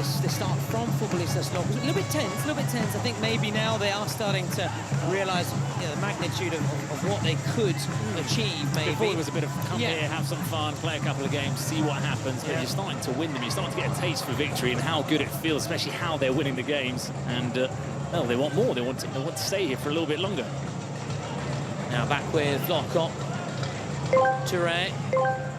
this start from Futbolistas Locos. A little bit tense, I think maybe now they are starting to realise, you know, the magnitude of what they could achieve, maybe. Before it was a bit of come here, have some fun, play a couple of games, see what happens, but you're starting to win them, you're starting to get a taste for victory and how good it feels, especially how they're winning the games, and well, they want more, they want to stay here for a little bit longer. Now back with Locke. Touré.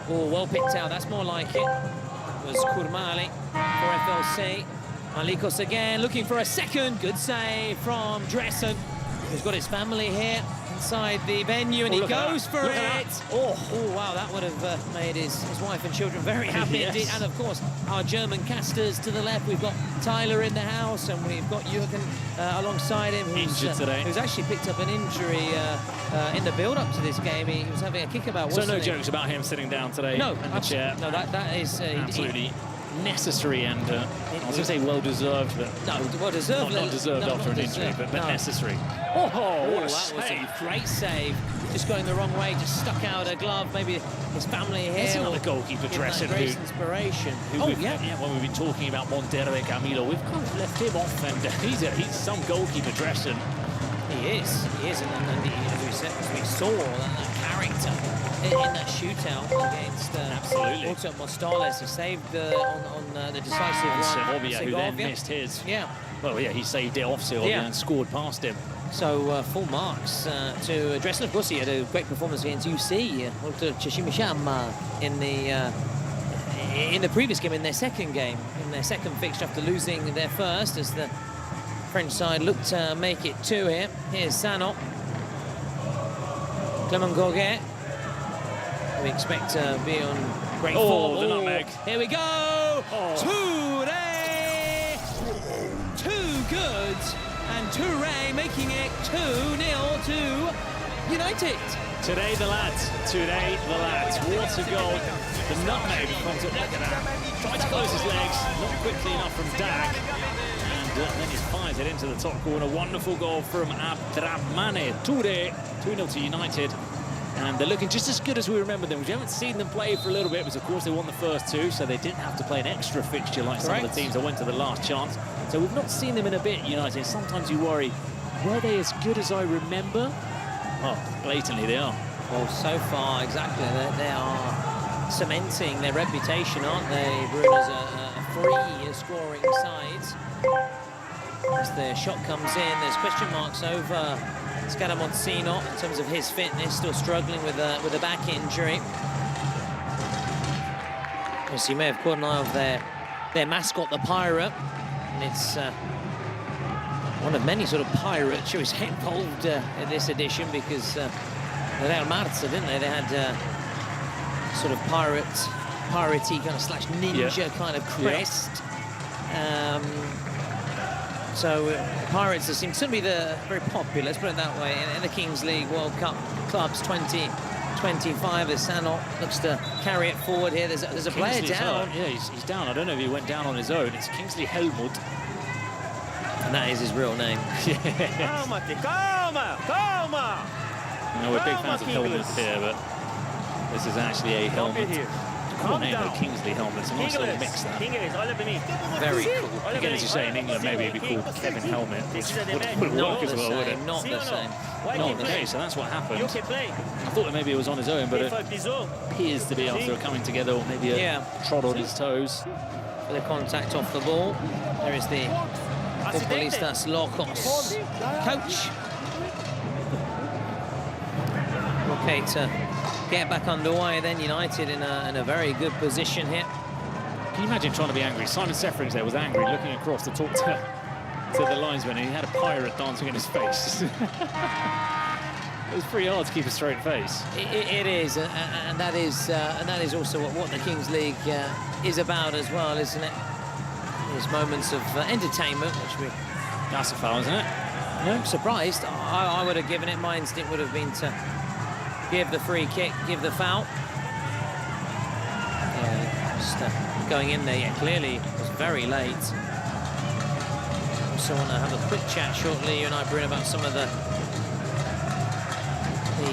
Oh, well picked out, that's more like it. That was Kurmali for FLC. Malikos again, looking for a second. Good save from Dressen, who's got his family here inside the venue, and he goes for it. Oh, wow, that would have made his wife and children very happy indeed. And of course, our German casters to the left. We've got Tyler in the house, and we've got Jürgen alongside him, who's actually picked up an injury in the build-up to this game. He was having a kickabout, wasn't he? So no jokes about him sitting down today in the chair. No, that is absolutely necessary, and I was going to say well-deserved, but no, well-deserved. Not deserved after an injury, but necessary. Oh, what a save. Was a great save. Just going the wrong way, just stuck out a glove. Maybe his family here. There's another goalkeeper, Dressen, who inspiration. When we've been talking about Montero and Camilo, we've kind of left him off, and he's some goalkeeper, Dressen. He is, and as we saw, that character in that shootout against Otto Mostales. He saved on the decisive one. Segovia, who then missed his. Well, he saved it off Segovia and scored past him. So full marks to Dressen. Of course, he had a great performance against UC, in the previous game, in their second fixture after losing their first, as the French side looked to make it 2 here. Here's Sanot. Clement Goguet. We expect to be on great form. The nutmeg. Here we go! Touré! Too good! And Touré making it 2-0 to United. Today the lads. What a goal. The nutmeg comes up. Look at that. Tried to close his legs, not quickly enough from Dag. Then he fires it into the top corner. Wonderful goal from Abdrahmane Touré. 2-0 to United. And they're looking just as good as we remember them. We haven't seen them play for a little bit, because of course they won the first 2, so they didn't have to play an extra fixture like some of the teams that went to the last chance. So we've not seen them in a bit, United. Sometimes you worry, were they as good as I remember? Oh, blatantly they are. Well, so far, exactly. They are cementing their reputation, aren't they, Bruno, as a free scoring side. As the shot comes in, there's question marks over Scaramozzino in terms of his fitness, still struggling with a back injury. As you may have caught an eye of their mascot, the Pirate, and it's one of many sort of pirates, shall we say, involved in this edition, because Real Marza, didn't they? They had sort of piratey kind of slash ninja kind of crest. So Pirates seem to be very popular, let's put it that way, in the Kings League World Cup Clubs 2025. As Sanot looks to carry it forward here. There's a player down. He's down. I don't know if he went down on his own. It's Kingsley Helmut. And that is his real name. Calma! No, we're big fans of helmets here, but this is actually a helmet. Cool name, though, Kingsley Helmet. It's a nice little mix there. Very cool. Again, as you say, in England, maybe it'd be called Kevin Helmet, which wouldn't work as well, would it? Not the same. Okay, so that's what happened. I thought that maybe it was on his own, but it appears to be after coming together, or maybe a trod on his toes. For the contact off the ball. There is the Futbolistas Locos coach. Okay, to get back underway, then United in a very good position here. Can you imagine trying to be angry? Simon Sefrings there was angry, looking across to talk to the linesman, and he had a pirate dancing in his face. It was pretty hard to keep a straight face. It is, and that is also what the Kings League is about as well, isn't it? There's moments of entertainment, which we... That's a foul, isn't it? No, I'm surprised. I would have given it. My instinct would have been to give the free kick, give the foul. Just going in there, clearly was very late. Also want to have a quick chat shortly, you and I, Bruno, about some of the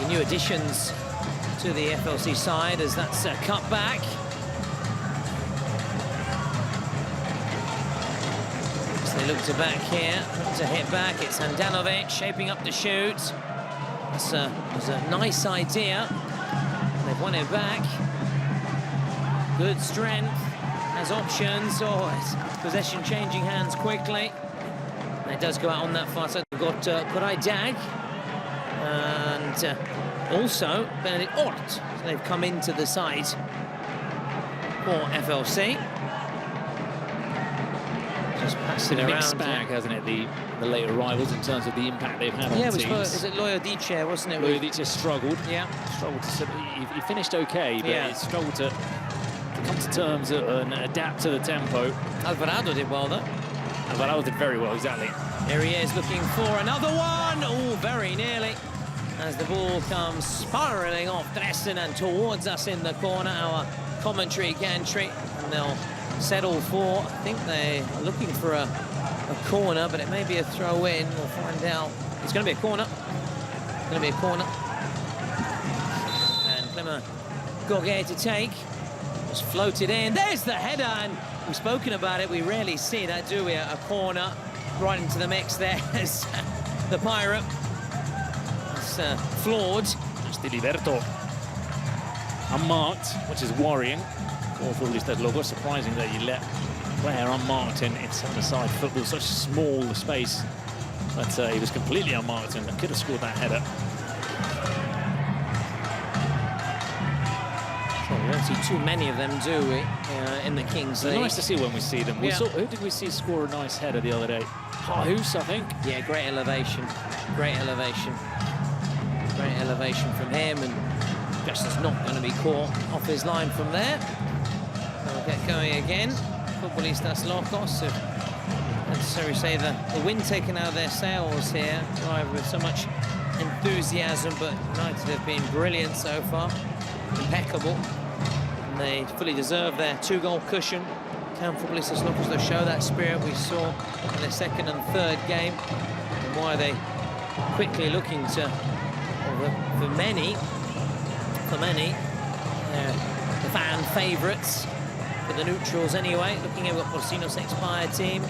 new additions to the FLC side, as that's cut back. As they look to back here, look to hit back. It's Handanovic shaping up to shoot. That's was a nice idea. They've won it back. Good strength, has options. Oh, it's possession changing hands quickly. And it does go out on that far side. We've got Dag and also Benedict Ort. So they've come into the side for FLC. Just passing It's a around. mixed bag, hasn't it? The late arrivals in terms of the impact they've had on teams. Yeah, was it Loyo Dice, wasn't it? Loyo Dice struggled. Yeah. Struggled to he finished okay, but he struggled to come to terms and adapt to the tempo. Alvarado did well, though. Alvarado did very well, exactly. Here he is looking for another one. Oh, very nearly. As the ball comes spiralling off Dresden and towards us in the corner, our commentary gantry, and they'll settle for, I think they're looking for a corner, but it may be a throw in. We'll find out. It's going to be a corner. It's going to be a corner. And Clément Goguet to take. Just floated in. There's the header, and we've spoken about it. We rarely see that, do we? A corner right into the mix there as the Pirate. It's flawed. Just Diliberto unmarked, which is worrying. For Futbolistas Logos, surprising that you let a player unmarked in seven-a-side football, such a small space. But he was completely unmarked and could have scored that header. Well, we don't see too many of them, do we, in the Kings League? It's nice to see when we see them. We saw, who did we see score a nice header the other day? Hus, I think. Yeah, great elevation. Great elevation. Great elevation from him, and just is not going to be caught off his line from there. They'll get going again. Futbolistas Locos have necessarily say the wind taken out of their sails here. Drive with so much enthusiasm, but United have been brilliant so far. Impeccable. And they fully deserve their 2-goal cushion. Can Futbolistas Locos to show that spirit we saw in their second and third game? And why are they quickly looking to, for many, the fan favourites, for the neutrals anyway. Looking at what Porcino's expired team,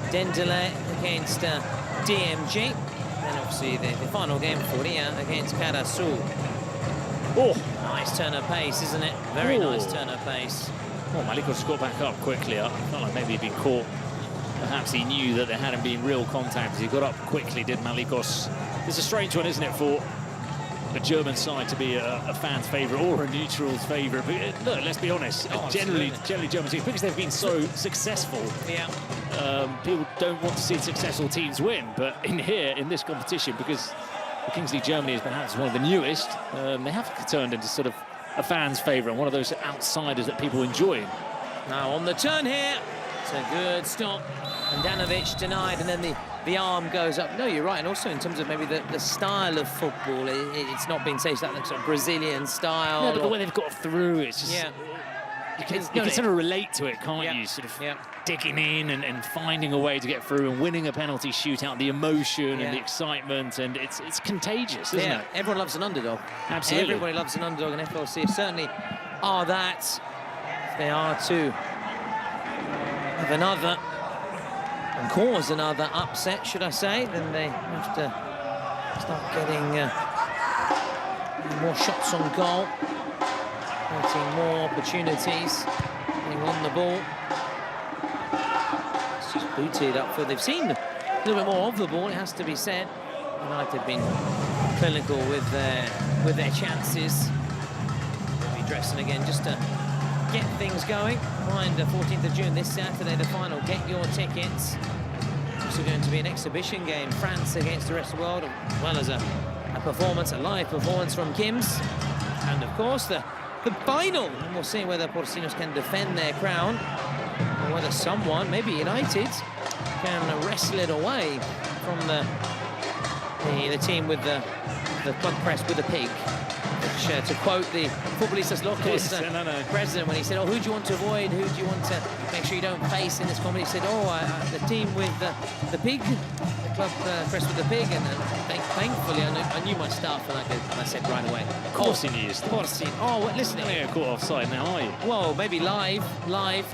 Dendele against DMG, and obviously the final game for Ria against Carasul. Oh, nice turn of pace, isn't it? Very nice turn of pace. Well, Malikos got back up quickly. I felt like maybe he'd been caught. Perhaps he knew that there hadn't been real contact as he got up quickly, did Malikos. It's a strange one, isn't it, for a German side to be a fan's favourite or a neutral's favourite. But look, let's be honest, generally German teams, because they've been so successful, people don't want to see successful teams win. But in this competition, because the Kings League Germany is perhaps one of the newest, they have turned into sort of a fan's favourite and one of those outsiders that people enjoy. Now on the turn here, it's a good stop. And Handanovic denied, and then the arm goes up. No, you're right, and also in terms of maybe the style of football, it's not been safe, that sort of Brazilian style. Yeah, but the way they've got through, it's just... Yeah. You can sort of relate to it, can't you? Sort of digging in and finding a way to get through and winning a penalty shootout, the emotion and the excitement, and it's contagious, isn't it? Everyone loves an underdog. Absolutely. Everybody loves an underdog, and FLC certainly are that. If they are to have another and cause another upset, should I say, then they have to start getting more shots on goal, getting more opportunities, getting on the ball. It's just booted up for. They've seen a little bit more of the ball, it has to be said. United have been clinical with their chances. They'll be dressing again just to get things going. Mind the 14th of June, this Saturday, the final. Get your tickets. Also going to be an exhibition game, France against the rest of the world, as well as a performance, a live performance from Kims. And of course, the final. And we'll see whether Porcinos can defend their crown, or whether someone, maybe United, can wrestle it away from the team with the club press with the pig. The match, to quote the Futbolistas Locos president when he said, oh, who do you want to avoid, who do you want to make sure you don't face in this competition? He said, oh, the team with the pig, the club crest with the pig, and thankfully I knew my stuff, and I said right away. Of course he knew your stuff. Of course he. Oh, well, listen. You're not caught offside now, are you? Well, maybe live,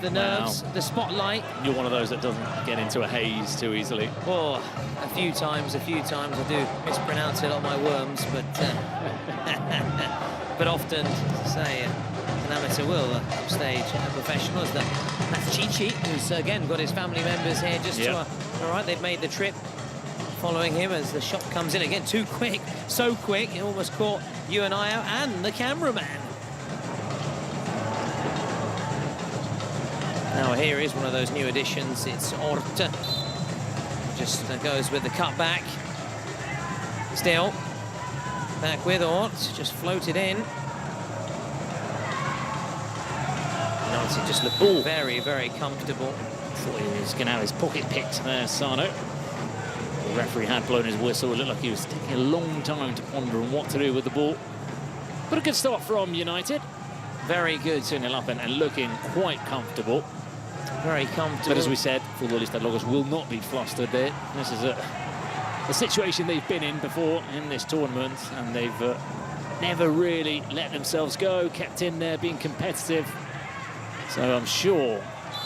the nerves, the spotlight. You're one of those that doesn't get into a haze too easily. Oh, a few times I do mispronounce a lot of my worms, but but often, say, an amateur will upstage a professional. That's Chichi, who's again got his family members here just to, all right, they've made the trip following him as the shot comes in again, too quick, so quick, it almost caught you and I out, and the cameraman. Now here is one of those new additions, it's Orta. Just goes with the cutback. Still, back with Ort, just floated in. Noticing just looked very, very comfortable. Thought he was going to have his pocket picked there, Sano. The referee had blown his whistle. It looked like he was taking a long time to ponder on what to do with the ball. But a good start from United. Very good. 2-0 up and looking quite comfortable. Very comfortable. But as we said, Futbolistas Locos will not be flustered there. This is a situation they've been in before in this tournament, and they've never really let themselves go, kept in there, being competitive. So I'm sure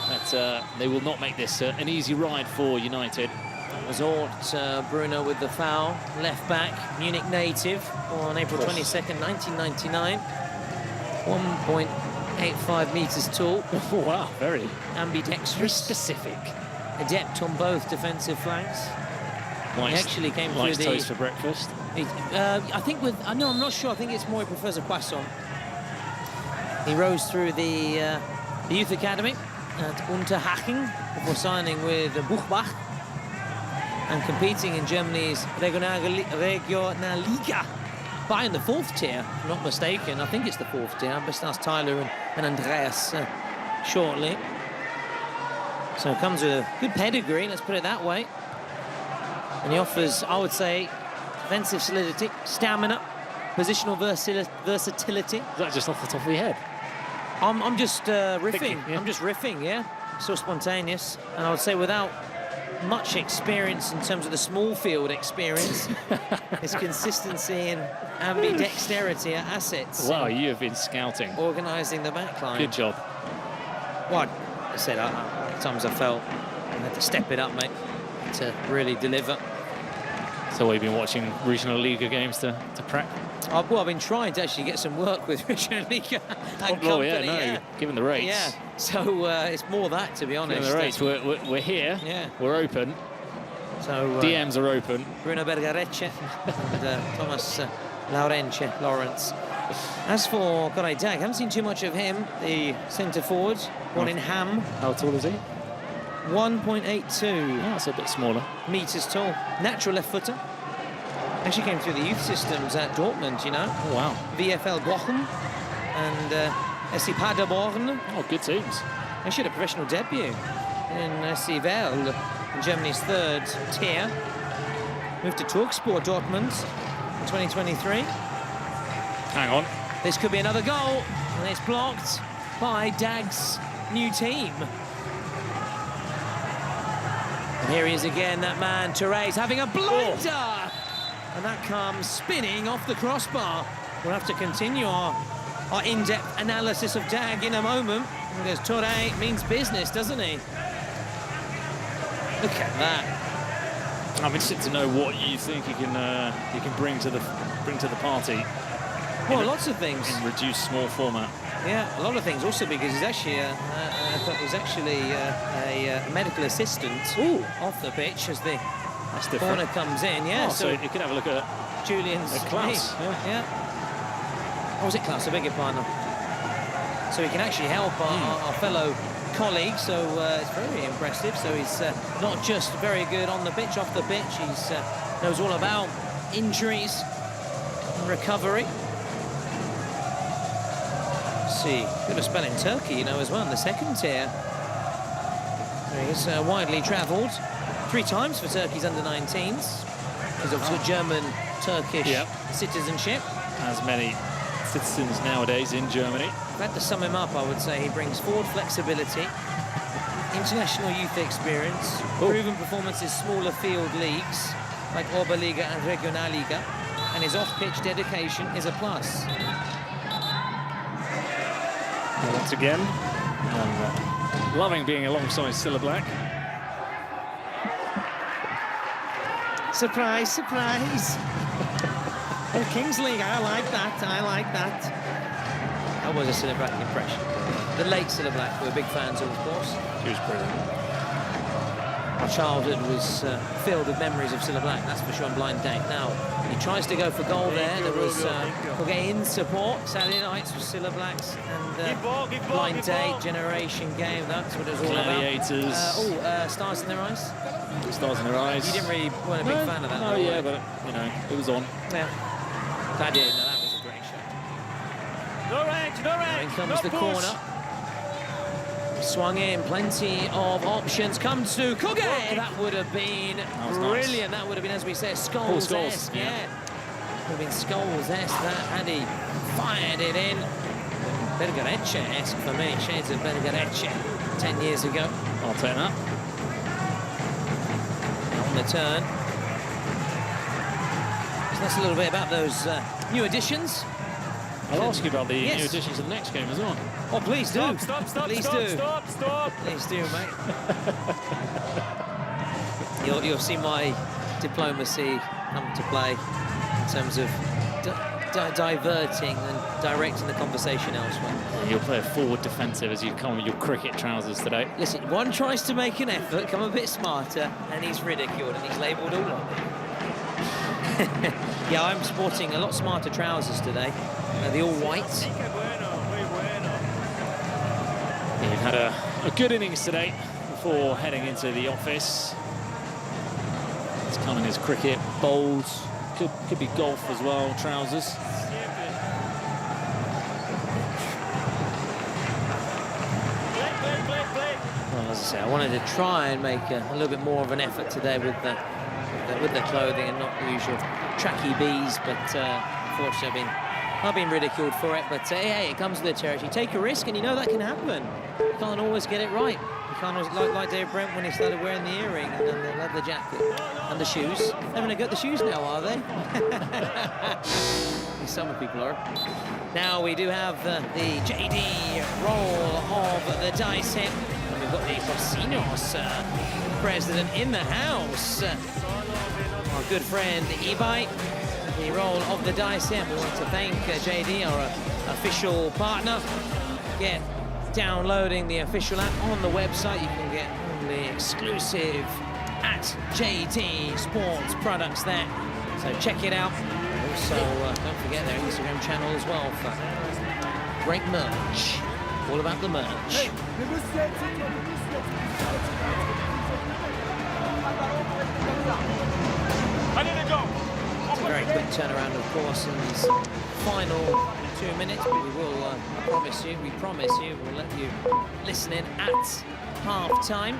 that they will not make this an easy ride for United. That was Ort, Bruno with the foul, left back, Munich native, on April 22nd, 1999. 1.85 meters tall. Oh, wow, very ambidextrous, specific, adept on both defensive flanks. He actually came through the toast for breakfast. I think with no, I'm not sure. I think it's more he prefers a croissant. He rose through the youth academy at Unterhaching before signing with Buchbach and competing in Germany's Regionalliga. But in the fourth tier, if I'm not mistaken. I think it's the fourth tier. I must ask Tyler and Andreas shortly. So it comes with a good pedigree, let's put it that way. And he offers, I would say, defensive solidity, stamina, positional versatility. Is that just off the top of your head? I'm just riffing. Thinking, yeah. I'm just riffing, yeah. So spontaneous. And I would say without much experience in terms of the small field experience, his consistency and ambidexterity are assets. Wow, you have been scouting. Organising the backline. Good job. Well, I said, at times I felt I had to step it up, mate, to really deliver. So we've been watching regional Liga games to prep? Well, I've been trying to actually get some work with regional Liga and company. Given the rates. Yeah, so it's more that, to be honest. Given the rates, we're here, we're open. So DMs are open. Bruno Bergarecce and Thomas Lawrence. As for Dag, I haven't seen too much of him, the centre forward, born in Ham. How tall is he? 1.82. Yeah, that's a bit smaller. Meters tall. Natural left footer. Actually came through the youth systems at Dortmund, you know. Oh, wow. VfL Bochum and SC Paderborn. Oh, good teams. Actually had a professional debut in SC Werl, in Germany's third tier. Moved to Talksport Dortmund in 2023. Hang on. This could be another goal, and it's blocked by Dag's new team. And here he is again, that man, Touré's having a blinder! Oh. And that comes spinning off the crossbar. We'll have to continue our in-depth analysis of Dag in a moment. Because Touré means business, doesn't he? Look at that. I'm interested to know what you think he can bring to the party. Well, lots of things. In reduced small format. Yeah, a lot of things. Also because he's actually a medical assistant off the pitch as the corner comes in. Yeah, so you can have a look at Julian's Klaus. Yeah. Or was it Klaus? I beg your pardon. So he can actually help our fellow colleague. So it's very impressive. So he's not just very good on the pitch, off the pitch. He's knows all about injuries and recovery. See, bit of spell in Turkey, you know, as well, in the second tier. He's widely travelled 3 times for Turkey's under-19s. He's obviously got German-Turkish citizenship. As many citizens nowadays in Germany. If I had to sum him up, I would say he brings forward flexibility, international youth experience, proven performances smaller field leagues like Oberliga and Regionalliga, and his off-pitch dedication is a plus. Once again, loving being alongside Cilla Black. Surprise, surprise. Oh, Kings League, I like that, I like that. That was a Cilla Black impression. The late Cilla Black, we're big fans of course. She was brilliant. Our childhood was filled with memories of Cilla Black, that's for sure, on blind date. Now, he tries to go for goal there. There was in support, Saturday nights with Cilla Blacks, and blind date, generation game, that's what it was all Gladiators. about. Stars in Their Eyes? Stars in Their Eyes. You weren't a big fan of that? Oh, yeah, but, you know, it was on. Yeah. Gladiator, no, that was a great show. No range, no range. In comes the corner. Swung in, plenty of options. Comes to Kuge. That would have been brilliant. Nice. That would have been, as we say, Scholes-esque. Yeah. Would have been Scholes-esque. That had he fired it in. Bergarecce-esque for me. Shades of Bergarecce 10 years ago. I'll take that. On the turn. So that's a little bit about those new additions. I'll ask you about the new additions of the next game as well. Oh, please do. Stop, please stop, do. stop. Please do, mate. You'll see my diplomacy come to play in terms of diverting and directing the conversation elsewhere. You'll play a forward defensive as you come with your cricket trousers today. Listen, one tries to make an effort, come a bit smarter, and he's ridiculed and he's labelled all on it. Yeah, I'm sporting a lot smarter trousers today. The all white. You've had a good innings today before heading into the office. It's come in his cricket, bowls, could be golf as well, trousers. Well, as I say, I wanted to try and make a little bit more of an effort today with the clothing and not the usual tracky bees, but unfortunately I've been ridiculed for it, but hey, it comes with the territory. Take a risk and you know that can happen. You can't always get it right. You can't always, like Dave Brent when he started wearing the earring and then the leather jacket and the shoes. They're having a go at the shoes now, are they? Some people are. Now we do have the JD roll of the dice hit. And we've got the Bocinos president in the house. Our good friend Ibai. The roll of the dice here. We want to thank JD, our official partner. Get downloading the official app on the website. You can get all the exclusive at JD Sports products there. So check it out. Also, don't forget their Instagram channel as well for great merch. All about the merch. It's a very quick turnaround, of course, in these final 2 minutes, but we will, I promise you, we'll let you listen in at half-time.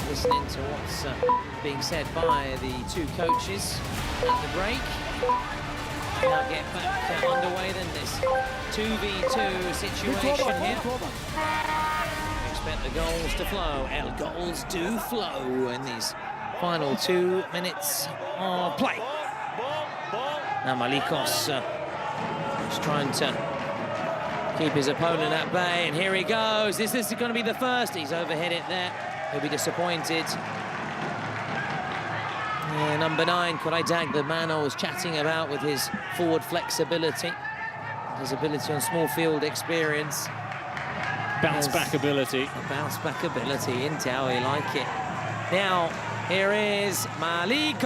Listening to what's being said by the two coaches at the break. Now get back underway then, this 2v2 situation here. We expect the goals to flow. Goals do flow in these final 2 minutes of play. Now Malikos is trying to keep his opponent at bay, and here he goes. This is going to be the first. He's overhit it there. He'll be disappointed. Yeah, number 9, Kuraidag, the man I was chatting about with his forward flexibility, his ability on small field experience. Bounce back ability. Bounce back ability, Intel, you like it. Now, here is Malikos,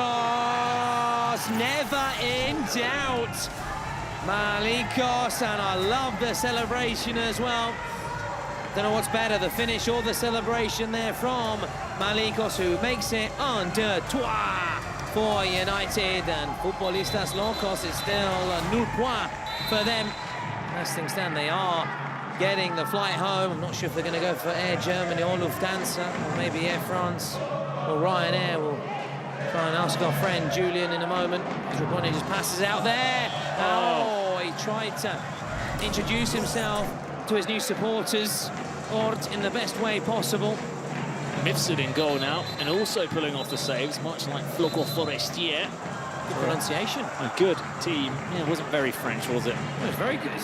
never in doubt. Malikos, and I love the celebration as well. Don't know what's better, the finish or the celebration there from Malikos, who makes it under trois for United, and Futbolistas Locos is still nul point for them. As things stand, they are getting the flight home. I'm not sure if they're going to go for Air Germany or Lufthansa, or maybe Air France or Ryanair. We'll try and ask our friend Julian in a moment. Raboni just passes out there. Oh, he tried to introduce himself to his new supporters, Ort, in the best way possible. Mifsud in goal now, and also pulling off the saves, much like Floco Forestier. Good pronunciation. A good team. Yeah, it wasn't very French, was it? It was very good.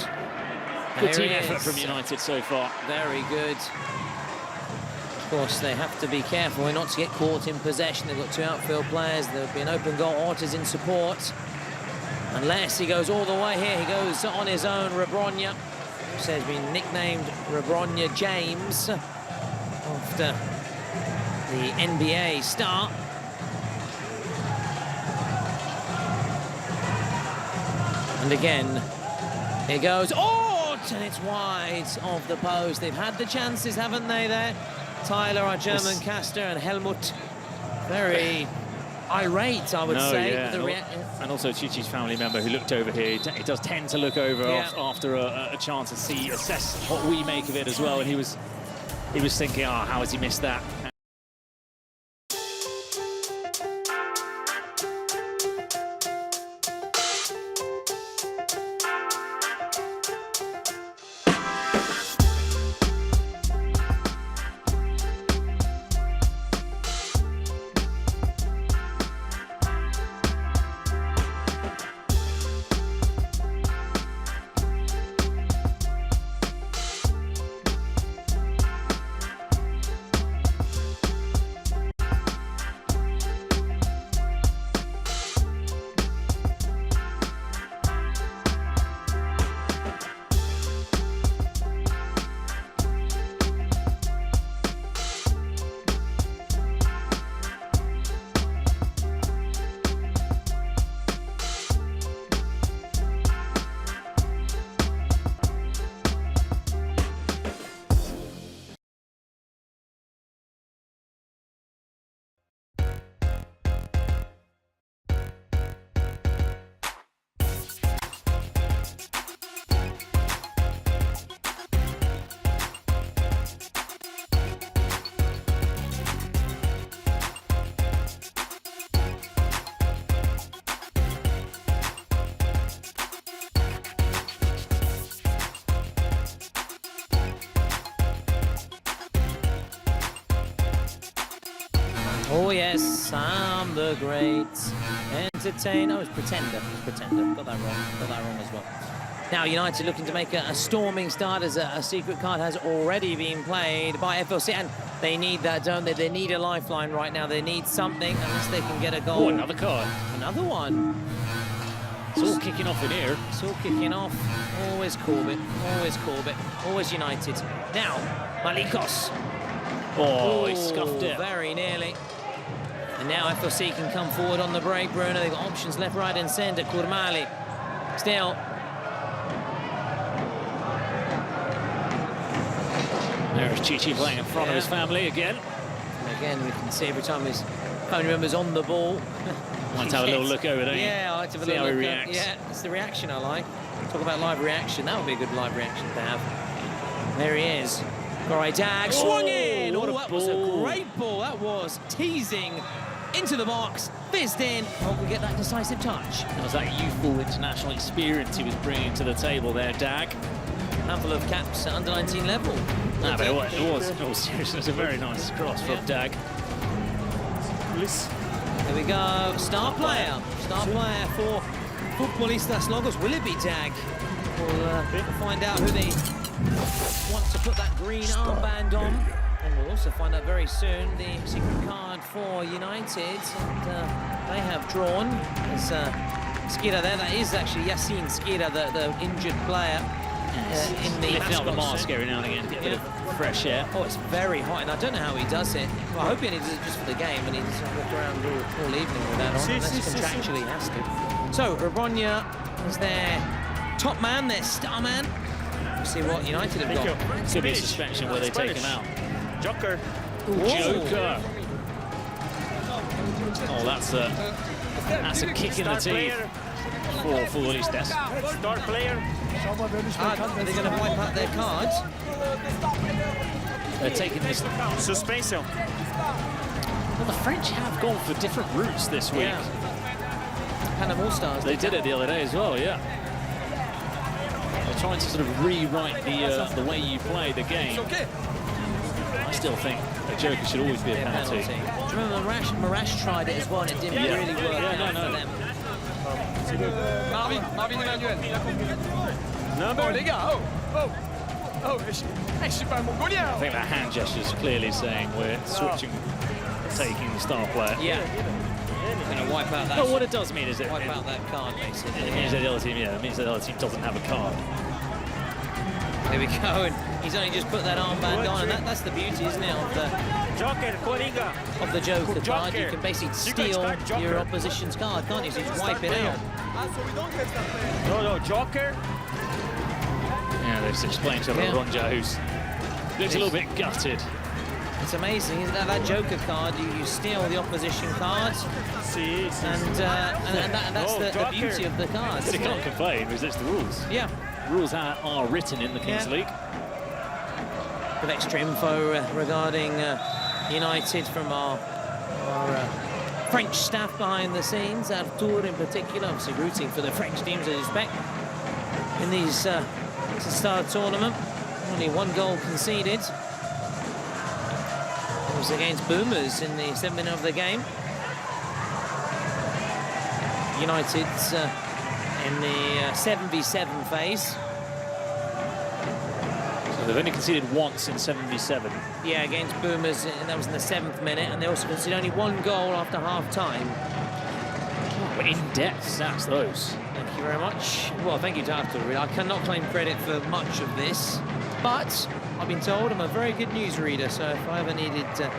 Good team effort from United so far. Very good. Of course, they have to be careful not to get caught in possession. They've got two outfield players. There'll be an open goal. Ort is in support. Unless he goes all the way here, he goes on his own. Rebronya, who has been nicknamed Rebronya James after the NBA star. And again, here goes Ort, and it's wide of the post. They've had the chances, haven't they, there? Tyler, our German caster, and Helmut, very irate, I would say. Yeah. And also Chichi's family member who looked over here. He does tend to look over after a chance to assess what we make of it as well. And he was thinking, oh, how has he missed that? Oh yes, I'm the great entertainer. Oh, it's Pretender. Got that wrong as well. Now United looking to make a storming start as a secret card has already been played by FLC, and they need that, don't they? They need a lifeline right now. They need something unless they can get a goal. Oh, another card. Another one. It's all kicking off in here. It's all kicking off. Always Corbett. Always United. Now, Malikos. Oh, he scuffed it. Very nearly. And now FLC can come forward on the break, Bruno. They've got options left, right, and centre. Kurmali. Still. There's Chichi playing in front of his family again. And again, we can see every time his family member's on the ball. Might have a little look over, don't you? Yeah, I like to have a See little how look. he reacts. Yeah, it's the reaction I like. Talk about live reaction. That would be a good live reaction to have. There he is. Great Dag swung in. What a that ball. was a great ball. That was teasing into the box, fizzed in. Oh, we get that decisive touch. That was that youthful international experience he was bringing to the table there, Dag. Handful of caps at under-19 level. No, but it was in all seriousness a very nice cross from Dag. Here we go. Star player for Futbolistas Logos. Will it be Dag? We'll find out who they want to put that green armband on. And we'll also find out very soon the secret card for United. And they have drawn. There's Skira there. That is actually Yassine Skira, the injured player. In the lifting up the mask every now and again, get a bit of fresh air. Oh, it's very hot, and I don't know how he does it. Well, I hope he only does it just for the game, and he doesn't walk around all evening with that on, unless contractually he has to. So, Rebronya is their top man, their star man. We'll see what United have got. Could be a suspension where they take him out. Joker. Joker. Oh, that's a kick in the teeth for Futbolistas. Star player. Are they going to wipe out their cards? They're taking this. Suspension. Well, the French have gone for different routes this week. Yeah. Panama Stars. They did it the other day as well, yeah. They're trying to sort of rewrite the way you play the game. I still think a joker should always be a penalty. Do you remember Marash tried it as well and it didn't really work out for them? Marvin Emmanuel. Number. Les gars, je suis pas mongolien. I think that hand gesture is clearly saying we're switching, taking the star player. Yeah. Going to wipe out that. No, what it does mean is wipe out that card, basically. It means that the other team, it means that the other team doesn't have a card. There we go, and he's only just put that armband on, and that's the beauty, isn't it, of the Joker card. You can basically steal your opposition's card, can't you? So you just wipe it out. No, Joker. Yeah, they've just explained to Ronja, who's looks a little bit gutted. It's amazing, isn't it? That Joker card, you steal the opposition cards, and that's the beauty of the cards. They can't complain because it's the rules. Yeah. Rules are written in the Kings League. With extra info regarding United from our French staff behind the scenes, Artur in particular, obviously rooting for the French teams, as you expect, in these start tournament. Only one goal conceded. It was against Boomers in the 7th of the game. United's in the 7v7 phase. So they've only conceded once in 7v7. Yeah, against Boomers, and that was in the 7th minute, and they also conceded only one goal after half-time. But in-depth stats, those. Thank you very much. Well, thank you to Artur. I cannot claim credit for much of this, but I've been told I'm a very good newsreader, so if I ever needed to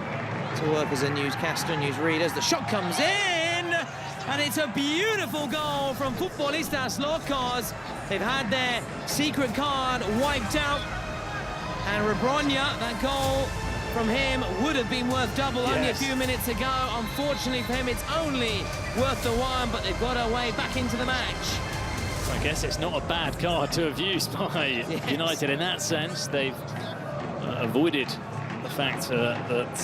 work as a newscaster, newsreader, the shot comes in, and it's a beautiful goal from Futbolistas Locos. They've had their secret card wiped out, and Rebronia, that goal from him would have been worth double only a few minutes ago. Unfortunately for him, it's only worth the one, but they've got their way back into the match. I guess it's not a bad card to have used by United in that sense. They've avoided the fact that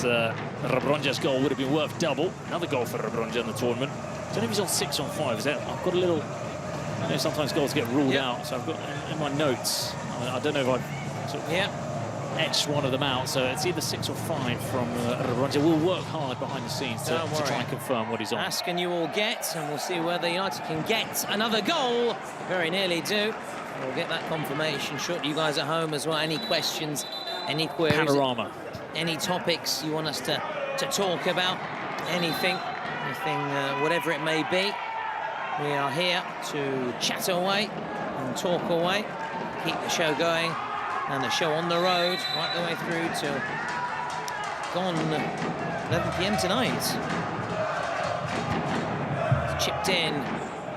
Rebronja's goal would have been worth double. Another goal for Rebronja in the tournament. I don't know if he's on 6 on 5. Is that? I've got a little. You know, sometimes goals get ruled out, so I've got in my notes. I don't know if I've sort of etched one of them out. So it's either 6 or 5 from Rebronja. We'll work hard behind the scenes to try and confirm what he's on. Ask and you will get, and we'll see whether United can get another goal. Very nearly do. We'll get that confirmation shortly. You guys at home as well. Any questions? Any queries? Panorama. Any topics you want us to talk about? Anything, whatever it may be. We are here to chat away and talk away, keep the show going, and the show on the road right the way through till gone 11 p.m. tonight. It's chipped in,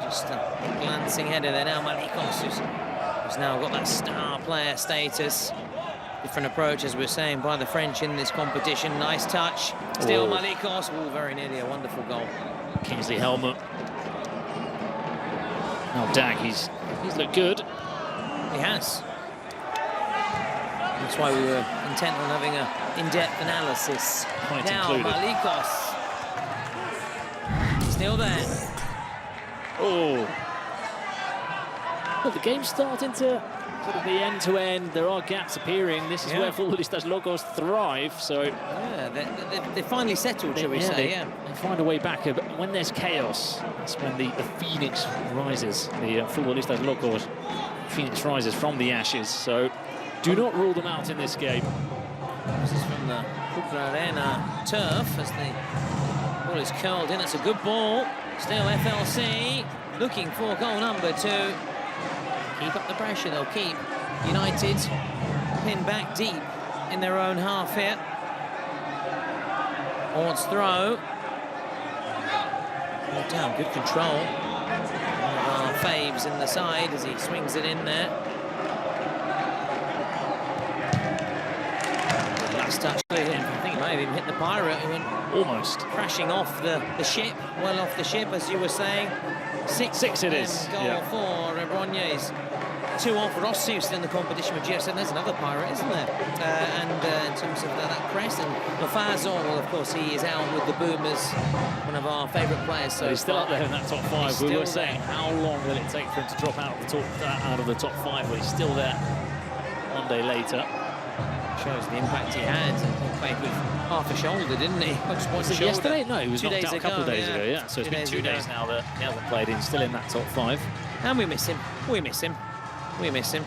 just a glancing header there now. Malikos, who's now got that star player status. Different approach, as we were saying, by the French in this competition. Nice touch. Still Malikos. Oh, very nearly a wonderful goal. Kingsley helmet. Now Dag, he's looked good. He has. That's why we were intent on having an in-depth analysis. Point now included. Malikos. Still there. Oh. Well, the game's starting to sort of the end-to-end. There are gaps appearing. This is where Futbolistas Locos thrive. So yeah, they finally settled, shall we say? They find a way back. But when there's chaos, that's when the phoenix rises. The Futbolistas Locos phoenix rises from the ashes. So do not rule them out in this game. This is from the Kukra Arena turf as the ball is curled in. It's a good ball. Still FLC looking for goal number 2. Keep up the pressure, they'll keep United pinned back deep in their own half here. Ord's throw. Well down, good control. One of our faves in the side as he swings it in there. Last touch for him. I think he might have even hit the pirate. He went almost crashing off the ship, well off the ship, as you were saying. 6 it is. Goal for Rebronia. too off. Rossi was still in the competition with GSM. There's another pirate, isn't there? In terms of that crest. And Lofazo, well, of course, he is out with the Boomers, one of our favourite players. So he's still up there in that top 5. We were saying, how long will it take for him to drop out of the top 5? But he's still there one day later. Shows the impact he had. He played with half a shoulder, didn't he? Just one shoulder. Yesterday? No, he was 2 knocked days out a couple of days ago, yeah. So it's been 2 days now that he hasn't played. He's still in that top 5. And we miss him. We miss him. We miss him.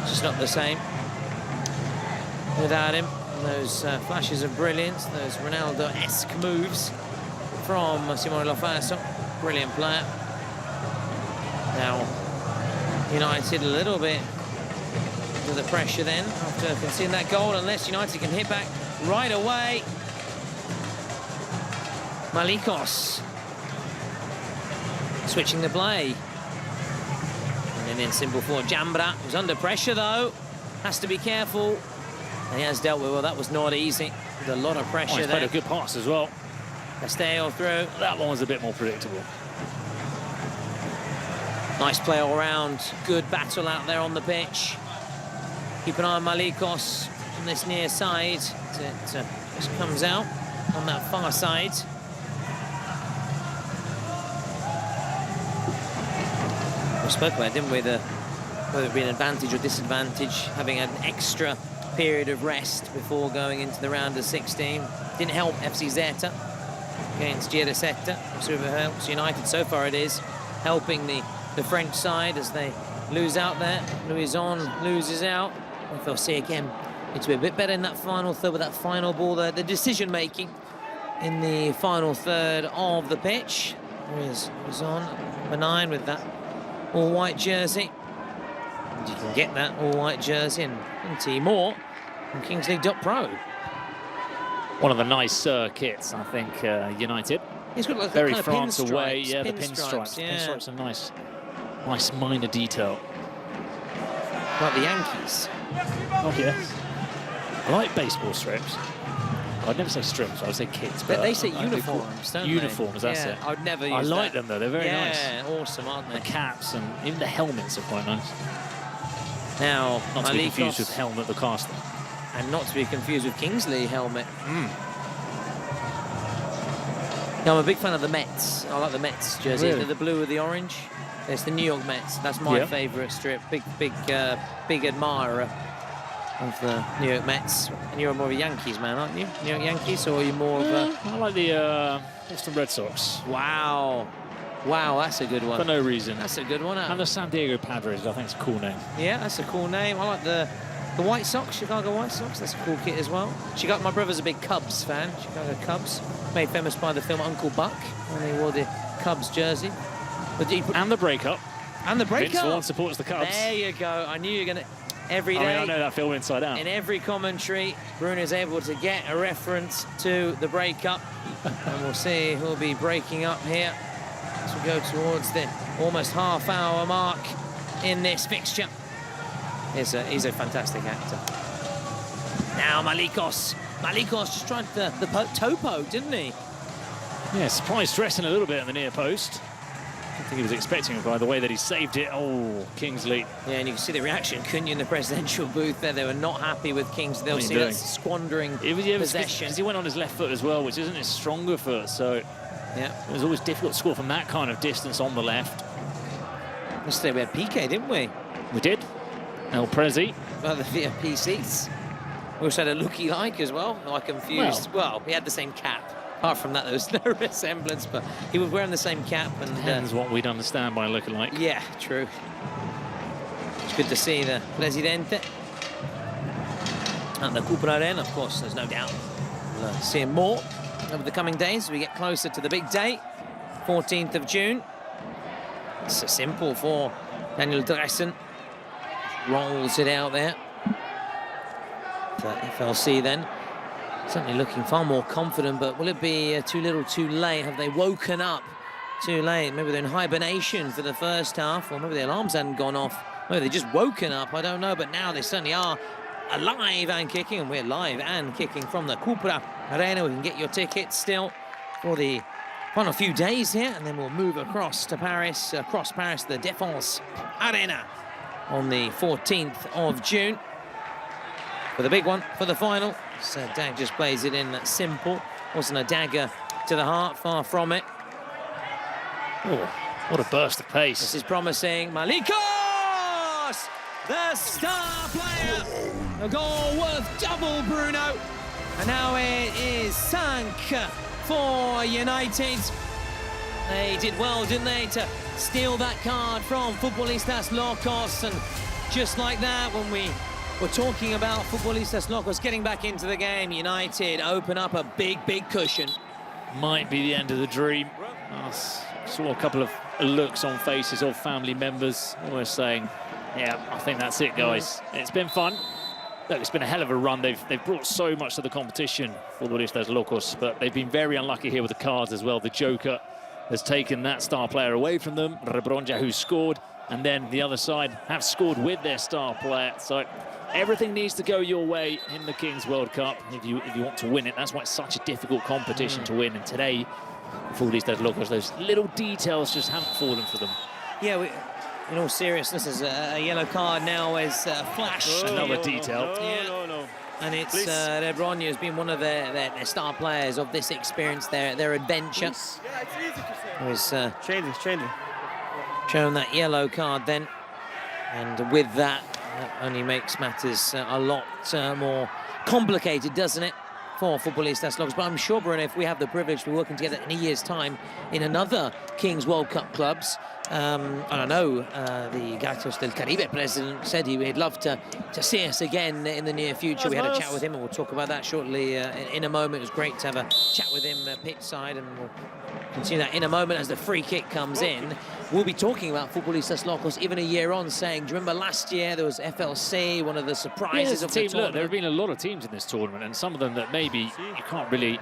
It's just not the same without him. And those flashes of brilliance, those Ronaldo-esque moves from Simone Lofaso. Brilliant player. Now, United a little bit under the pressure then after conceding that goal, unless United can hit back right away. Malikos switching the play. And then in simple form, Jambra, who's under pressure though, has to be careful. And he has dealt with, well, that was not easy. With a lot of pressure he's there. played a good pass as well. Castello through. That one was a bit more predictable. Nice play all round. Good battle out there on the pitch. Keep an eye on Malikos on this near side. It just comes out on that far side. We spoke about it, didn't we? Whether it be an advantage or disadvantage, having an extra period of rest before going into the round of 16. Didn't help FC Zeta against Girasetta. So it helps United. So far it is helping the French side as they lose out there. Louison loses out. If they'll see again, it's a bit better in that final third with that final ball there. The decision making in the final third of the pitch. There is Louison, number 9 with that all-white jersey. And you can get that all-white jersey and plenty more from Kingsley.pro. One of the nice kits, I think, United. He's got like very kind of France away, yeah, the pinstripes. pinstripes. Pinstripes are nice minor detail. Like the Yankees. Oh yes. I like baseball strips. I'd never say strips, I would say kits. But they say uniforms, don't they? Uniforms, that's it. I would never use I like them though, they're very nice. Yeah, awesome, aren't they? The caps and even the helmets are quite nice. Now, not to be confused with helmet the caster. And not to be confused with Kingsley helmet. Now, I'm a big fan of the Mets. I like the Mets jersey. Really? The blue with the orange. It's the New York Mets. That's my favourite strip. Big admirer of the New York Mets. And you're more of a Yankees man, aren't you? New York Yankees, or are you more of a... I like the Boston Red Sox. Wow. Wow, that's a good one. For no reason. That's a good one. And the San Diego Padres, I think it's a cool name. Yeah, that's a cool name. I like the White Sox, Chicago White Sox. That's a cool kit as well. My brother's a big Cubs fan. Chicago Cubs, made famous by the film Uncle Buck when he wore the Cubs jersey. And the breakup. And the breakup. Vince Vaughn supports the Cubs. There you go. I knew you were going to... Every day. I know that film inside out. In every commentary, Bruno's able to get a reference to the breakup. And we'll see who'll be breaking up here as we go towards the almost half-hour mark in this fixture. He's a fantastic actor. Now Malikos. Malikos just tried the topo, didn't he? Yeah, surprised dressing a little bit in the near post. I think he was expecting it by the way that he saved it. Oh, Kingsley. Yeah, and you can see the reaction, couldn't you, in the presidential booth there? They were not happy with Kingsley. They'll see that squandering possession. Because he went on his left foot as well, which isn't his stronger foot, so yeah, it was always difficult to score from that kind of distance on the left. Yesterday we had Piqué, didn't we? We did. El Prezi. Well, the VIP seats. We also had a looky-like as well. I confused. Well, he had the same cap. Apart from that, there was no resemblance, but he was wearing the same cap. And depends what we'd understand by lookalike. Yeah, true. It's good to see the Presidente. And the Cooper Arena, of course, there's no doubt. We'll see him more over the coming days as we get closer to the big day, 14th of June. It's so simple for Daniel Dressen. Rolls it out there. FLC then. Certainly looking far more confident, but will it be too little too late? Have they woken up too late? Maybe they're in hibernation for the first half, or maybe the alarms hadn't gone off. Maybe they've just woken up, I don't know, but now they certainly are alive and kicking, and we're live and kicking from the Cupra Arena. We can get your tickets still for the final few days here, and then we'll move across to Paris, the Défense Arena on the 14th of June. For the big one, for the final. So Dag just plays it in simple. Wasn't a dagger to the heart, far from it. Oh, what a burst of pace. This is promising. Malikos! The star player! A goal worth double, Bruno. And now it is sank for United. They did well, didn't they, to steal that card from Futbolistas Locos. And just like that, when we were talking about Futbolistas Locos getting back into the game, United open up a big, big cushion. Might be the end of the dream. I saw a couple of looks on faces of family members almost saying, yeah, I think that's it, guys. It's been fun. Look, it's been a hell of a run. They've brought so much to the competition, Futbolistas Locos, but they've been very unlucky here with the cards as well. The Joker has taken that star player away from them, Rebronja, who scored, and then the other side have scored with their star player. So everything needs to go your way in the Kings World Cup if you want to win it. That's why it's such a difficult competition to win. And today, Futbolistas Locos, those little details just haven't fallen for them. Yeah, in all seriousness, there's a yellow card now as flash. Another detail. No. And it's Rebronja has been one of their star players of this experience, their adventure. Yeah, it's easy to say. Was Changing. shown that yellow card then. And with that only makes matters a lot more complicated, doesn't it, for Futbolistas Locos? But I'm sure, Bruno, if we have the privilege to be working together in a year's time in another Kings World Cup clubs, and I know the Gatos del Caribe president said he'd love to see us again in the near future. We had a chat with him, and we'll talk about that shortly in a moment. It was great to have a chat with him pitch side, and we'll continue that in a moment as the free kick comes in. We'll be talking about Futbolistas Locos even a year on, saying, do you remember last year there was FLC, one of the surprises of the tournament? Look, there have been a lot of teams in this tournament, and some of them that maybe you can't really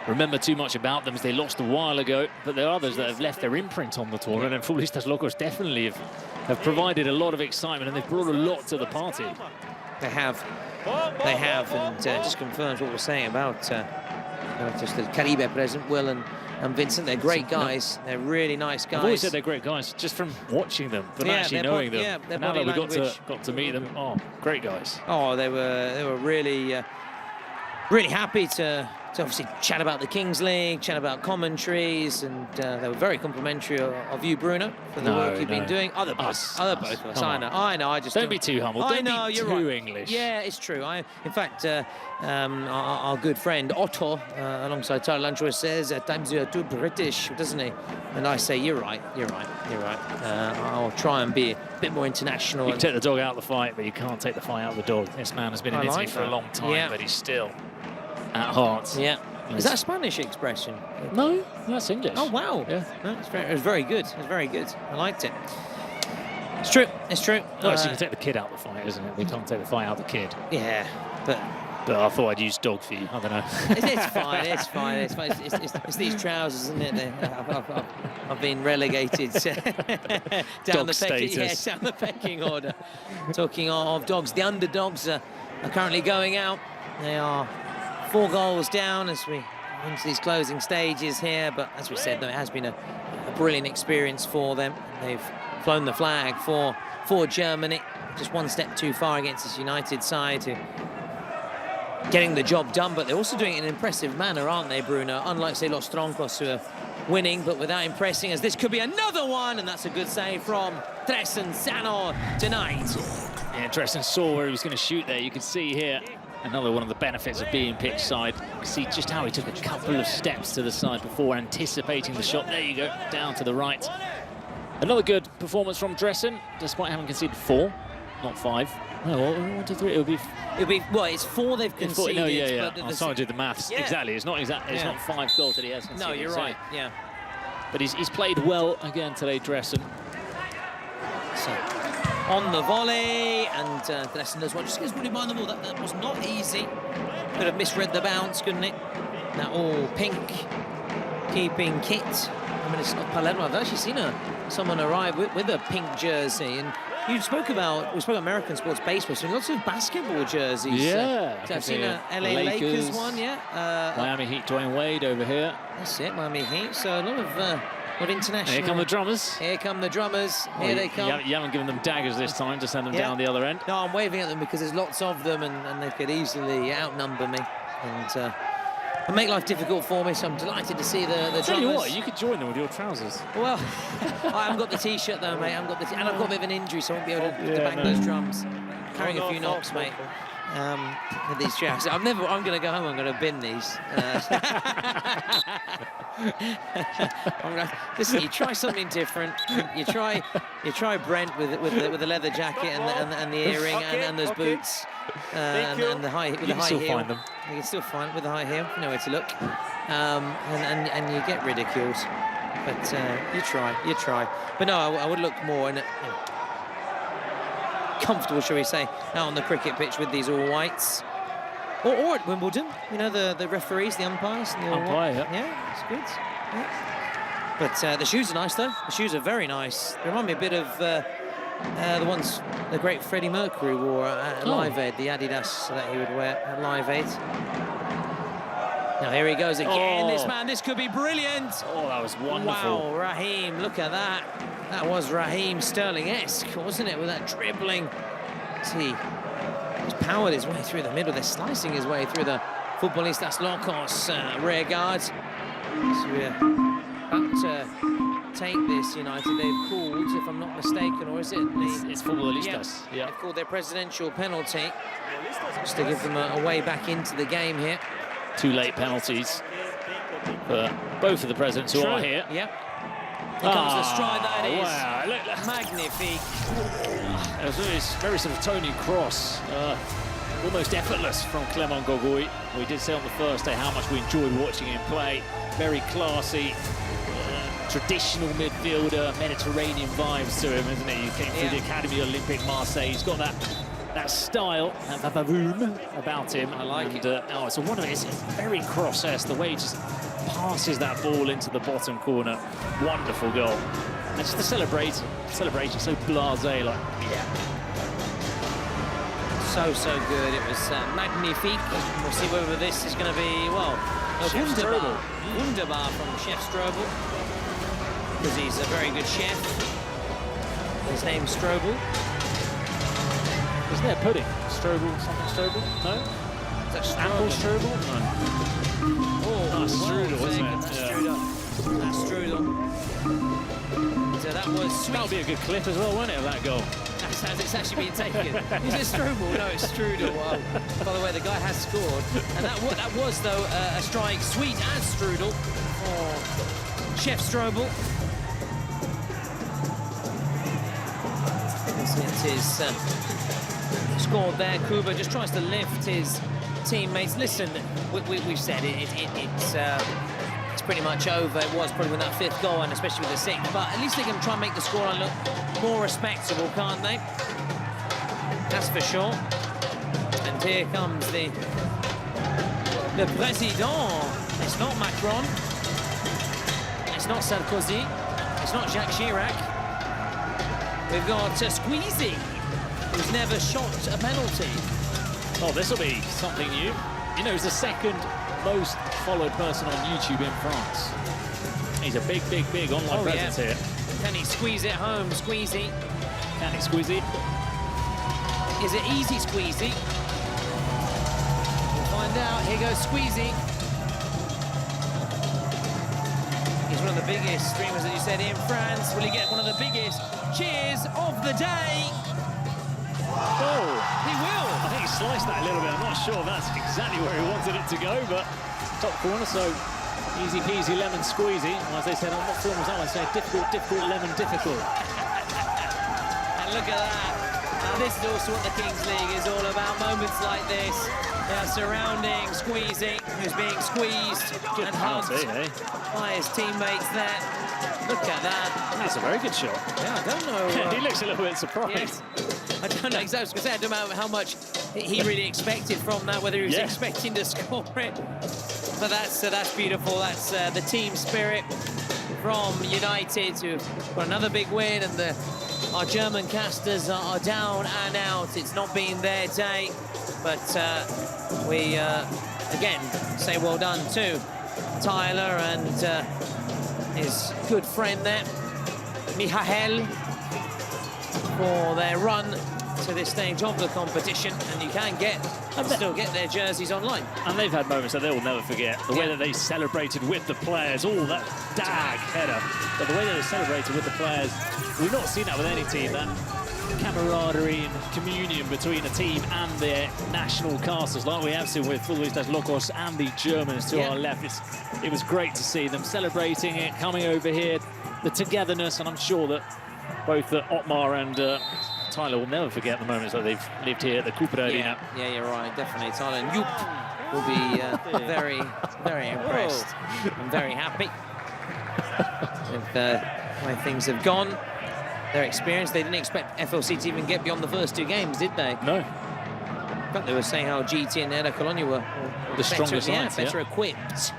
remember too much about them as they lost a while ago, but there are others that have left their imprint on the tournament, and Futbolistas Locos definitely have provided a lot of excitement, and they've brought a lot to the party. They have, and just confirms what we're saying about just the Caribe president, Will and Vincent. They're great guys. They're really nice guys. I've always said they're great guys just from watching them, but actually knowing them. Yeah, and now that we got to meet them, oh, great guys. Oh, they were really happy to obviously chat about the Kings League, chat about commentaries, and they were very complimentary of you, Bruno, for the work you've been doing. Other both of us. I know. I just don't be too humble. Don't be too English. Yeah, it's true. In fact, our good friend Otto, alongside Tyler Lunchwood, says at times you're too British, doesn't he? And I say, you're right. I'll try and be a bit more international. You can take the dog out of the fight, but you can't take the fight out of the dog. This man has been in Italy for a long time, but he's still at heart. Yeah. Is that a Spanish expression? No, that's English. Oh, wow. Yeah. It was very good. It was very good. I liked it. It's true. No, so you can take the kid out of the fight, isn't it? We can't take the fight out of the kid. Yeah, but I thought I'd use dog for you. I don't know. It's fine. It's these trousers, isn't it? I've been relegated down the pecking order. Talking of dogs, the underdogs are currently going out. They are 4 goals down as we into these closing stages here, but as we said, though, it has been a brilliant experience for them. They've flown the flag for Germany, just one step too far against this United side who getting the job done, but they're also doing it in an impressive manner, aren't they, Bruno? Unlike, say, Los Troncos, who are winning, but without impressing, as this could be another one, and that's a good save from Tresson Sano tonight. Yeah, Tresson saw where he was going to shoot there. You can see here another one of the benefits of being pitch side. You can see just how he took a couple of steps to the side before anticipating the shot. There you go, down to the right. Another good performance from Tresson, despite having conceded 4, not 5. No, 1, 2, 3. It'll be well. It's 4 they've conceded. No, yeah. But I'm sorry to do the maths. Yeah. Exactly. It's not exact. It's not 5 goals that he has conceded. No, you're right. Yeah. But he's played well again today, Tresson. So on the volley, and Tresson does what just gets put behind the ball. That was not easy. Could have misread the bounce, couldn't it? That all pink keeping kit. I mean, it's not Palermo. I've actually seen someone arrive with a pink jersey, and we spoke about American sports baseball, so lots of basketball jerseys. Yeah. So I've seen a LA Lakers one, yeah. Miami Heat, Dwayne Wade over here. That's it, Miami Heat. So a lot of of international. Here come the drummers. Here come the drummers. Here they come. You haven't given them daggers this time to send them down the other end. No, I'm waving at them because there's lots of them and they could easily outnumber me and make life difficult for me, so I'm delighted to see the drummers. Tell you what, you could join them with your trousers. Well, I haven't got the T-shirt though, mate. And I've got a bit of an injury, so I won't be able to bang those drums. Carrying a few knocks, mate. With these straps. I'm going to go home. I'm going to bin these. Listen, you try something different. You try Brent with the leather jacket and the earring and those boots and the high heel. You can still find them. You can still find it with the high heel. Nowhere to look. And you get ridiculed. But you try. But no, I would look more comfortable, shall we say, out on the cricket pitch with these all whites, or at Wimbledon. You know, the referees, the umpires. Yeah, it's good. Yeah. But the shoes are nice, though. The shoes are very nice. They remind me a bit of the ones the great Freddie Mercury wore at Live Aid, the Adidas that he would wear at Live Aid. Now here he goes again. This man, this could be brilliant. Oh, that was wonderful. Wow, Raheem, look at that. That was Raheem Sterling-esque, wasn't it, with that dribbling. He's powered his way through the middle. They're slicing his way through the Futbolistas Locos rear guard. So we're about to take this, United. They've called, if I'm not mistaken, or is it it's Futbolistas. Yeah. They've called their presidential penalty just to give them a way back into the game here. 2 late penalties for both of the presidents who are here. Yep. Here comes the stride that is. Wow, look, magnifique. It was very sort of Tony Cross, almost effortless from Clement Gogui. We did say on the first day how much we enjoyed watching him play. Very classy, traditional midfielder, Mediterranean vibes to him, isn't he? He came through the Academy Olympique Marseille. He's got that style, that vavoom about him. I like it. It's very Cross-esque, the way he just passes that ball into the bottom corner. Wonderful goal. And just the celebration so blasé, like. Yeah. So good. It was magnifique. We'll see whether this is going to be, well, a wunderbar from Chef Strobel, because he's a very good chef. His name's Strobel. Isn't there pudding? Strobel, something Strobel? No? Is that Apple Strobel? No. Oh, that's strudel, isn't it? That's strudel. So that was sweet. That'll be a good clip as well, won't it, of that goal? That's how it's actually being taken. Is it Strobel? No, it's strudel. Wow. By the way, the guy has scored. And that was, though, a strike sweet as strudel for Chef Strobel. It is scored there. Kuba just tries to lift his teammates. Listen, we've said it's pretty much over. It was probably with that 5th goal, and especially with the 6th, but at least they can try and make the scoreline look more respectable, can't they? That's for sure. And here comes the Président. It's not Macron. It's not Sarkozy. It's not Jacques Chirac. We've got Squeezy, who's never shot a penalty. Oh, this will be something new. You know, he's the 2nd most followed person on YouTube in France. He's a big online presence here. Can he squeeze it home, Squeezy? Can he squeeze it? Is it easy, Squeezy? We'll find out. Here goes Squeezy. He's one of the biggest streamers, as you said, in France. Will he get one of the biggest cheers of the day? Oh, he will. I think he sliced that a little bit. I'm not sure that's exactly where he wanted it to go, but top corner, so easy peasy lemon squeezy. Or as they said, what film was that one? Say difficult, lemon difficult. And look at that. Now this is also what the Kings League is all about. Moments like this. They are surrounding Squeezy, who's being squeezed and hugged by his teammates there. Look at that. That's a very good shot. Yeah, I don't know. He looks a little bit surprised. Yes. I don't know exactly. I don't know how much he really expected from that, whether he was expecting to score it. But that's beautiful. That's the team spirit from United, who've got another big win, and our German casters are down and out. It's not been their day, but we again say well done to Tyler and his good friend there, Michael, for their run to this stage of the competition, and you can still get their jerseys online. And they've had moments that they will never forget. The way that they celebrated with the players, all that dag header, but the way that they celebrated with the players, we've not seen that with any team, that camaraderie and communion between a team and their national castles, like we have seen with Futbolistas Locos and the Germans to our left. It was great to see them celebrating it, coming over here, the togetherness, and I'm sure that both Otmar and Tyler will never forget the moments that they've lived here at the Cooper Arena. Yeah, you're right, definitely. Tyler and Joop will be very, very impressed and very happy with the way things have gone. Their experience, they didn't expect FLC to even get beyond the first 2 games, did they? No. In fact, they were saying how GT and Era Colonia were the strongest sides, better equipped.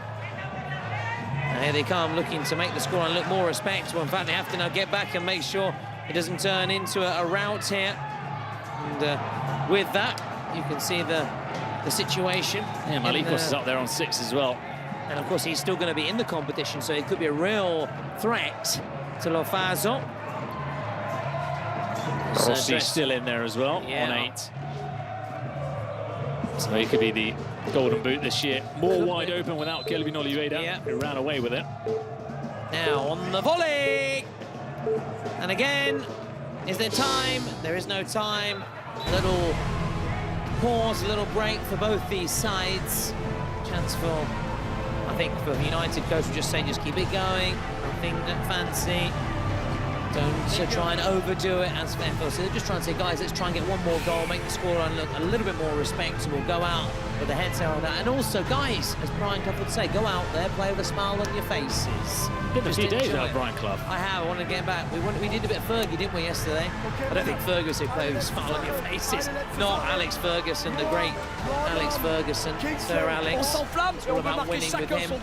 And here they come, looking to make the scoreline look more respectable. In fact, they have to now get back and make sure it doesn't turn into a rout here. And with that, you can see the situation. Yeah, Malikos is up there on 6 as well. And of course, he's still going to be in the competition, so it could be a real threat to Lofazo. Rossi's still in there as well, on 8. So he could be the golden boot this year. More wide open without Kelvin Oliveira, who ran away with it. Now on the volley! And again, is there time? There is no time. A little pause, a little break for both these sides. Chance for, I think, for United coach would just say, just keep it going. Nothing fancy. Don't try and overdo it as FLC. So they're just trying to say, guys, let's try and get one more goal, make the scoreline look a little bit more respectable, go out with the heads held out. And also, guys, as Brian Clough would say, go out there, play with a smile on your faces. Been a few days out, Brian Clough. I have. I want to get back. We did a bit of Fergie, didn't we, yesterday? I don't think Ferguson played with a smile on your faces. Not Alex Ferguson, the great Alex Ferguson, Sir Alex. It's all about winning with him.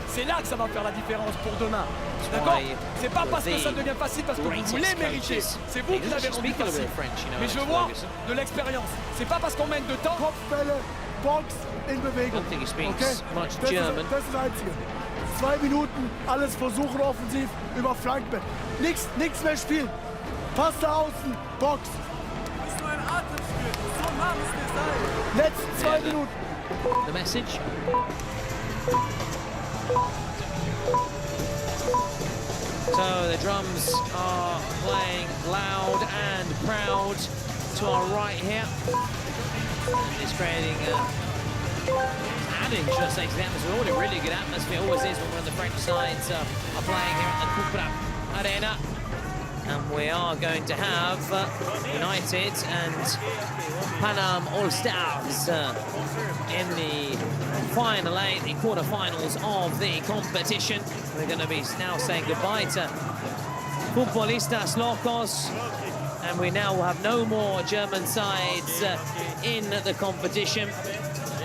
C'est là que ça va faire la différence pour demain. D'accord? C'est pas parce que ça devient facile parce que vous voulez mériter. C'est vous qui l'avez rendu facile. Mais je vois de l'expérience. C'est pas parce qu'on mène de temps. I don't think he speaks much German. Das ist das Einzige. 2 Minuten, alles versuchen offensiv über Flanken. Nichts mehr spielen. Pass da außen, Box. Das ist nur ein Atemspiel. So nah muss es sein. Letzten 2 Minuten. The message. So the drums are playing loud and proud to our right here. And it's creating adding, should I say, to the atmosphere. Already really good atmosphere, always is when the French sides are playing here at the Cooper Arena. And we are going to have United and Panam All-Stars in the final 8, the quarterfinals of the competition. We're going to be now saying goodbye to Futbolistas Locos, and we now will have no more German sides in the competition.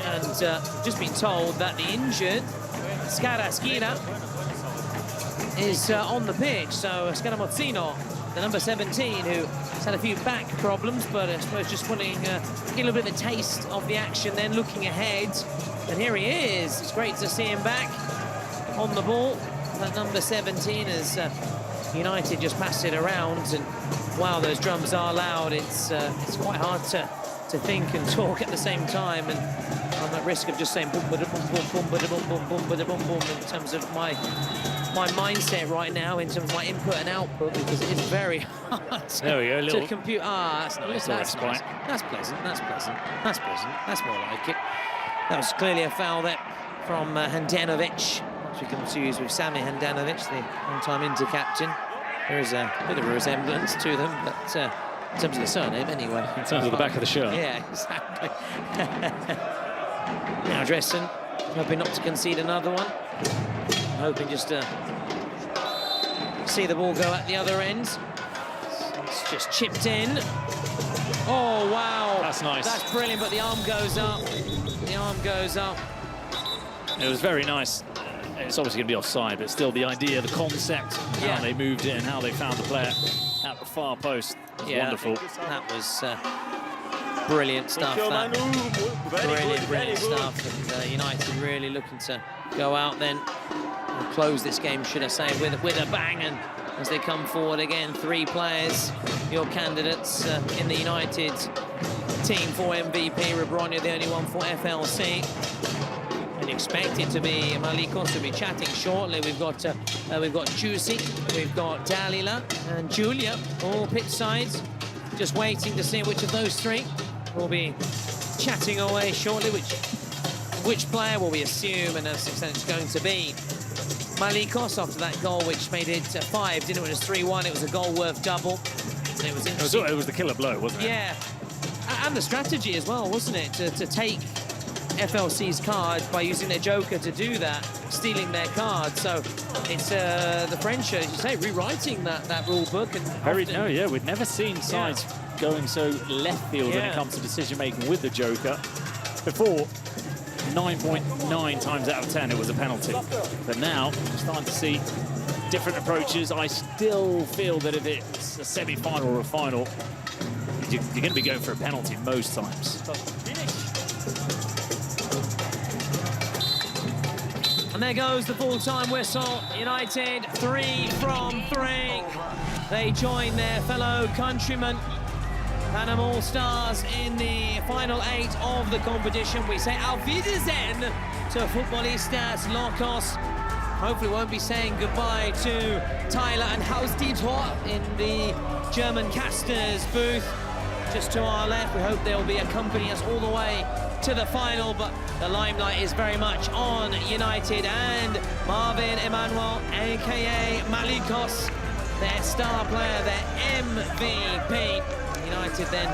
And just been told that the injured Scaraschina is on the pitch, so Scaramozzino, the number 17, who has had a few back problems, but I suppose just wanting to get a little bit of a taste of the action, then looking ahead. And here he is. It's great to see him back on the ball. That number 17 as United just passed it around, and wow, those drums are loud. It's quite hard to think and talk at the same time, and I'm at risk of just saying boom, ba da boom, boom, boom, ba da boom, boom, boom, ba da boom, boom, in terms of my mindset right now, in terms of my input and output, because it is very hard to compute. That's nice. That's nice. That's pleasant. That's pleasant. That's pleasant. That's more like it. That was clearly a foul there from Handanovic, which we can use with Sami Handanovic, the on-time Inter-captain. There is a bit of a resemblance to them, but in terms of the surname, anyway. In terms of the back of the shirt. Yeah, exactly. Now Dresden, hoping not to concede another one. Hoping just to see the ball go at the other end. It's just chipped in. Oh, wow. That's nice. That's brilliant, but the arm goes up. The arm goes up. It was very nice. It's obviously going to be offside, but still the idea, the concept, how they moved it and how they found the player at the far post was wonderful. That was brilliant stuff. Brilliant stuff. And United really looking to go out then close this game, should I say, with a bang. And as they come forward again, 3 players, your candidates in the United team for MVP. Rebronia, the only one for FLC. And expected to be Malikos to be chatting shortly. We've got Juicy, we've got Dalila and Julia, all pitch sides, just waiting to see which of those 3 will be chatting away shortly. Which player will we assume, and as it's going to be Malikos after that goal, which made it 5, didn't it? It was 3-1. It was a goal worth double. And it was interesting. It was the killer blow, wasn't it? Yeah, and the strategy as well, wasn't it? To take FLC's card by using their joker to do that, stealing their card. So it's the French, as you say, rewriting that rule book. And we've never seen sides going so left field when it comes to decision making with the joker. Before, 9.9 times out of 10 it was a penalty, but now we're starting to see different approaches. I still feel that if it's a semi-final or a final, you're going to be going for a penalty most times. And there goes the full-time whistle. United 3 from 3. They join their fellow countrymen, Panam All-Stars, in the final 8 of the competition. We say Auf Wiedersehen to Futbolistas Locos. Hopefully won't be saying goodbye to Tyler and Hausdietor in the German casters booth. Just to our left, we hope they'll be accompanying us all the way to the final, but the limelight is very much on United and Marvin Emmanuel, aka Malikos, their star player, their MVP. United then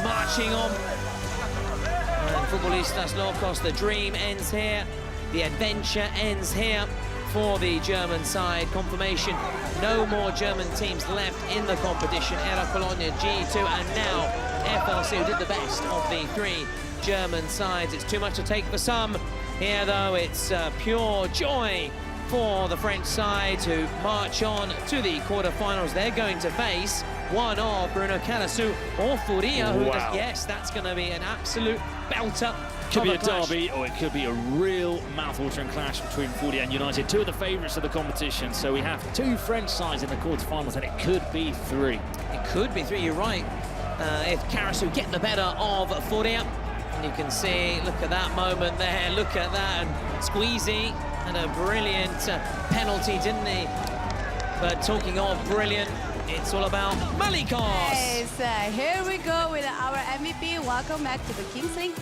marching on. And Futbolistas Locos, the dream ends here. The adventure ends here for the German side. Confirmation, no more German teams left in the competition. Era Colonia G2, and now FLC, who did the best of the 3 German sides. It's too much to take for some. Here, though, it's pure joy for the French side to march on to the quarterfinals. They're going to face one of Bruno Calasu or Furia, who does, yes, that's going to be an absolute belter. Could be a derby, or it could be a real mouth-watering clash between Furia and United, 2 of the favourites of the competition. So we have 2 French sides in the quarterfinals, and it could be 3. It could be 3, you're right. If Carasu get the better of Furia. And you can see, look at that moment there, look at that, and Squeezy had a brilliant penalty, didn't he? But talking of brilliant, it's all about Malikos. Yes, here we go with our MVP. Welcome back to the Kings League.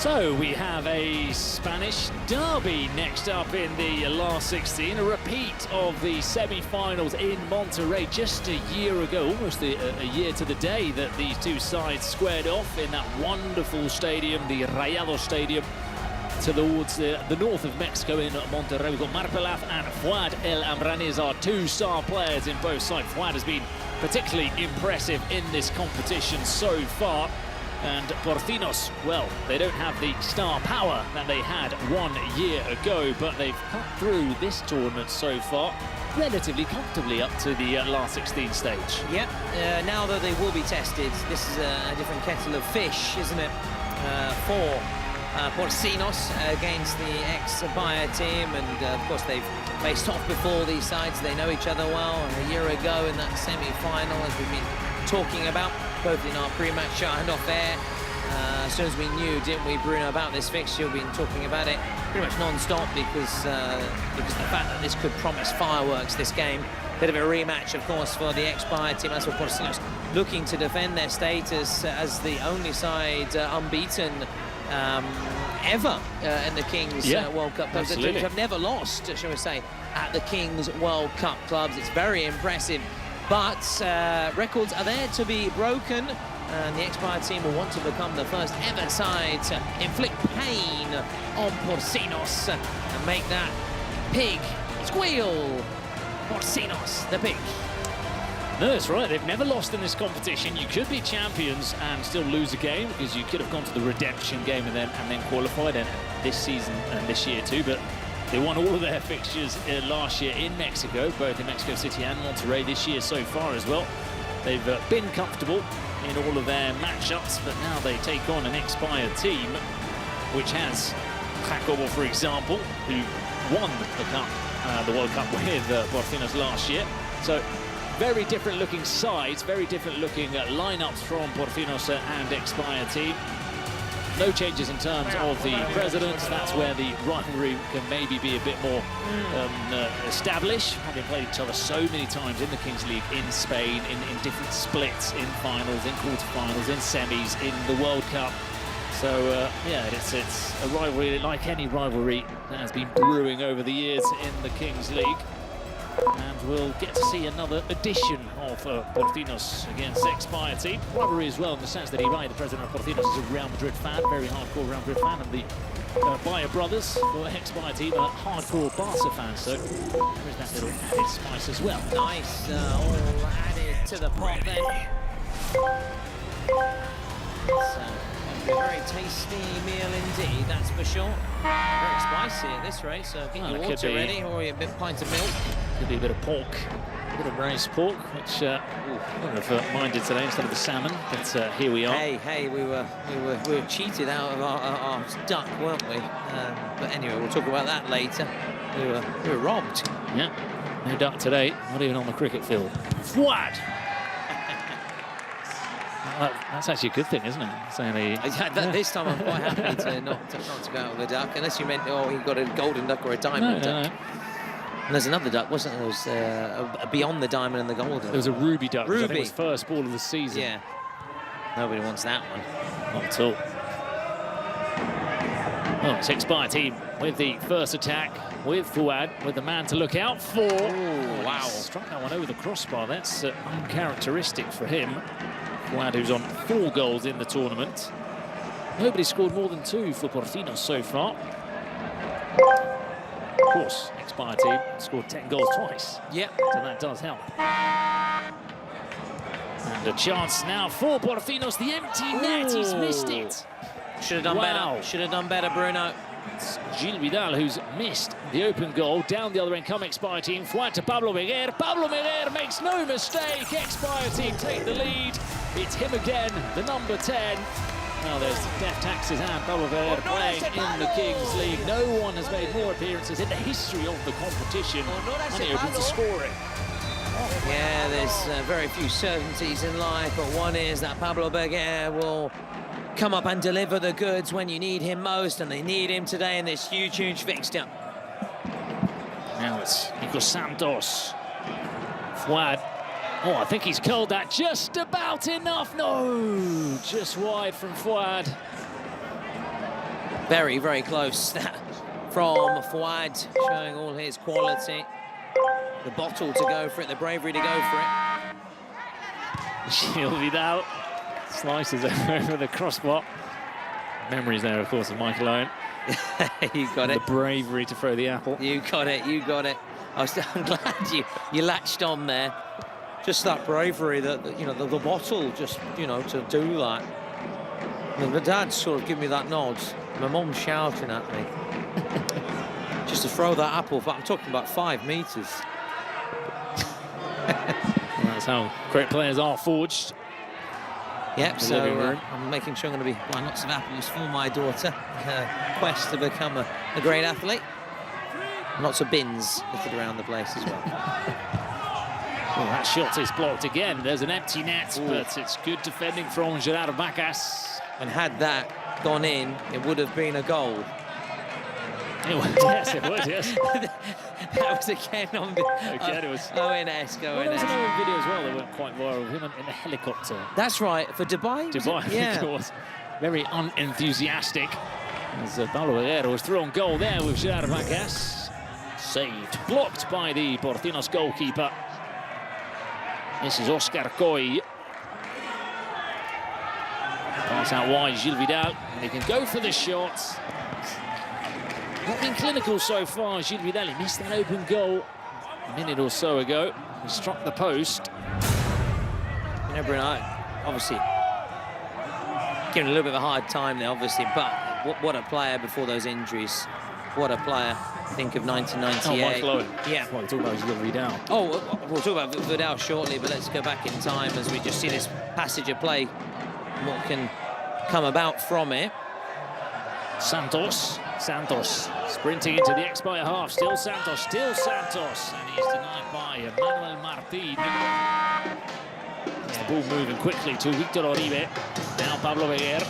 So we have a Spanish derby next up in the last 16, a repeat of the semi-finals in Monterrey just a year ago, almost a year to the day that these two sides squared off in that wonderful stadium, the Rayado Stadium, towards the north of Mexico in Monterrey. We've got Marpelaf and Fuad El Amraniz are two star players in both sides. Fuad has been particularly impressive in this competition so far. And Porcinos, well, they don't have the star power that they had 1 year ago, but they've cut through this tournament so far relatively comfortably up to the last 16 stage. Yep, now that they will be tested, this is a different kettle of fish, isn't it? For Porcinos against the ex-Bayer team, and of course they've faced off before these sides. They know each other well, and a year ago in that semi-final, as we've been talking about, both in our pre-match show and off air. As soon as we knew, didn't we, Bruno, about this fixture, we've been talking about it pretty much non-stop because the fact that this could promise fireworks, this game. Bit of a rematch, of course, for the ex-Bayer team. As for Porcinos, looking to defend their status as the only side unbeaten ever in the Kings World Cup Clubs. The teams have never lost, shall we say, at the Kings World Cup Clubs. It's very impressive. But records are there to be broken, and the ex-Bayer team will want to become the first ever side to inflict pain on Porcinos and make that pig squeal. Porcinos, the pig. No, that's right. They've never lost in this competition. You could be champions and still lose a game because you could have gone to the redemption game and then qualified, and this season and this year too. But they won all of their fixtures last year in Mexico, both in Mexico City and Monterrey this year so far as well. They've been comfortable in all of their matchups, but now they take on an ex-Bayer team, which has Jacobo, for example, who won the cup, the World Cup with Porcinos last year. So very different looking sides, very different looking lineups from Porcinos and ex-Bayer team. No changes in terms of the presidents. That's where the rivalry can maybe be a bit more established, having played each other so many times in the Kings League, in Spain, in different splits, in finals, in quarterfinals, in semis, in the World Cup. So yeah, it's a rivalry like any rivalry that has been brewing over the years in the Kings League. And we'll get to see another edition of Porcinos against ex-Bayer team. Rivalry as well, in the sense that Ibai, the president of Porcinos, is a Real Madrid fan, very hardcore Real Madrid fan, and the Bayer brothers, for ex-Bayer team, are hardcore Barca fans. So there is that little added spice as well. Nice, all added to the pot then. So, a very tasty meal indeed, that's for sure. Very spicy at this rate, so get your water ready, or a bit pint of milk. Could be a bit of pork, a bit of roast pork, which I wouldn't have minded today instead of the salmon, but here we are. Hey, we were cheated out of our duck, weren't we? But anyway, we'll talk about that later. We were robbed. Yeah, no duck today, not even on the cricket field. What? That's actually a good thing, isn't it? This time I'm quite happy to not to go out with a duck, unless you meant, oh, he got a golden duck or a diamond duck. No. And there's another duck, wasn't there? There was a beyond the diamond and the golden. There was a ruby duck, which I think was first ball of the season. Yeah. Nobody wants that one. Not at all. Well, it's ex-Bayer team with the first attack, with Fuad, with the man to look out for. Oh, wow. Struck that one over the crossbar. That's uncharacteristic for him. Fuad, who's on 4 goals in the tournament. Nobody scored more than 2 for Porcinos so far. Of course, ex-Bayer team scored 10 goals twice. Yep. So that does help. And a chance now for Porcinos. The empty net, he's missed it. Should have done better. Should have done better, Bruno. It's Gil Vidal who's missed the open goal. Down the other end come ex-Bayer team. Fuad to Pablo Miguer. Pablo Miguer makes no mistake. Ex-Bayer team take the lead. It's him again, the number 10. Well, there's Def Taxes and Pablo Miguer playing in the Kings League. No one has made more appearances in the history of the competition and he opens to scoring. Yeah, there's very few certainties in life, but one is that Pablo Miguer will come up and deliver the goods when you need him most, and they need him today in this huge fixture. Now it's Nico Santos. Fuad. Oh, I think he's curled that just about enough. No, just wide from Fuad. Very, very close from Fouad, showing all his quality. The bottle to go for it, the bravery to go for it. Gil Vidal slices over the crossbar. Memories there, of course, of Michael Owen. You got it. The bravery to throw the apple. You got it, you got it. I'm glad you latched on there. Just that bravery, that you know, the bottle, just, you know, to do that. And my dad sort of gave me that nod. My mum shouting at me. Just to throw that apple, but I'm talking about 5 meters. That's how great players are forged. Yep, so I'm making sure I'm going to be buying lots of apples for my daughter. Her quest to become a great athlete. Lots of bins littered around the place as well. Well, that shot is blocked again. There's an empty net, but it's good defending from Gerard Bacas. And had that gone in, it would have been a goal. Yes, it would, yes. That was again on the... Again, it was... ONS, Well, there was another video as well that went quite viral of him in a helicopter. That's right, for Dubai? Dubai, yeah. Of course. Very unenthusiastic. As Pablo Agüero was through on goal there with Gerard Bacas. Saved, blocked by the Portinos goalkeeper. This is Oscar Coy. Pass out wide, Gil Vidal. And he can go for the shot. Not been clinical so far, Gil Vidal. He missed that open goal a minute or so ago. He struck the post. You know, Bruno, obviously giving a little bit of a hard time there, obviously, but what a player before those injuries. What a player. Think of 1998. Oh, Michael Owen. Yeah. Well, we'll talk about Gil Vidal. Oh, we'll talk about Vidal shortly, but let's go back in time as we just see this passage of play and what can come about from it. Santos sprinting into the X-Buyer half. Still Santos. And he's denied by Emmanuel Martin. The ball moving quickly to Victor Uribe. Now Pablo Beguer.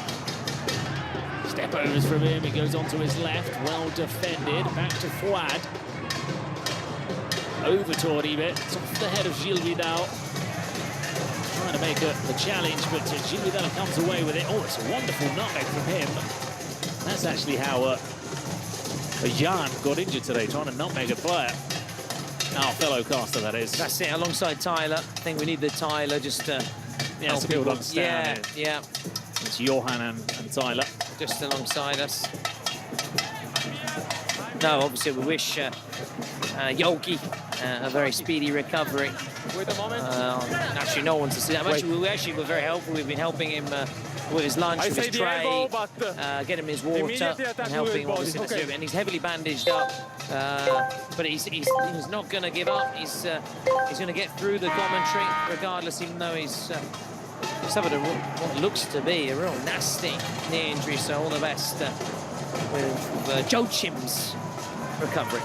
Step overs from him. He goes on to his left. Well defended. Back to Fouad. Over to Uribe. It's off the head of Gil Vidal. Trying to make the challenge, but Gil Vidal comes away with it. Oh, it's a wonderful nutmeg from him. That's actually how Jan got injured today, trying to nutmeg a player. Our fellow caster, that is. That's it, alongside Tyler. I think we need the Tyler just to help so people understand. Yeah. It's Johan and Tyler. Just alongside us. No, obviously we wish Yogi a very speedy recovery. Actually, no one to see that. We actually were very helpful. We've been helping him with his lunch, with his tray, get him his water, and helping him obviously. Okay. And he's heavily bandaged up, but he's not going to give up. He's going to get through the commentary regardless, even though he's suffered what looks to be a real nasty knee injury. So all the best with Joe Chim's recovery.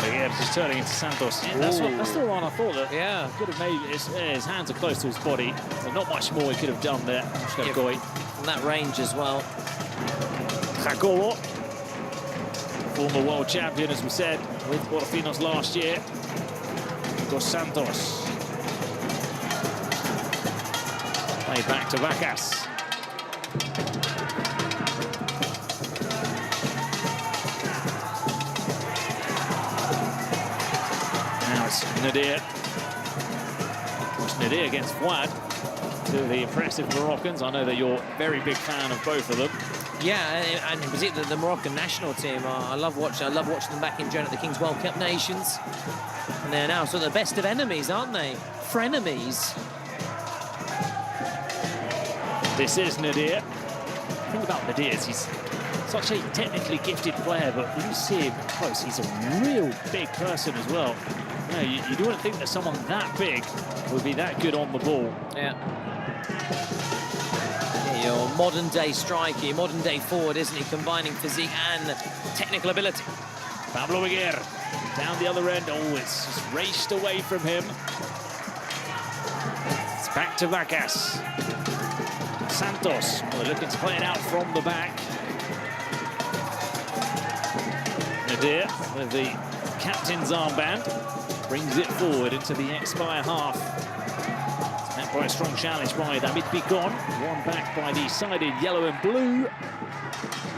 Yeah, just turning into Santos. Yeah, that's the one I thought that. Yeah, could have made his hands are close to his body. So not much more he could have done there. From that range as well. Jacobo, former world champion, as we said, with Quarterfinals last year. Dos Santos. Played back to Bacas. Nadir. Nadir against Fouad. Two of the impressive Moroccans. I know that you're a very big fan of both of them. Yeah, and in particular the Moroccan national team. I love watching them back in June at the King's World Cup Nations. And they're now sort of the best of enemies, aren't they? Frenemies. This is Nadir. The thing about Nadir is he's such a technically gifted player, but when you see him close, he's a real big person as well. No, you wouldn't think that someone that big would be that good on the ball. Yeah. Your modern-day striker, your modern-day forward, isn't he? Combining physique and technical ability. Pablo Beguer down the other end. Oh, it's just raced away from him. It's back to Bacas. Santos, well, looking to play it out from the back. Nadir with the captain's armband. Brings it forward into the X-Buyer half. It's met by a strong challenge by David Picon. One back by the side in yellow and blue.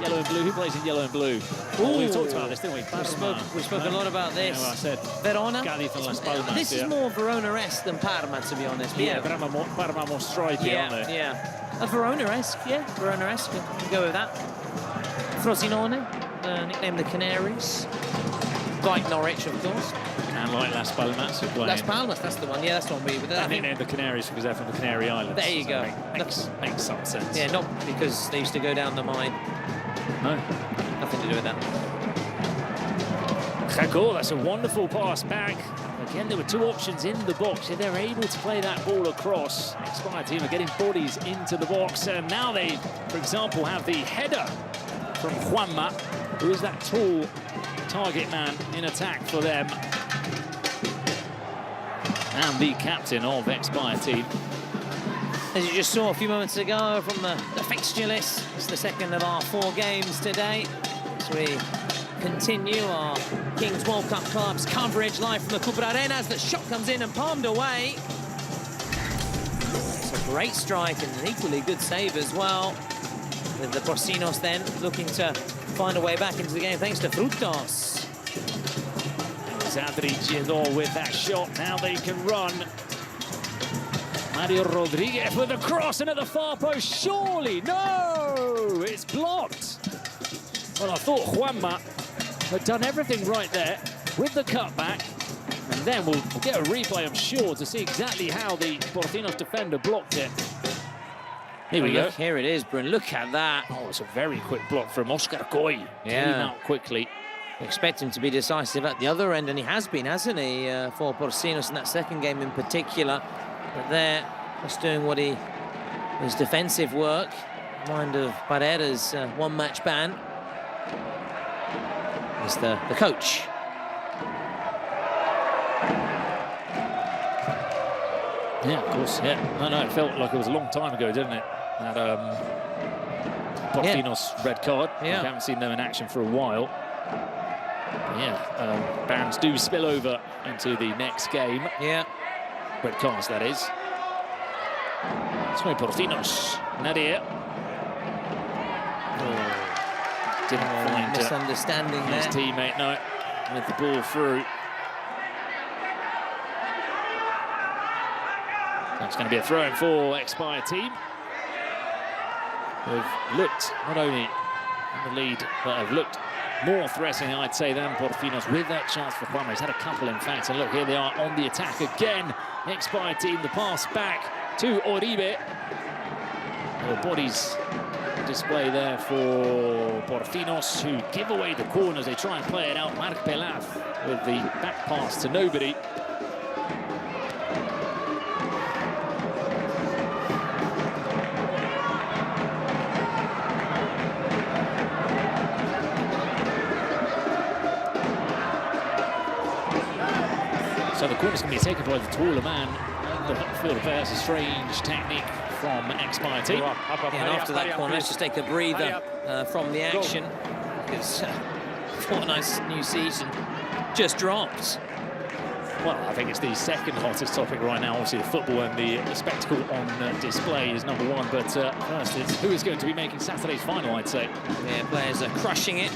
Yellow and blue. Who plays in yellow and blue? Oh, we talked about this, didn't we? We spoke a lot about this. Yeah, well, I said Verona. Cádiz and Las Palmas. This is more Verona-esque than Parma, to be honest. Yeah, Parma more stripy, aren't they? Yeah. Verona-esque, yeah. Verona-esque. You can go with that. Frosinone, nicknamed the Canaries. Like Norwich, of course. And like Las Palmas, who play. Las Palmas, that's the one. Yeah, that's the one we. I think they're the Canaries because they're from the Canary Islands. There you go. Makes some sense. Yeah, not because they used to go down the mine. No. Nothing to do with that. Jaco, that's a wonderful pass back. Again, there were two options in the box. If they're able to play that ball across, Expired team are getting bodies into the box. And now they, for example, have the header from Juanma, who is that tall target man in attack for them. And the captain of Expired team. As you just saw a few moments ago from the fixture list, it's the second of our 4 games today. As we continue our Kings World Cup Clubs coverage live from the Cooper Arena as the shot comes in and palmed away. It's a great strike and an equally good save as well. With the Porcinos then looking to find a way back into the game thanks to Frutos. Adri Giró with that shot. Now they can run. Mario Rodriguez with a cross and at the far post. Surely, no! It's blocked. Well, I thought Juanma had done everything right there with the cutback. And then we'll get a replay, I'm sure, to see exactly how the Porcinos defender blocked it. Here we go. Here it is, Brun. Look at that. Oh, it's a very quick block from Oscar Coy. Yeah. Came out quickly. We expect him to be decisive at the other end, and he has been, hasn't he, for Porcinos in that second game in particular. But there, just doing what his defensive work. Mind of Barrera's one-match ban. Is the coach. Yeah, of course, yeah. No, it felt like it was a long time ago, didn't it? That Porcinos red card. Yeah. We haven't seen them in action for a while. Yeah, bans do spill over into the next game. Yeah. Red cards, that is. So Porcinos, Nadir. Didn't find misunderstanding his there. teammate, no, with the ball through. That's going to be a throw-in for Expired team. Who've looked not only in the lead, but have looked more threatening, I'd say, than Porcinos with that chance for Juanma. He's had a couple, in fact, and look, here they are on the attack again. Expired team, the pass back to Oribe. The bodies display there for Porcinos, who give away the corners. They try and play it out. Marc Pelaz with the back pass to nobody. So the corner's going to be taken by the taller man. The field player has a strange technique from Expired team. And after that corner, let's just take a breather from the action. Because Fortnite's new season just dropped. Well, I think it's the second hottest topic right now. Obviously, the football and the spectacle on display is number one. But first, it's who is going to be making Saturday's final, I'd say. Yeah, players are crushing it,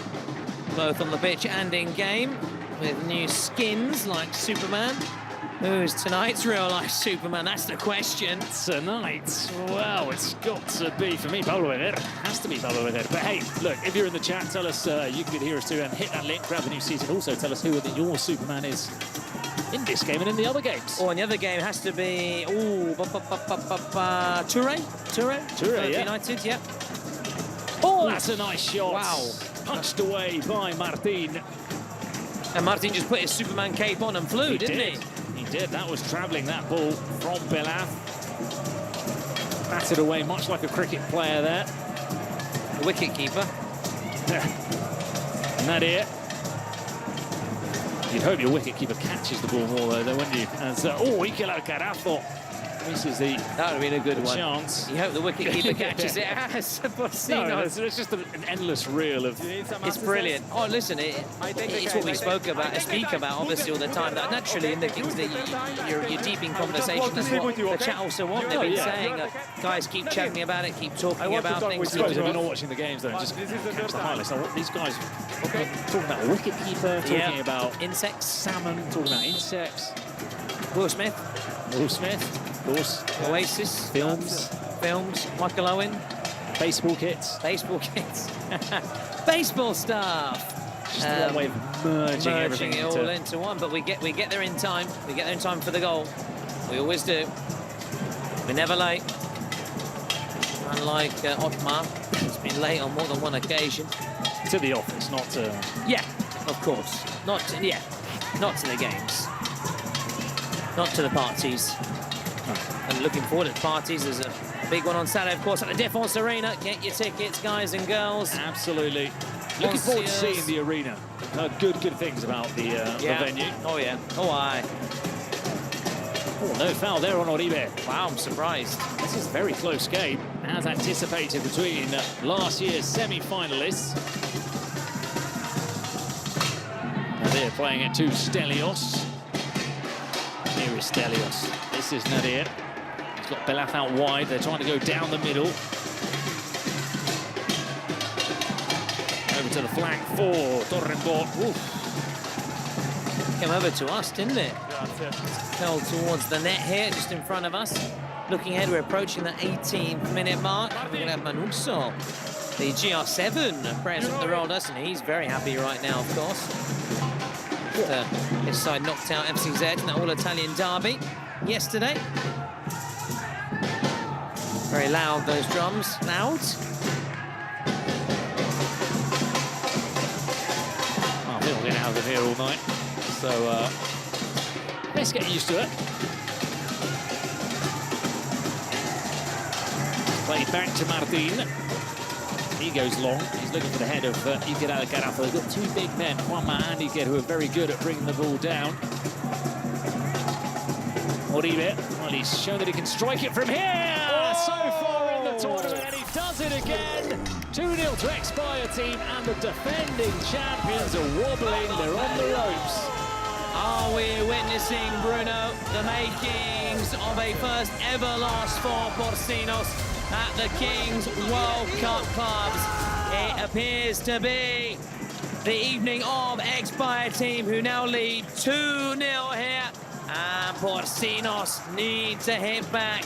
both on the pitch and in game, with new skins like Superman. Who's tonight's real-life Superman? That's the question. Tonight, well, it's got to be, for me, Pablo Herrera. Has to be Pablo Herrera. But hey, look, if you're in the chat, tell us, you can hear us too, and hit that link, grab the new season. Also, tell us who your Superman is in this game and in the other games. Oh, in the other game has to be, Toure, yeah. United, yeah. Oh, that's a nice shot. Wow. Punched away by Martin. And Martin just put his Superman cape on and flew, didn't he? He did. That was travelling, that ball from Pelaz. Batted away much like a cricket player there. The wicket keeper. Nadir. You'd hope your wicket keeper catches the ball more though, wouldn't you? As Iker Alcaraz misses the That would have been a good one. chance. You hope the wicketkeeper catches it as Porcinos. There's just an endless reel of... It's brilliant. Oh, listen, it's what we speak about obviously all the time. That naturally in the things that you're deep in conversation. That's what the chat also want. They've been saying, guys, keep chatting about it, keep talking about things. Suppose if you're not watching the games, though, just catch the highlights. Now, these guys talking about wicketkeeper, talking about insects, salmon, talking about insects. Will Smith, of course. Oasis, Films, Michael Owen, baseball kits, baseball stuff. Just one way of merging everything it all into one. But we get there in time. We get there in time for the goal. We always do. We're never late. Unlike Otmar, who's been late on more than one occasion. To the office, not to... Yeah, of course. Not to the games. Not to the parties. And looking forward to parties. There's a big one on Saturday, of course, at the Défense Arena. Get your tickets, guys and girls. Absolutely. Looking forward to seeing the arena. Heard good things about the venue. Oh, yeah. Oh, aye. Oh, no foul there on Oribe. Wow, I'm surprised. This is a very close game, as anticipated, between last year's semi-finalists. Nadir playing it to Stelios. Here is Stelios. This is Nadir. He's got Belaf out wide. They're trying to go down the middle. Over to the flank for Torrenborg. Came over to us, didn't it? Fell towards the net here, just in front of us. Looking ahead, we're approaching the 18th minute mark. We're going to have Manuso, the GR7 present the role, doesn't he? He's very happy right now, of course. His side knocked out FCZ in that all-Italian derby yesterday. Very loud, those drums. Loud. Oh, they'll get out of here all night. So, let's get used to it. Played back to Martin. He goes long. He's looking for the head of Iker Alcaraz. They've got two big men, Juanma and Iker, who are very good at bringing the ball down. Oribe, well, he's shown that he can strike it from here. So far in the tournament, and he does it again. 2-0 to Expire team, and the defending champions are wobbling. They're on the ropes. Are we witnessing, Bruno, the makings of a first ever loss for Porcinos at the Kings World Cup Clubs? It appears to be the evening of Expire team, who now lead 2-0 here, and Porcinos need to hit back.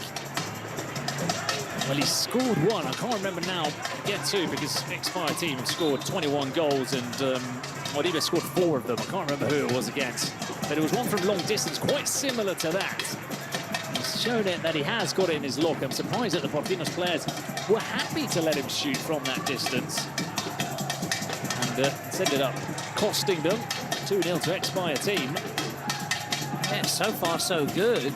Well, he scored one. I can't remember now. Get two, because Expire team have scored 21 goals, and Oribe scored 4 of them. I can't remember who it was against, but it was one from long distance, quite similar to that. He's shown it that he has got it in his lock. I'm surprised that the Porcinos players were happy to let him shoot from that distance, and it's ended up costing them. 2-0 to Expire team. Yeah, so far so good.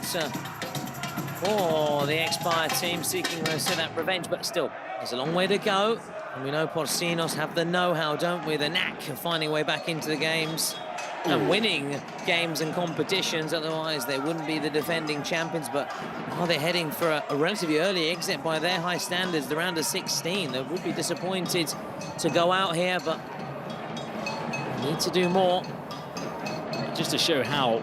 For the Expire team seeking that revenge, but still, there's a long way to go. And we know Porcinos have the know-how, don't we? The knack of finding a way back into the games and winning games and competitions. Otherwise, they wouldn't be the defending champions. But are they heading for a relatively early exit by their high standards, the round of 16? They would be disappointed to go out here, but need to do more. Just to show how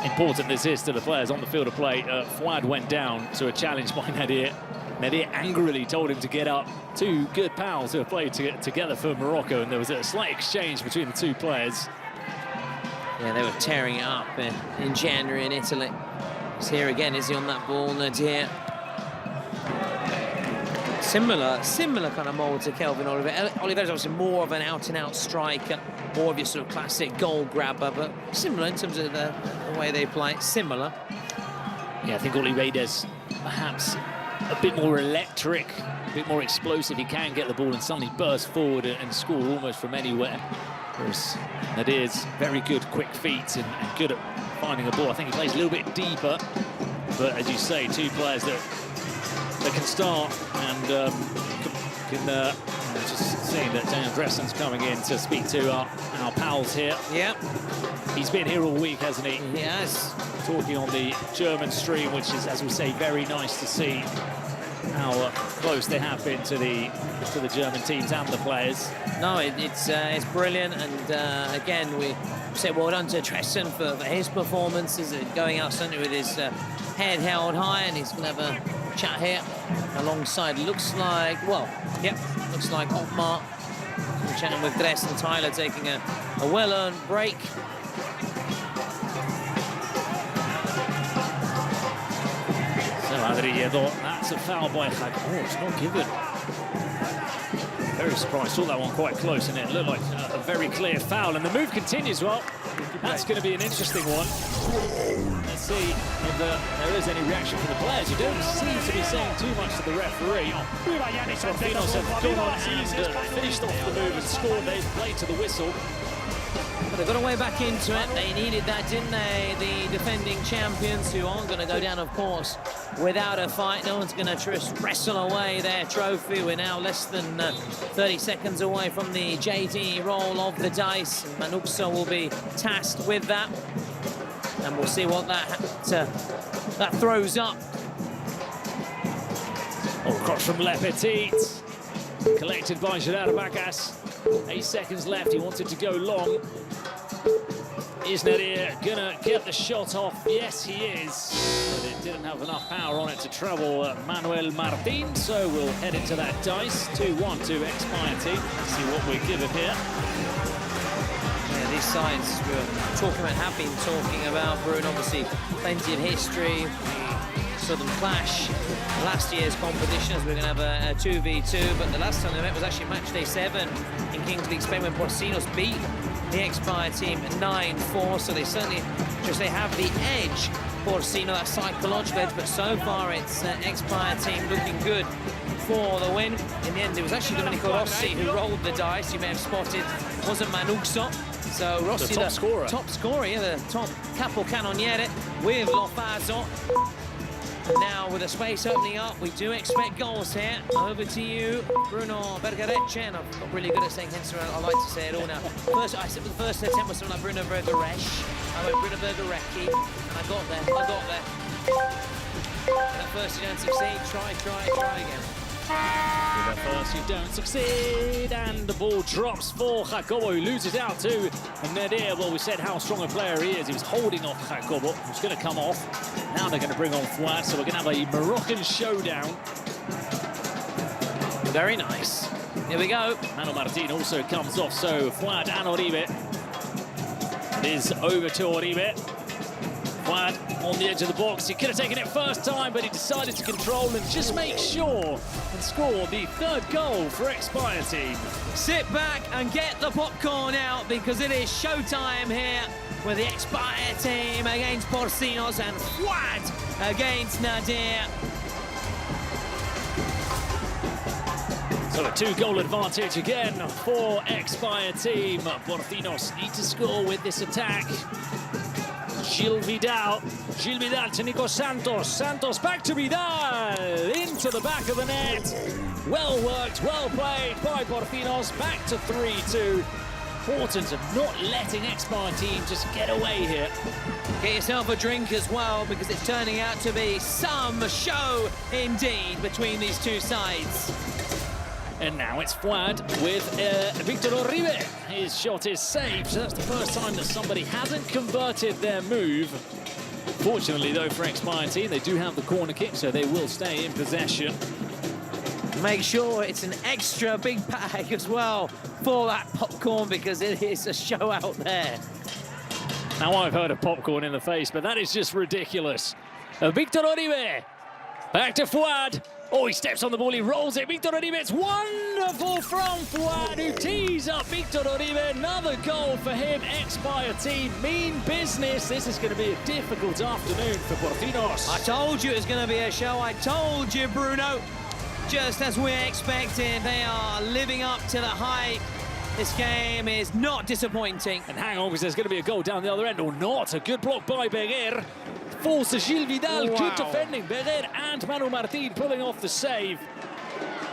important this is to the players on the field of play, Fouad went down to a challenge by Nadir. Nadir angrily told him to get up. Two good pals who have played together for Morocco, and there was a slight exchange between the two players. Yeah, they were tearing it up in January in Italy. He's here again, is he on that ball, Nadir? Similar kind of mould to Kelvin Oliver. Oliver's obviously more of an out-and-out striker, more of your sort of classic goal grabber, but similar in terms of the way they play. Similar. Yeah, I think Oliver's perhaps a bit more electric, a bit more explosive. He can get the ball and suddenly burst forward and score almost from anywhere. Whereas Nadir's very good, quick feet and good at finding a ball. I think he plays a little bit deeper, but as you say, two players that can start and just seeing that Daniel Dressen's coming in to speak to our pals here. Yep. He's been here all week, hasn't he? He has. talking on the German stream, which is, as we say, very nice to see how close they have been to the German teams and the players. No, it's brilliant, and again we say well done to Tresson for his performances, going out certainly with his head held high, and he's going to have a chat here alongside. Looks like Otmar. We're chatting with Dress and Tyler, taking a well-earned break. So Adriedo, that's a foul by Hag. Oh, it's not given. Very surprised, saw that one quite close, and it looked like a very clear foul. And the move continues. Well, that's going to be an interesting one. Let's see if there is any reaction from the players, who don't seem to be saying too much to the referee. Quarterfinals have gone on and finished off the move and scored. They've played to the whistle. But they got a way back into it. They needed that, didn't they? The defending champions, who aren't going to go down, of course, without a fight. No one's going to just wrestle away their trophy. We're now less than 30 seconds away from the JD roll of the dice. Manuxo will be tasked with that. And we'll see what that throws up. Oh, cross from Le Petit. Collected by Gerard Bacas. 8 seconds left. He wanted to go long. Is Nadir gonna get the shot off? Yes, he is. But it didn't have enough power on it to trouble Manuel Martin. So we'll head into that dice. 2-1 to Expire team. Let's see what we're given here. Yeah, these sides have been talking about, Bruno, obviously plenty of history. We saw them clash last year's competitions. We're going to have a 2v2, but the last time they met was actually match day 7 in Kings League Spain, when Porcinos beat the Expire team 9-4, so they certainly have the edge, Porcino, that psychological edge, but so far it's Expire team looking good for the win. In the end, it was actually Domenico Rossi who rolled the dice. You may have spotted, it wasn't Manuxo. So Rossi, the top scorer, yeah, the top capocannoniere with Lofaso. And now with the space opening up, we do expect goals here. Over to you, Bruno Bergerecce. And I've got really good at saying hence, I like to say it all now. I said the first attempt was something like Bruno Bergerecce. I went Bruno Bergerecce, and I got there. And at first you don't succeed, try again. At first you don't succeed, and the ball drops for Jacobo, who loses out to Nadir. Well, we said how strong a player he is. He was holding off Jacobo, who's going to come off. Now they're going to bring on Fuad, so we're going to have a Moroccan showdown. Very nice. Here we go. Manuel Martin also comes off, so Fuad and Oribe. It is over to Oribe. Fuad on the edge of the box. He could have taken it first time, but he decided to control and just make sure and score the 3rd goal for Expire team. Sit back and get the popcorn out, because it is showtime here with the Expire team against Porcinos and Fuad against Nadir. So a 2-goal advantage again for Expire team. Porcinos need to score with this attack. Gil Vidal to Nico Santos. Santos back to Vidal, into the back of the net. Well worked, well played by Porcinos. Back to 3-2. Important of not letting Expire team just get away here. Get yourself a drink as well, because it's turning out to be some show indeed between these two sides. And now it's Fuad with Victor Oribe. His shot is saved, so that's the first time that somebody hasn't converted their move. Fortunately, though, for Expire team, they do have the corner kick, so they will stay in possession. Make sure it's an extra big bag as well for that popcorn, because it is a show out there. Now, I've heard of popcorn in the face, but that is just ridiculous. Victor Oribe, back to Fuad. Oh, he steps on the ball, he rolls it. Victor Oribe, it's wonderful from Fuad, who tees up Victor Oribe. Another goal for him. Expire team, mean business. This is going to be a difficult afternoon for Porcinos. I told you it was going to be a show. I told you, Bruno. Just as we expected, they are living up to the hype. This game is not disappointing. And hang on, because there's going to be a goal down the other end, or not. A good block by Berger. Falls to Gil Vidal, good defending. Berger and Manuel Martin pulling off the save.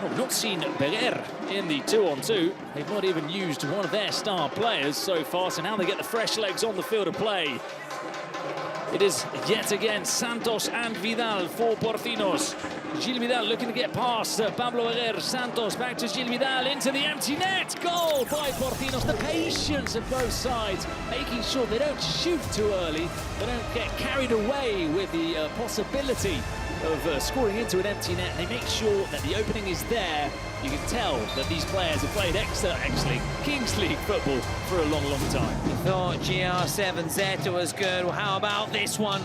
Oh, we've not seen Berger in the 2-on-2. They've not even used one of their star players so far, so now they get the fresh legs on the field of play. It is yet again Santos and Vidal for Portinos. Gil Vidal looking to get past Pablo Aguirre. Santos back to Gil Vidal into the empty net. Goal by Portinos. The patience of both sides, making sure they don't shoot too early. They don't get carried away with the possibility of scoring into an empty net. They make sure that the opening is there. You can tell that these players have played actually Kings League football for a long, long time. You thought GR7 Zeta was good. Well, how about this one?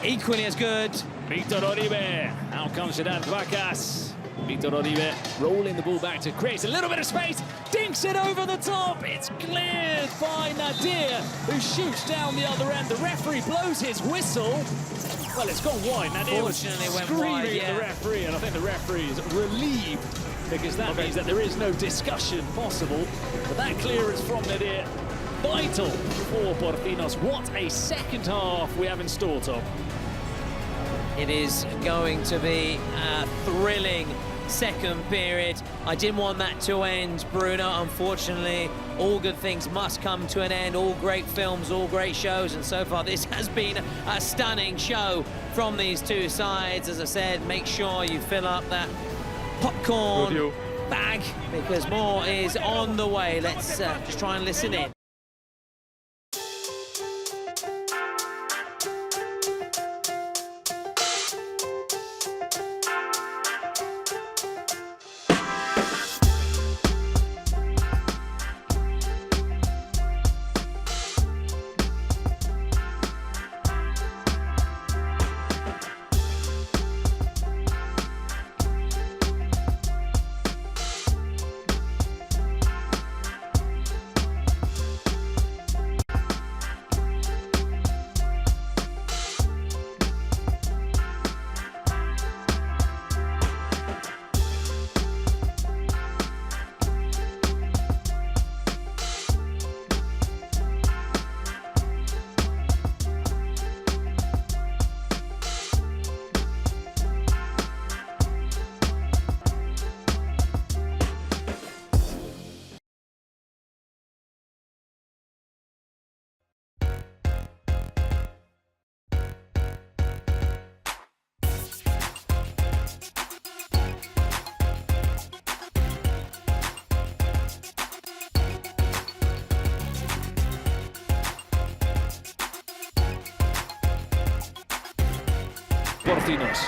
Equally as good. Victor Oribe. Out comes Sedan Vacas. Victor Oribe rolling the ball back to create a little bit of space. Dinks it over the top. It's cleared by Nadir, who shoots down the other end. The referee blows his whistle. Well, it's gone wide. Nadir was screaming at the referee, and I think the referee is relieved because that means that there is no discussion possible. But that clearance from Nadir, vital for Portinos. What a second half we have in store, Tom. It is going to be a thrilling second period. I didn't want that to end, Bruno. Unfortunately, all good things must come to an end. All great films, all great shows, and so far this has been a stunning show from these two sides. As I said, make sure you fill up that popcorn bag because more is on the way. Let's just try and listen in.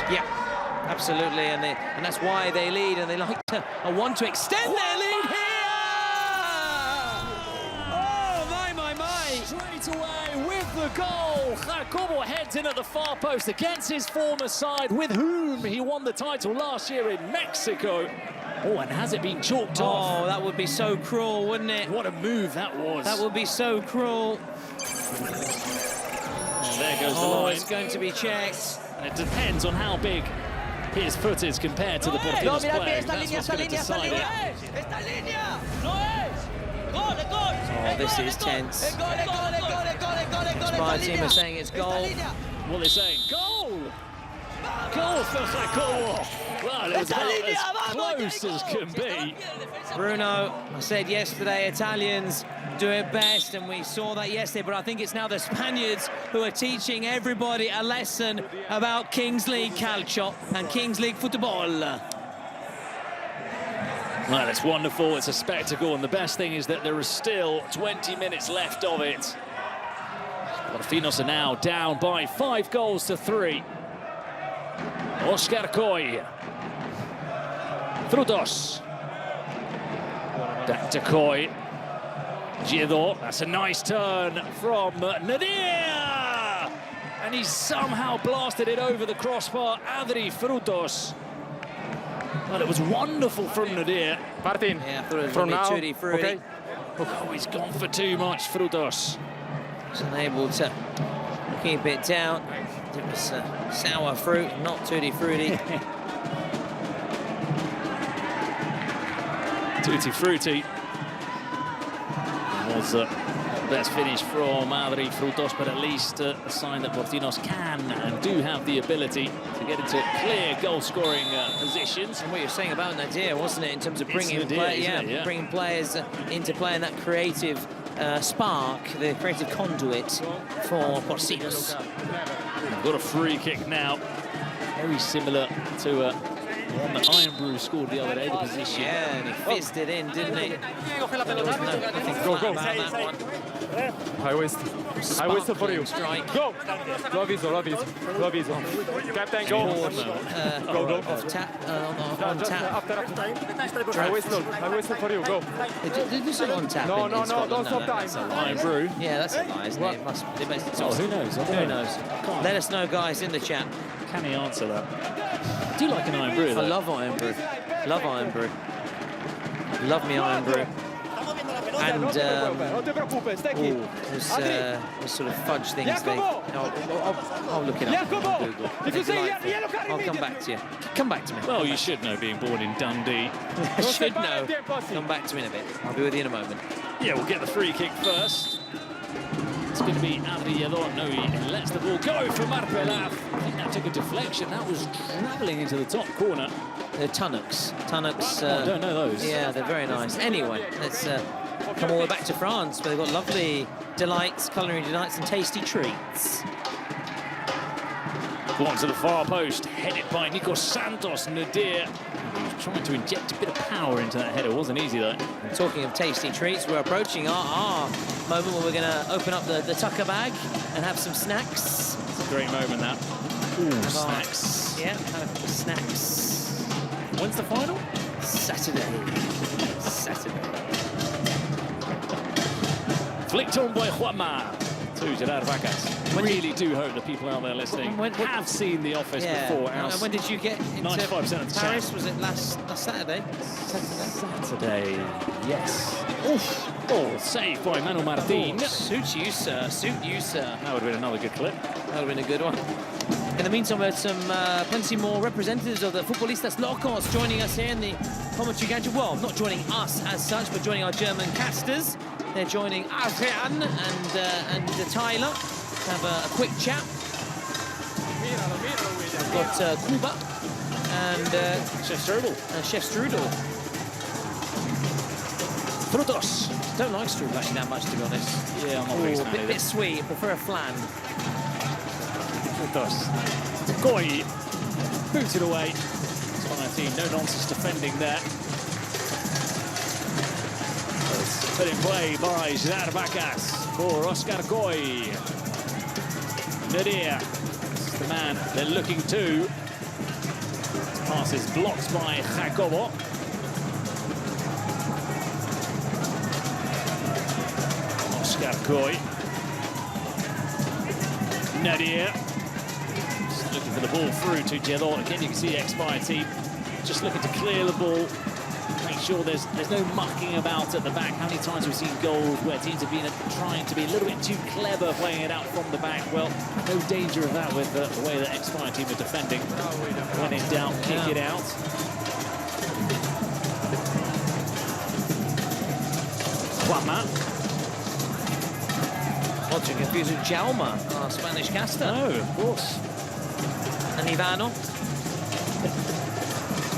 Yeah, absolutely, and that's why they lead, and they like to want to extend their lead here. Oh my! Straight away with the goal, Jacobo heads in at the far post against his former side, with whom he won the title last year in Mexico. Oh, and has it been chalked off? Oh, that would be so cruel, wouldn't it? What a move that was. That would be so cruel. And there goes the line. It's going to be checked. And it depends on how big his foot is compared to the Portinos player. That's what's going to decide it. Oh, this is tense. My team are saying it's goal. What are they saying? Goal! Goal for Jacobo! Well, it was about as close as can be. Bruno, I said yesterday, Italians do it best, and we saw that yesterday, but I think it's now the Spaniards who are teaching everybody a lesson about Kings League Calcio and Kings League football. Well, it's wonderful, it's a spectacle, and the best thing is that there is still 20 minutes left of it. Portinos are now down by 5-3. Oscar Coy. Frutos. Back to Coy. Giedo, that's a nice turn from Nadir! And he's somehow blasted it over the crossbar. Adri Frutos. Well, it was wonderful from Nadir. Martin, Yeah, I thought it was from going now, to be tutti-frutti. okay? Oh, he's gone for too much, Frutos. Was unable to keep it down. It was sour fruit, not tutti frutti. Tutti Frutti was the best finish from Adri Frutos, but at least a sign that Portinos can and do have the ability to get into clear goal-scoring positions. And what you're saying about Nadir, wasn't it, in terms of bringing, Nadir, bringing players into play in that creative spark, the creative conduit for Porcinos. We've got a free kick now. Very similar to one that Iron Brew scored the other day, the position. Yeah, and he fizzed it in, didn't he? There was nothing flat about that one. I whistle for you. Strike. Go! Lo aviso. Captain, go! Off tap, on tap. I whistle for you, go! This is on tap. No, in don't Scotland. stop time. That's a lie. Iron Brew. Yeah, that's a lie, isn't it? It must Who knows? Who knows? Let us know, guys, in the chat. Can he answer that? I do like an Iron Brew, though. I love Iron Brew. Love Iron Brew. Love me Iron Brew. And those sort of fudge things. I'll look it up on Google. I'll come back to you. Come back to me. Well, you should know, being born in Dundee. I should know. Come back to me in a bit. I'll be with you in a moment. Yeah, we'll get the free kick first. It's going to be Adriano. No, he lets the ball go for Marpelaf. I think that took a deflection. That was travelling into the top corner. They're Tunnocks. Tunnocks. I don't know those. Yeah, they're very nice. Anyway, let's come all the way back to France, where they've got lovely delights, culinary delights, and tasty treats. One to the far post, headed by Nico Santos. Nadir, he was trying to inject a bit of power into that header. It wasn't easy, though. And talking of tasty treats, we're approaching our moment where we're going to open up the tucker bag and have some snacks. It's a great moment, that. Ooh, snacks. Yeah, have snacks. When's the final? Saturday. Flicked on by Juanma to Gerard Vacas. Really do hope that people out there listening have seen The Office before. And when did you get into 95% of the Paris? chat. Was it last Saturday? Saturday, yes. Oof. Oh, saved by Manu Martin. Suit you, sir. Suit you, sir. That would have been another good clip. That would have been a good one. In the meantime, we have some plenty more representatives of the Futbolistas Locos joining us here in the commentary gadget. Well, not joining us as such, but joining our German casters. They're joining Adrian and Tyler to have a quick chat. We've got Kuba and Chef Strudel. Chef Strudel. Frutos. Don't like strudel actually that much, to be honest. Yeah, I'm not a big fan a bit sweet. I prefer a flan. Frutos. Goy. Booted away. 19, no nonsense defending there. Put in play by Gerard Vacas for Oscar Goy. Nadir, this is the man they're looking to. This pass is blocked by Jacobo. Oscar Goy. Nadir. Just looking for the ball through to Gerard. Again, you can see the Expire team just looking to clear the ball. Make sure there's no mucking about at the back. How many times we've seen goals where teams have been trying to be a little bit too clever playing it out from the back? Well, no danger of that with the way the Expire team are defending. When in doubt, kick it out. Juanma. Not to confuse with Jaume, our Spanish caster. No, of course. And Ivano.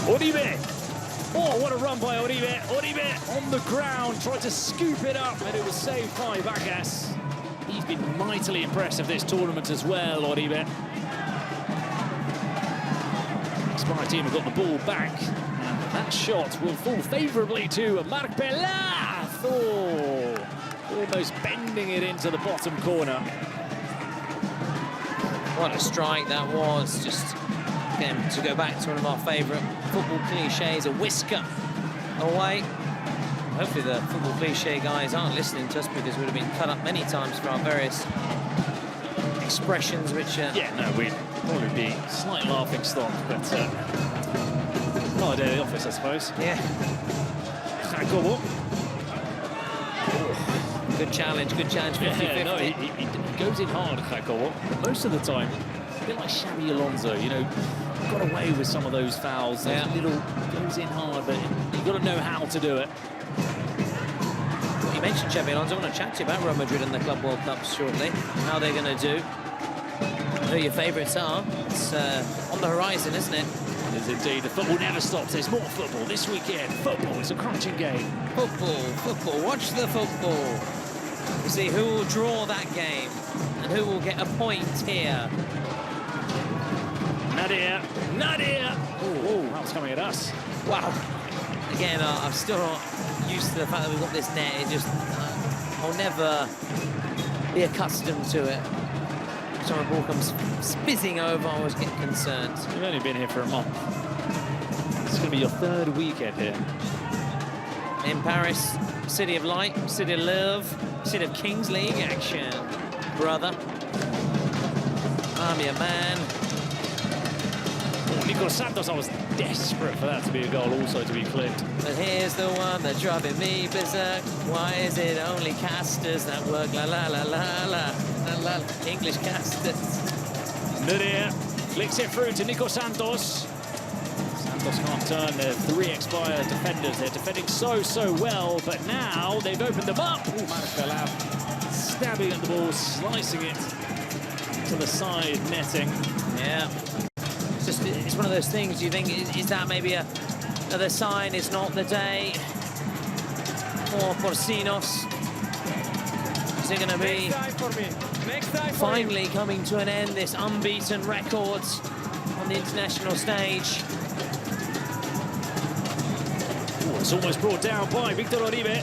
Uribe. Oh, what a run by Uribe. Uribe on the ground, tried to scoop it up, and it was saved by Vacas. He's been mightily impressive this tournament as well, Uribe. Expire team have got the ball back, and that shot will fall favourably to Marpelaf. Oh, almost bending it into the bottom corner. What a strike that was. Just again, to go back to one of our favourite football cliches, a whisker away. Hopefully the football cliche guys aren't listening to us, because we'd have been cut up many times for our various expressions, which... Yeah, no, we'd probably be slight laughing stock, but not a day of the office, I suppose. Yeah. Jacobo. Good challenge, 50-50. Yeah, no, he goes in hard, Jacobo, but most of the time, a bit like Xabi Alonso, you know, got away with some of those fouls. Yeah. Little goes in hard, but you've got to know how to do it. You mentioned Xabi Alonso. I want to chat to you about Real Madrid and the Club World Cups shortly. How they're going to do. Who your favourites are. It's on the horizon, isn't it? It is indeed. The football never stops. There's more football this weekend. Football is a crunching game. Football. Watch the football. We'll see who will draw that game and who will get a point here. Nadia! Oh, that was coming at us. Wow. Again, I'm still not used to the fact that we've got this net. It just, I'll never be accustomed to it. So when the ball comes spizzing over, I always get concerned. You've only been here for a month. It's going to be your 3rd weekend here. In Paris, city of light, city of love, city of Kings League action, brother. I'm your man. Nico Santos, I was desperate for that to be a goal, also to be clipped. But here's the one that's driving me berserk. Why is it only casters that work? La la la la la la la. English casters. Nadia flicks it through to Nico Santos. Santos can't turn. There are 3 expired defenders. They're defending so well, but now they've opened them up. Ooh, Marcelo stabbing at the ball, slicing it to the side netting. Yeah. It's one of those things, you think, is that maybe another sign it's not the day for Porcinos? Is it going to be finally coming to an end, this unbeaten records on the international stage? Ooh, it's almost brought down by Victor Uribe. I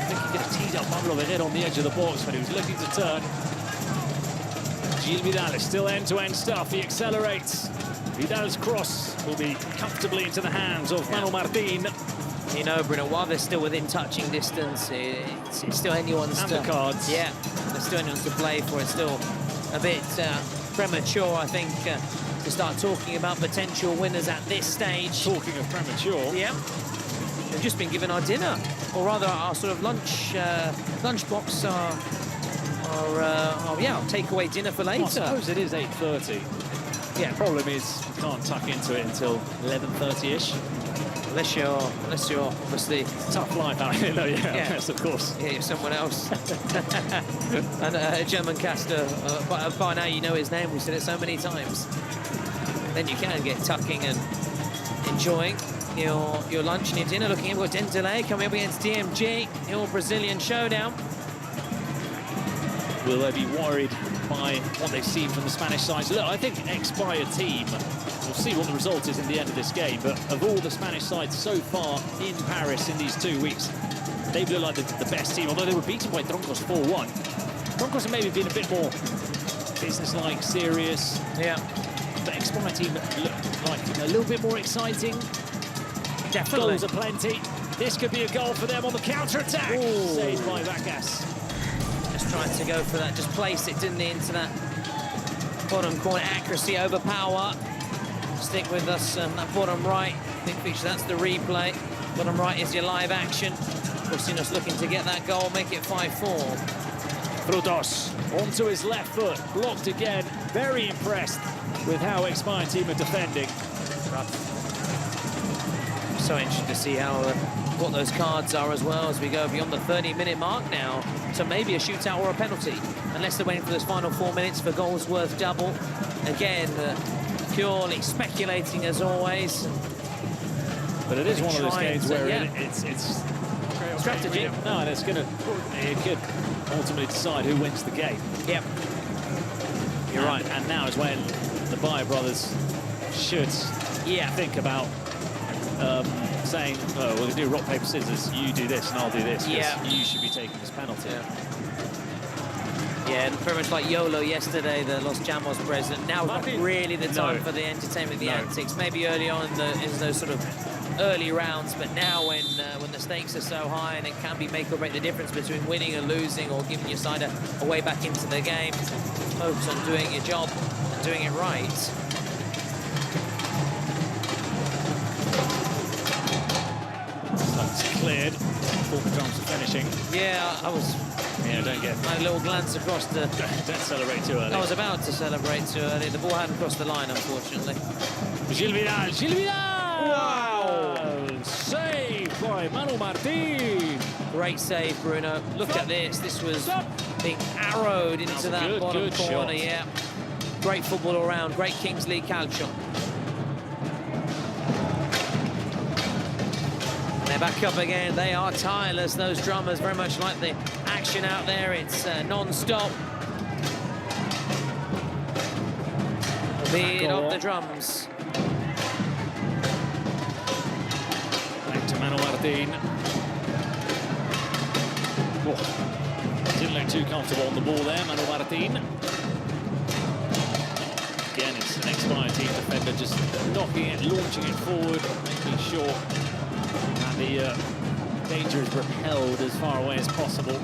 think he could have teed up Pablo Veguero on the edge of the box, but he was looking to turn. Gil Vidal is still end-to-end stuff. He accelerates. Vidal's cross will be comfortably into the hands of Manu Martin. You know, Bruno, while they're still within touching distance, it's still anyone's Undercards. Yeah, there's still anyone's to play for. It's still a bit premature, I think, to start talking about potential winners at this stage. Talking of premature. Yeah. We've just been given our dinner, or rather our sort of lunchbox, our takeaway dinner for later. I suppose it is 8:30. Yeah, problem is we can't tuck into it until 11:30ish. Unless you're obviously tough life out here. No, yes, of course. Yeah, you're someone else. And a German caster, by now you know his name. We've said it so many times. Then you can get tucking and enjoying your lunch and your dinner. Looking at what Dendele coming up against DMG, your Brazilian showdown. Will they be worried by what they've seen from the Spanish sides? Look, I think expired team, we'll see what the result is in the end of this game, but of all the Spanish sides so far in Paris in these 2 weeks, they've looked like the best team, although they were beaten by Troncos 4-1. Troncos have maybe been a bit more business-like, serious. Yeah. But expired team look like a little bit more exciting. Definitely. Goals are plenty. This could be a goal for them on the counter-attack. Saved by Vacas. Trying to go for that, just place it, didn't he, into that bottom corner. Accuracy over power. Stick with us, that bottom right. Big picture, that's the replay. Bottom right is your live action. Porcinos looking to get that goal, make it 5-4. Frutos onto his left foot, blocked again. Very impressed with how expired team are defending. So interesting to see how what those cards are as well as we go beyond the 30-minute mark now. So maybe a shootout or a penalty, unless they're waiting for those final 4 minutes for goals worth double. Again, purely speculating as always. But it is one of those games where it's strategy. No, and it could ultimately decide who wins the game. Yep. You're right. And now is when the Bayer brothers should think about saying, oh, we're going to do rock, paper, scissors. You do this and I'll do this. Yeah. You should be taking this penalty. Yeah, and pretty much like YOLO yesterday, the Los Llamos president. Now not really the time for the entertainment, the antics. Maybe early on in those sort of early rounds, but now when the stakes are so high and it can be make or break the difference between winning and losing or giving your side a way back into the game, focus on doing your job and doing it right. That's cleared. Full drums are finishing. Yeah, I was. Yeah, don't get my little glance across the. Don't celebrate too early. I was about to celebrate too early. The ball hadn't crossed the line, unfortunately. Gil Vidal. Gil Vidal! Wow! Saved by Manu Martin. Great save, Bruno. Look at this. This was being arrowed into that bottom corner. Shot. Yeah. Great football all round. Great Kings League calcio. They're back up again. They are tireless, those drummers, very much like the action out there. It's non-stop. Beat of the drums. Back to Manu Martin. Oh, didn't look too comfortable on the ball there, Manu Martin. Again, it's an expired team defender just knocking it, launching it forward, making sure that the danger is repelled as far away as possible.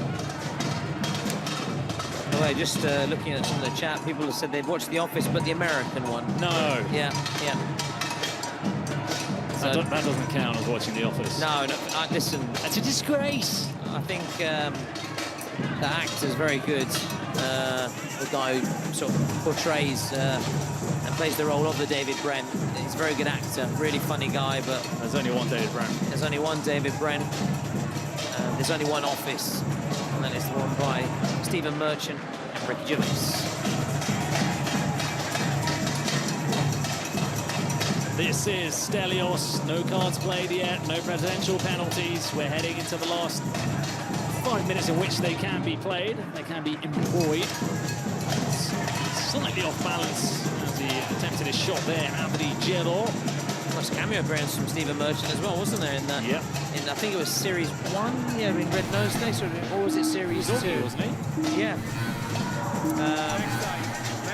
Well, just looking at some of the chat, people have said they'd watched The Office, but the American one. No. Yeah. So, that doesn't count as watching The Office. No, listen. That's a disgrace. I think the actor's very good. The guy who sort of portrays and plays the role of the David Brent. He's a very good actor, really funny guy, but... There's only one David Brent. There's only one David Brent. There's only one Office. And then it's the one by Stephen Merchant and Ricky Gervais. This is Stelios. No cards played yet, no presidential penalties. We're heading into the last 5 minutes in which they can be played. They can be employed. Slightly off balance as he attempted his shot there, Anthony Gelo. Nice cameo appearance from Stephen Merchant as well, wasn't there? In that, yeah. I think it was Series 1, yeah, in Red Nose Day, or was it Series 2? Wasn't he? Yeah.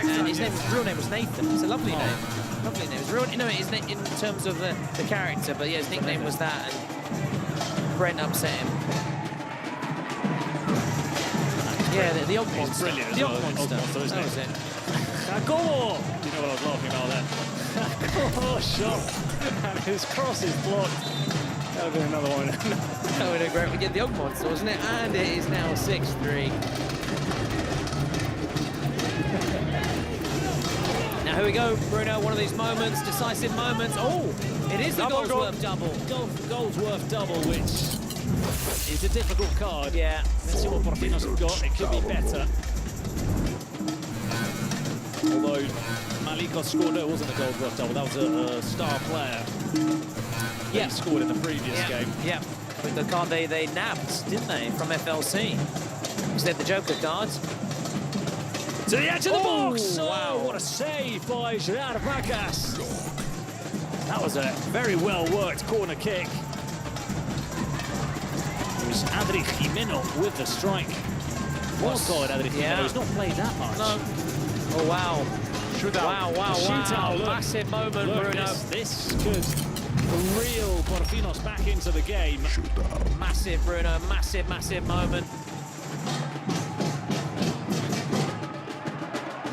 And his real name was Nathan. It's a lovely name. Lovely name. His real, his name in terms of the character, but yeah, his nickname was that, and Brent upset him. Yeah, the Odd Monster. Brilliant. The Odd Monster. That was it. Kakomo! Do you know what I was laughing about there? Kakomo shot, and his cross is blocked. That would be another one. That would have great. We get the Odd Monster, wasn't it? And it is now 6-3. Now here we go, Bruno. One of these moments, decisive moments. Oh, it is the Goldsworth double. Goldsworth double, which is a difficult card. Yeah. Let's see what Portino's got. It could be better. Although Malikos scored, no, it wasn't a Goldsworth double. That was a star player. Yeah, he scored in the previous game. Yeah, with the card they nabbed, didn't they, from FLC? Instead the Joker cards. To the edge of the box! Wow. Oh, what a save by Gerard Vacas. That was a very well-worked corner kick. It was Adri Jimeno with the strike. What side, Adri Jimeno? He's not played that much. No. Oh, wow. Shootout. Wow. Shootout. Look. Massive moment, Bruno. This could reel Portinos back into the game. Shootout. Massive, Bruno. Massive moment.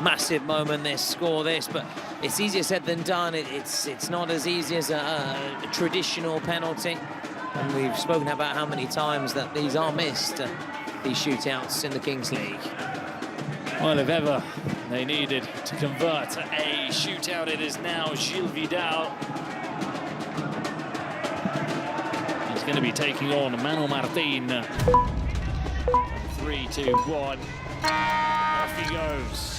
Massive moment, score this, but it's easier said than done. It's not as easy as a traditional penalty. And we've spoken about how many times that these are missed, these shootouts in the Kings League. Well, if ever they needed to convert a shootout, it is now Gilles Vidal. He's going to be taking on Manu Martin. 3, 2, 1. Off he goes.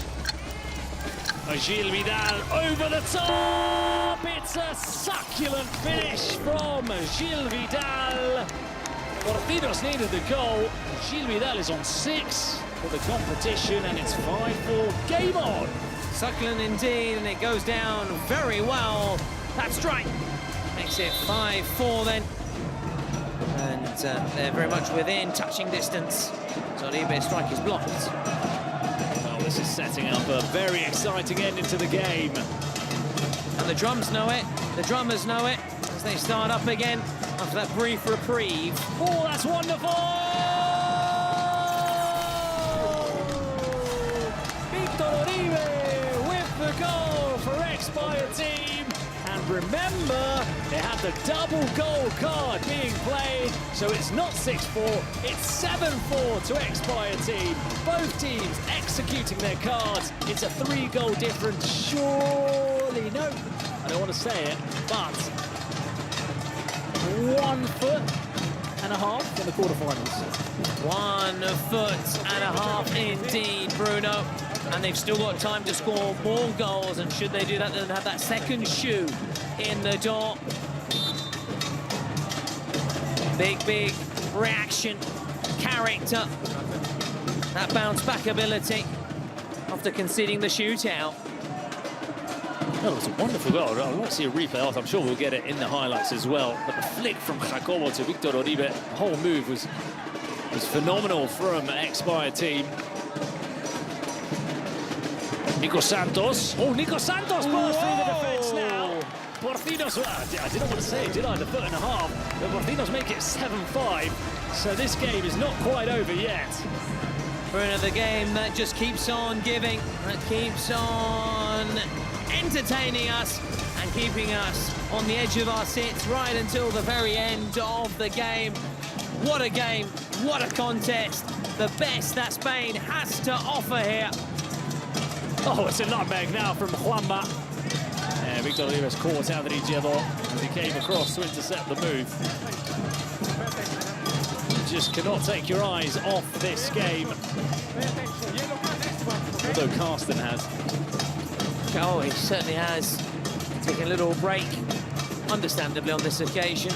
Gilles Vidal over the top. It's a succulent finish from Gilles Vidal. Portinos needed the goal. Gilles Vidal is on 6 for the competition, and it's 5-4. Game on. Succulent indeed, and it goes down very well. That strike makes it 5-4 then. And they're very much within touching distance. So the strike is blocked. Well, this is setting up a very exciting ending to the game. And the drums know it, the drummers know it, as they start up again after that brief reprieve. Oh, that's wonderful! Victor Uribe with the goal for Expire team. And remember, they had the double goal card being played, so it's not 6-4, it's 7-4 to Expire team. Both teams executing their cards. It's a 3-goal difference, surely. No, I don't want to say it, but 1.5 foot in the quarterfinals. 1.5 foot indeed, Bruno. And they've still got time to score more goals, and should they do that, they'll have that second shoe in the door. Big reaction, character that bounce-back ability after conceding the shootout. Well, it was a wonderful goal. I won't see a replay of it. I'm sure we'll get it in the highlights as well. But the flick from Jacobo to Victor Uribe, the whole move was phenomenal from Expire team. Nico Santos. Oh, Nico Santos burst through the defense now. Porcinos, I didn't want to say it, did I? The foot and a half. But Porcinos make it 7-5. So this game is not quite over yet. For another game that just keeps on giving, that keeps on entertaining us and keeping us on the edge of our seats right until the very end of the game. What a game, what a contest. The best that Spain has to offer here. Oh, it's a nutmeg now from Juanma. Yeah, Victor Oliva's caught out as he came across to intercept the move. You just cannot take your eyes off this game. Although Carsten has. Oh, he certainly has. Taking a little break, understandably, on this occasion.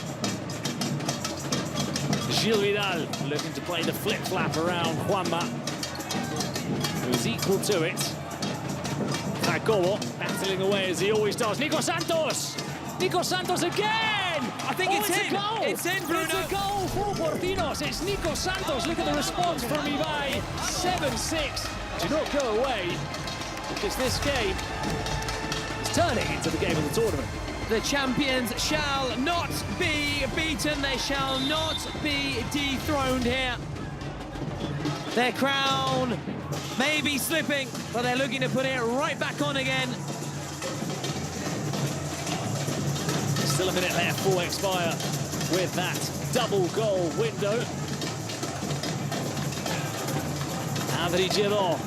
Gil Vidal looking to play the flip-flap around Juanma, who's equal to it. Jacobo battling away as he always does. Nico Santos! Nico Santos again! I think it's a in. goal! It's in, Bruno. It's a goal for Porcinos. It's Nico Santos. Look at the response from Ibai. 7-6. Do not go away, because this game is turning into the game of the tournament. The champions shall not be beaten. They shall not be dethroned here. Their crown may be slipping, but they're looking to put it right back on again. Still a minute left for Expire with that double goal window. Adri Giro.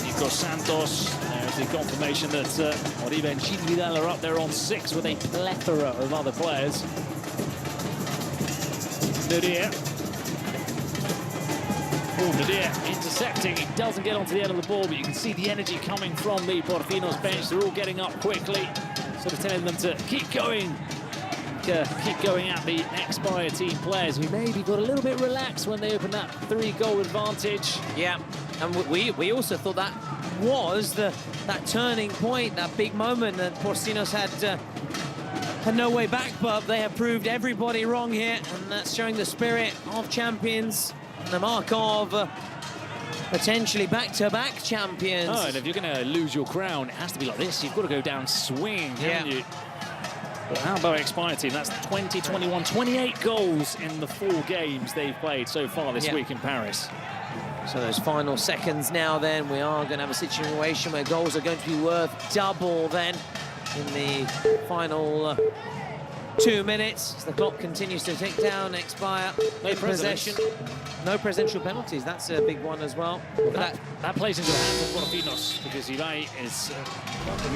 Nico Santos. There's the confirmation that Uribe and Gil Vidal are up there on 6 with a plethora of other players. Nadir. Oh, Nadir intercepting. He doesn't get onto the end of the ball, but you can see the energy coming from the Porcinos bench. They're all getting up quickly, sort of telling them to keep going. Keep going at the Expire team players, who maybe got a little bit relaxed when they opened that 3-goal advantage. Yeah, and we also thought that was that turning point, that big moment that Porcinos had no way back, but they have proved everybody wrong here, and that's showing the spirit of champions and the mark of potentially back-to-back champions. Oh, and if you're going to lose your crown, it has to be like this. You've got to go down swinging, haven't you? But how about Expire team? That's 20, 21, 28 goals in the 4 games they've played so far this week in Paris. So those final seconds now, then, we are going to have a situation where goals are going to be worth double then in the final 2 minutes. As the clock continues to tick down, Expire in possession. No presidential penalties, that's a big one as well. But that plays into the hands of Porcinos, because Ibai is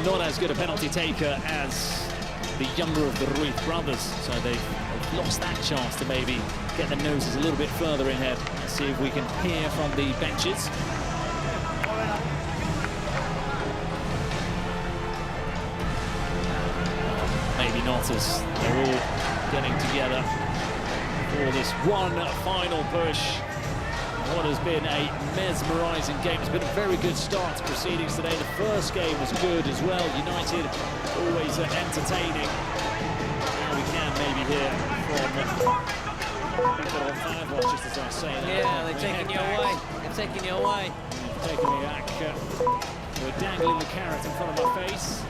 not as good a penalty taker as the younger of the Ruiz brothers. So they've lost that chance to maybe get their noses a little bit further ahead. Let's see if we can hear from the benches. Maybe not, as they're all getting together for this one final push. What has been a mesmerising game. It's been a very good start to proceedings today. The first game was good as well. United always entertaining. Now we can maybe hear from people on fan watches, as I say that. Yeah, they're taking you away. They're taking you away. Taking me back. We're dangling the carrot in front of my face.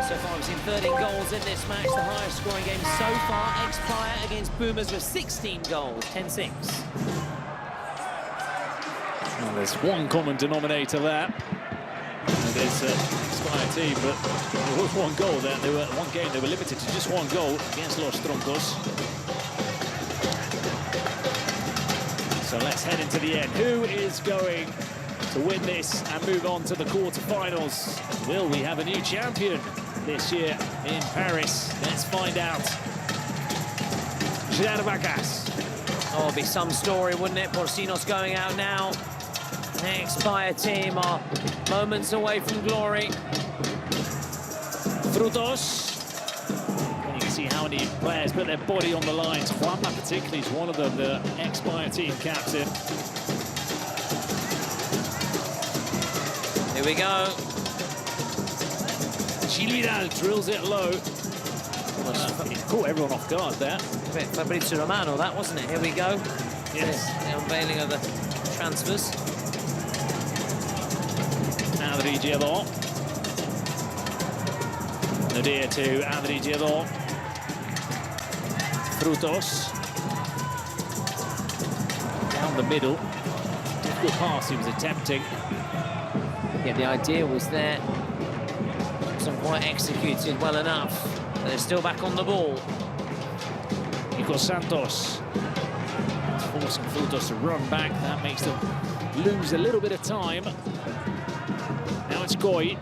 So far we've seen 13 goals in this match, the highest scoring game so far. Expire against Boomers with 16 goals, 10-6. Well, there's one common denominator there. It is Expire team, but there was one goal there. They were one game. They were limited to just one goal against Los Troncos. So let's head into the end. Who is going to win this and move on to the quarterfinals? Will we have a new champion this year in Paris? Let's find out. Gerard Vacas. Oh, it'll be some story, wouldn't it? Porcinos going out now. The Expire team are moments away from glory. Frutos. And you can see how many players put their body on the lines. Juanma particularly is one of them, the ex-Bayern team captain. Here we go. Vidal drills it low. He caught everyone off guard there. Fabrizio Romano, that wasn't it? Here we go. Yes. The unveiling of the transfers. Adri Giedor. Nadir to Adri Giedor. Frutos. Down the middle. Difficult pass he was attempting. Yeah, the idea was there. Wasn't quite executed well enough. They're still back on the ball. Nico Santos. Forcing Frutos to run back. That makes them lose a little bit of time. Now it's Goy.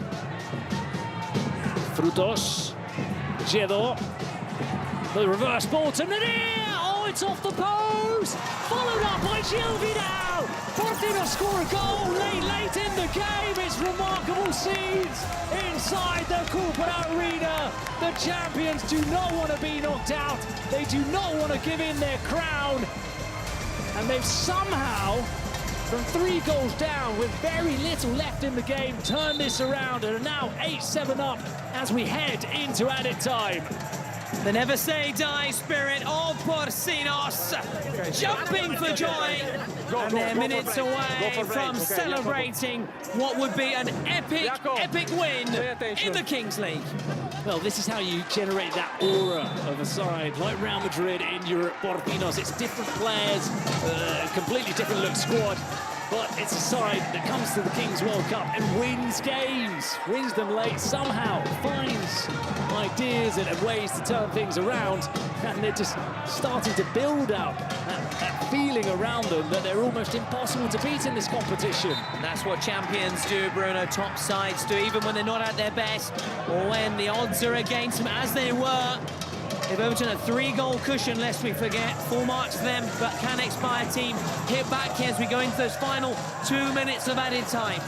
Frutos. Giedor. The reverse ball to Nadir. Oh, it's off the post. Followed up by Gil Vidal. Portino score a goal late in the game. It's remarkable scenes inside the Goalkeeper arena. The champions do not want to be knocked out. They do not want to give in their crown. And they've somehow, from 3 goals down with very little left in the game, turned this around and are now 8-7 up as we head into added time. The never say die spirit of Porcinos, jumping for joy, and they're minutes away from celebrating what would be an epic win in the Kings League. Well, this is how you generate that aura of a side like Real Madrid in Europe. Porcinos, it's different players, completely different look squad. But it's a side that comes to the Kings World Cup and wins games, wins them late, somehow finds ideas and ways to turn things around, and they're just starting to build up that feeling around them that they're almost impossible to beat in this competition. And that's what champions do, Bruno, top sides do, even when they're not at their best, or when the odds are against them, as they were. They've opened a 3-goal cushion, lest we forget. Full marks to them, but can Expire team hit back here as we go into those final 2 minutes of added time?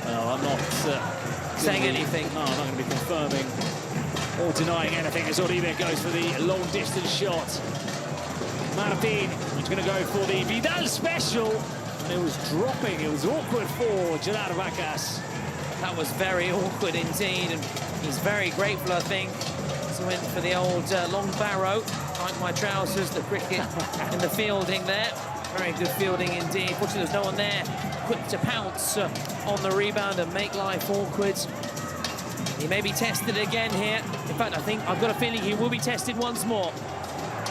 Well, I'm not saying anything. No, I'm not going to be confirming or denying anything as Oribe goes for the long-distance shot. Martin is going to go for the Vidal special, and it was dropping. It was awkward for Gerard Vacas. That was very awkward indeed, and he's very grateful, I think. Went for the old long barrow, like my trousers, the cricket in the fielding there. Very good fielding indeed. Fortunately, there's no one there quick to pounce on the rebound and make life awkward. He may be tested again here. In fact, I think I've got a feeling he will be tested once more.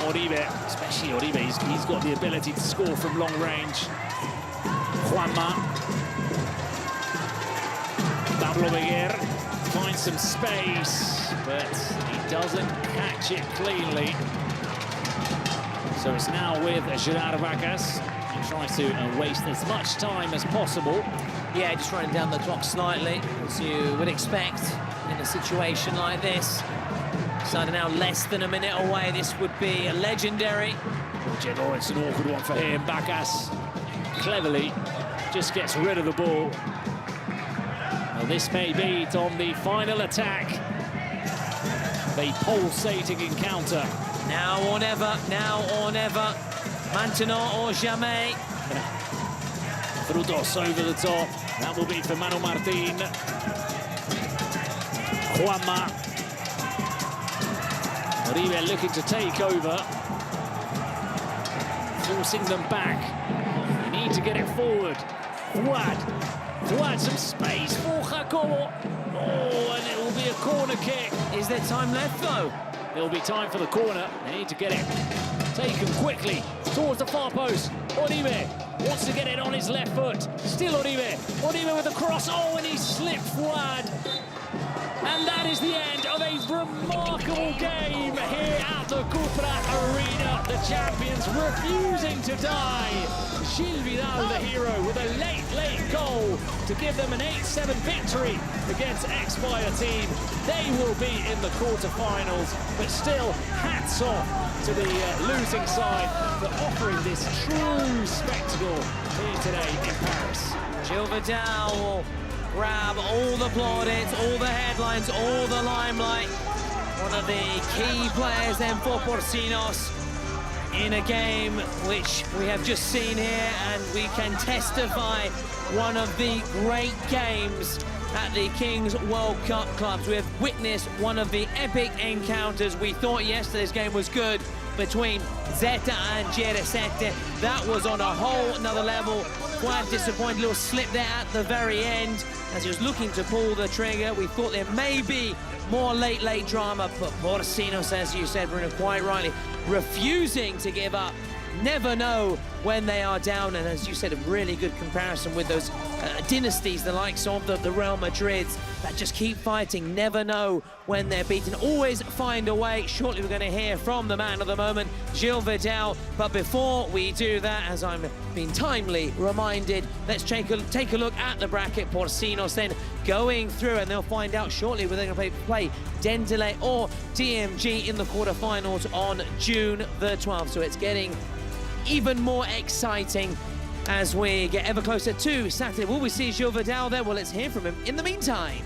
Oribe, especially Oribe, he's got the ability to score from long range. Juanma. Pablo Beguer finds some space, but he doesn't catch it cleanly. So it's now with Gerard Vacas. He tries to waste as much time as possible. Yeah, just running down the clock slightly, as you would expect in a situation like this. Side now less than a minute away. This would be a legendary. Oh, it's an awkward one for him. Vacas cleverly just gets rid of the ball. Well, this may be on the final attack. The pulsating encounter. Now or never, now or never. Maintenant or jamais. Frutos over the top. That will be for Manu Martin. Juanma. Oribe looking to take over. Forcing them back. They need to get it forward. Fuad, some space for Jacobo. Oh, and it will be a corner kick. Is there time left, though? There'll be time for the corner. They need to get it taken quickly towards the far post. Oribe wants to get it on his left foot. Still Oribe. Oribe with a cross. Oh, and he slipped Fuad. And that is the end of a remarkable game here at the Goalkeeper Arena. The champions refusing to die. Gil Vidal, the hero, with a late goal to give them an 8-7 victory against Expire team. They will be in the quarterfinals, but still, hats off to the losing side for offering this true spectacle here today in Paris. Gil Vidal will grab all the plaudits, all the headlines, all the limelight. One of the key players then for Porcinos in a game which we have just seen here, and we can testify one of the great games at the Kings World Cup Clubs. We have witnessed one of the epic encounters. We thought yesterday's game was good between Zeta and Geresete. That was on a whole another level. Quite disappointed, little slip there at the very end as he was looking to pull the trigger. We thought there may be more late drama, but Porcinos, as you said, Bruno, quite rightly, refusing to give up. Never know when they are down, and as you said, a really good comparison with those dynasties, the likes of the Real Madrids, that just keep fighting, never know when they're beaten, always find a way. Shortly we're going to hear from the man of the moment, Gil Vidal, but before we do that, as I'm being timely reminded, let's take a look at the bracket. Porcinos then going through, and they'll find out shortly whether they're going to play Dendele or DMG in the quarterfinals on June the 12th. So it's getting even more exciting as we get ever closer to Saturday. Will we see Gil Vidal there? Well, let's hear from him in the meantime.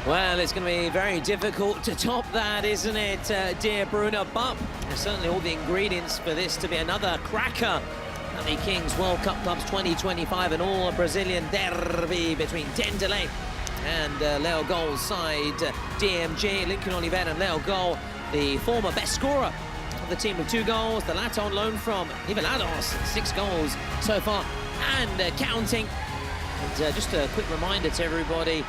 Well, it's going to be very difficult to top that, isn't it, dear Bruno? But there's certainly all the ingredients for this to be another cracker at the Kings World Cup Clubs 2025, and all a Brazilian derby between Dendele and Leo Gol's side, DMG, Lincoln Oliveira and Leo Gol, the former best scorer of the team with 2 goals, the latter on loan from Nivelados, 6 goals so far and counting. And just a quick reminder to everybody,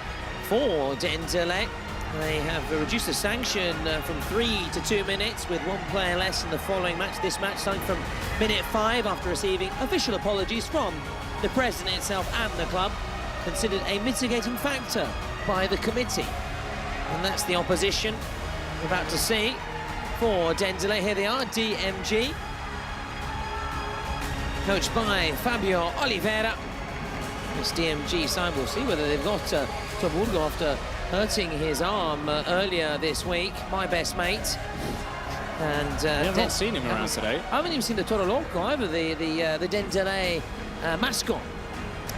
for Dendele, they have reduced the sanction from 3 to 2 minutes with 1 player less in the following match. This match starting from minute 5 after receiving official apologies from the president itself and the club, considered a mitigating factor by the committee. And that's the opposition we're about to see for Dendele. Here they are, DMG, coached by Fabio Oliveira. This DMG side, we'll see whether they've got Toburgo after hurting his arm earlier this week, my best mate. And I've not seen him around today. I haven't even seen the Toro Loco either, the Dendele mascot.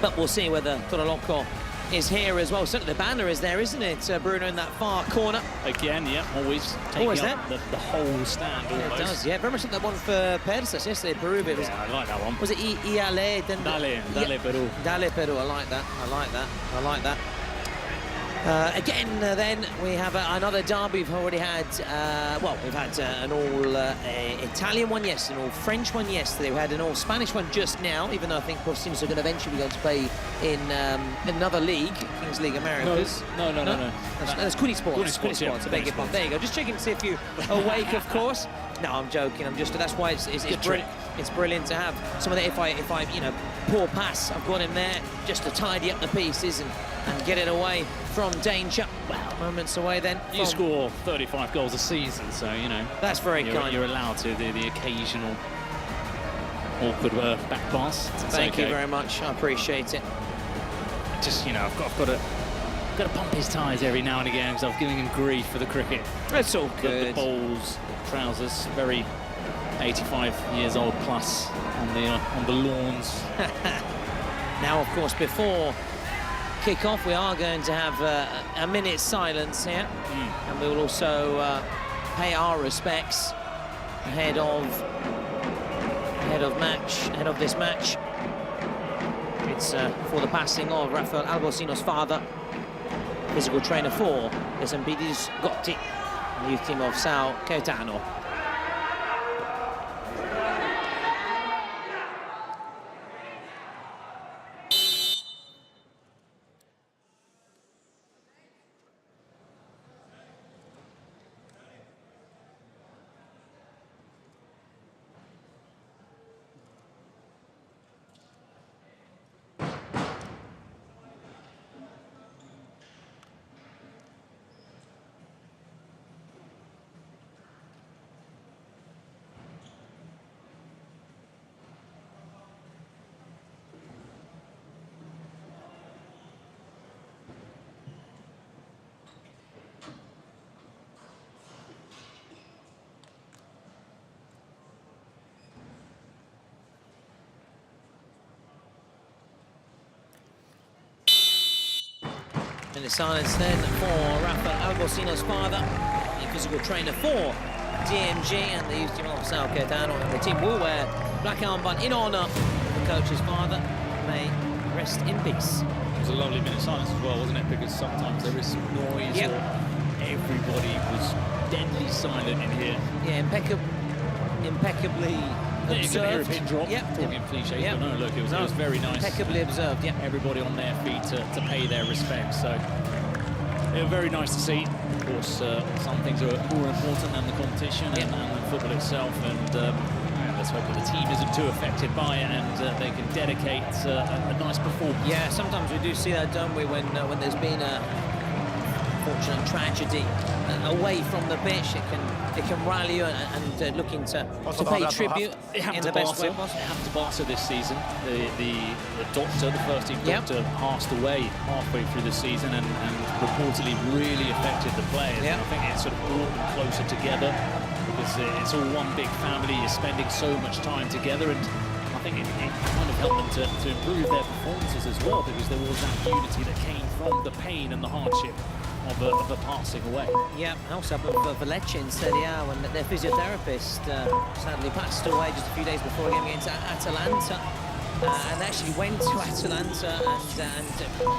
But we'll see whether Toro Loco is here as well. Certainly the banner is there, isn't it, Bruno, in that far corner? Again, yeah, always taking up the whole stand almost. Yeah, it does, yeah. Very much like that one for Persis yesterday, Peru. It was, yeah, I like that one. Was it Dale Peru. Dale Peru, I like that, I like that. Again, then we have another derby. We've already had, well, we've had an all-Italian one yesterday, an all-French one yesterday. We had an all-Spanish one just now, even though I think both teams are going to eventually be able to play in another league, Kings League Americas. No. That's Kuni Sports. Kuni Sports, yeah. I beg your pardon. There you go. Just checking to see if you're awake, of course. No, I'm joking. That's why it's brilliant to have some of that. If I you know, poor pass, I've got him there just to tidy up the pieces and get it away from danger. Well, moments away then. You score 35 goals a season, so, you know. That's very kind. You're allowed to the occasional awkward back pass. Thank you very much. I appreciate it. Just, you know, I've got to pump his tyres every now and again because I'm giving him grief for the cricket. It's all good. The bowls, trousers, very 85 years old plus on the lawns. Now, of course, before kick-off, we are going to have a minute's silence here, and we will also pay our respects ahead of this match. It's for the passing of Rafael Albocino's father, physical trainer for the Sempidis Gotti, the youth team of Sao Caetano. In the silence then for Rafael Albocino's father, the physical trainer for DMG and the youth team of Sao Caetano. And the team will wear black armband in honour of the coach's father. May rest in peace. It was a lovely minute of silence as well, wasn't it? Because sometimes there is some noise or everybody was deadly silent in here. Yeah, impeccably observed. Pin drop, talking cliches, but no, look, it was very nice. Impeccably observed, Everybody on their feet to pay their respects, so it was very nice to see. Of course, some things are more important than the competition and the football itself, and let's hope that the team isn't too affected by it and they can dedicate a nice performance. Yeah, sometimes we do see that, don't we, when there's been a unfortunate tragedy away from the pitch, it can rally you and looking to pay tribute in the best way possible. It happened to Barca this season. The doctor, the first team doctor, passed away halfway through the season and reportedly really affected the players. I think it sort of brought them closer together because it's all one big family. You're spending so much time together, and I think it kind of helped them to improve their performances as well, because there was that unity that came from the pain and the hardship of a passing away. Yeah, also happened for Lecce in Serie A when their physiotherapist sadly passed away just a few days before getting into Atalanta, and actually went to Atalanta and